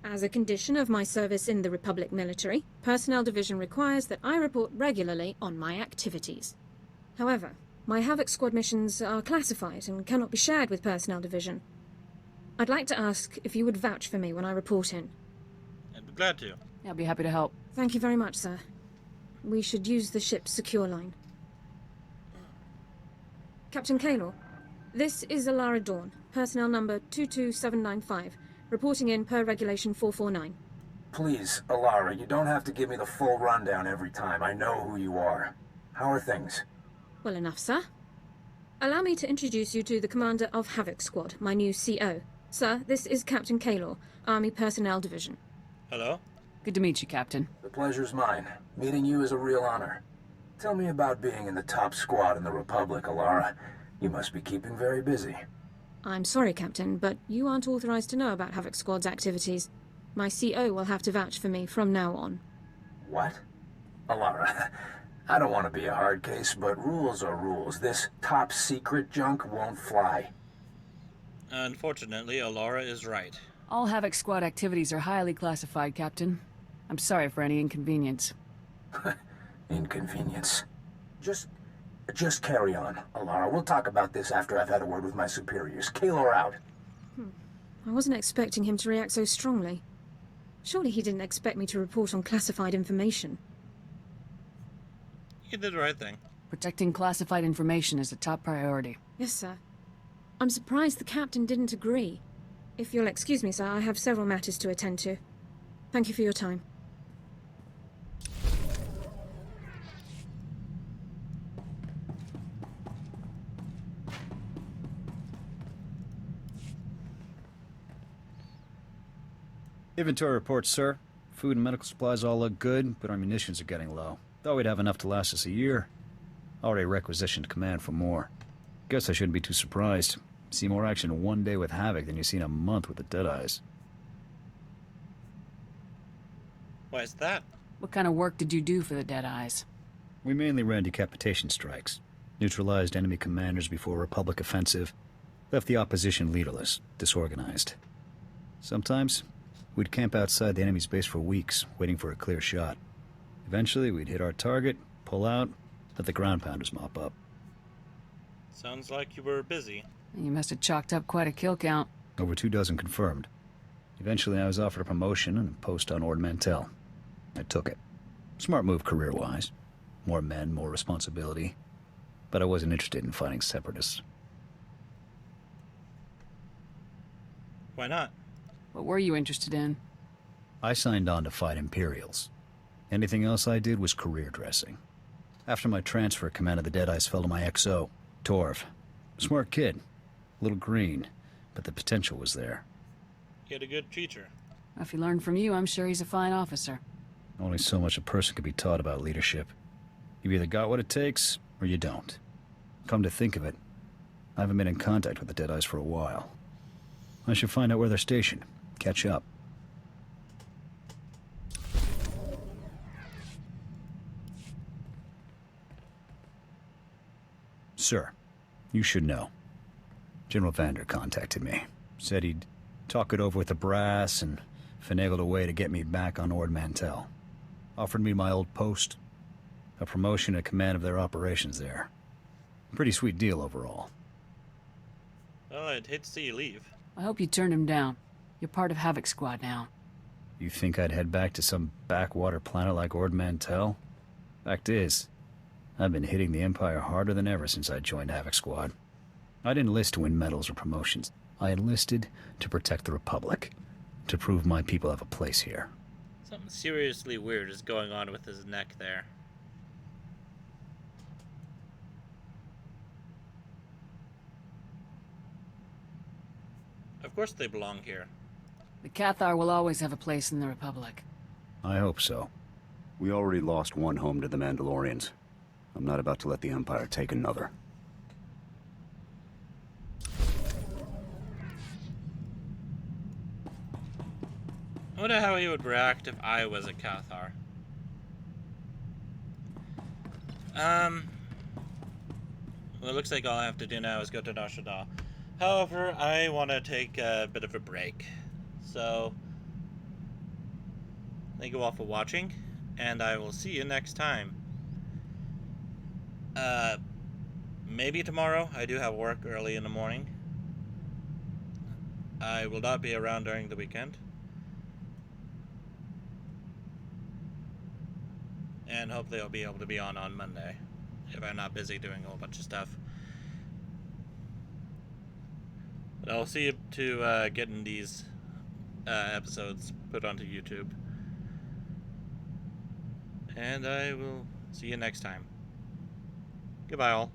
As a condition of my service in the Republic military, Personnel Division requires that I report regularly on my activities. However, my Havoc Squad missions are classified and cannot be shared with Personnel Division. I'd like to ask if you would vouch for me when I report in. I'd be glad to. I'll be happy to help. Thank you very much, sir. We should use the ship's secure line. Captain Kaylor, this is Alara Dawn, personnel number 22795, reporting in per Regulation 449. Please, Alara, you don't have to give me the full rundown every time. I know who you are. How are things? Well enough, sir. Allow me to introduce you to the commander of Havoc Squad, my new CO. Sir, this is Captain Kaylor, Army Personnel Division. Hello? Good to meet you, Captain. The pleasure's mine. Meeting you is a real honor. Tell me about being in the top squad in the Republic, Alara. You must be keeping very busy. I'm sorry, Captain, but you aren't authorized to know about Havoc Squad's activities. My CO will have to vouch for me from now on. What? Alara, I don't want to be a hard case, but rules are rules. This top secret junk won't fly. Unfortunately, Alara is right. All Havoc Squad activities are highly classified, Captain. I'm sorry for any inconvenience. Inconvenience. Just carry on, Alara. We'll talk about this after I've had a word with my superiors. Kaylor out. I wasn't expecting him to react so strongly. Surely he didn't expect me to report on classified information. You did the right thing. Protecting classified information is a top priority. Yes, sir. I'm surprised the captain didn't agree. If you'll excuse me, sir, I have several matters to attend to. Thank you for your time. Inventory report, sir. Food and medical supplies all look good, but our munitions are getting low. Thought we'd have enough to last us a year. Already requisitioned command for more. Guess I shouldn't be too surprised. See more action in one day with Havoc than you see in a month with the Deadeyes. Why is that? What kind of work did you do for the Deadeyes? We mainly ran decapitation strikes. Neutralized enemy commanders before a Republic offensive. Left the opposition leaderless, disorganized. Sometimes, we'd camp outside the enemy's base for weeks, waiting for a clear shot. Eventually, we'd hit our target, pull out, let the ground pounders mop up. Sounds like you were busy. You must have chalked up quite a kill count. Over 24 confirmed. Eventually, I was offered a promotion and a post on Ord Mantell. I took it. Smart move career-wise. More men, more responsibility. But I wasn't interested in fighting separatists. Why not? What were you interested in? I signed on to fight Imperials. Anything else I did was career dressing. After my transfer, command of the Deadeyes fell to my XO, Torv. Smart kid. A little green, but the potential was there. You had a good teacher. If he learned from you, I'm sure he's a fine officer. Only so much a person could be taught about leadership. You've either got what it takes, or you don't. Come to think of it, I haven't been in contact with the Deadeyes for a while. I should find out where they're stationed. Catch up. Sir, you should know. General Vander contacted me. Said he'd talk it over with the brass and finagled a way to get me back on Ord Mantell. Offered me my old post. A promotion and command of their operations there. Pretty sweet deal overall. Well, I'd hate to see you leave. I hope you turned him down. You're part of Havoc Squad now. You think I'd head back to some backwater planet like Ord Mantell? Fact is, I've been hitting the Empire harder than ever since I joined Havoc Squad. I didn't enlist to win medals or promotions. I enlisted to protect the Republic. To prove my people have a place here. Something seriously weird is going on with his neck there. Of course they belong here. The Cathar will always have a place in the Republic. I hope so. We already lost one home to the Mandalorians. I'm not about to let the Empire take another. I wonder how he would react if I was a Cathar. Well, it looks like all I have to do now is go to Nara. However, I want to take a bit of a break. So, thank you all for watching, and I will see you next time. Maybe tomorrow. I do have work early in the morning. I will not be around during the weekend. And hopefully I'll be able to be on Monday, if I'm not busy doing a whole bunch of stuff. But I'll see you to getting these episodes put onto YouTube. and I will see you next time. Goodbye, all.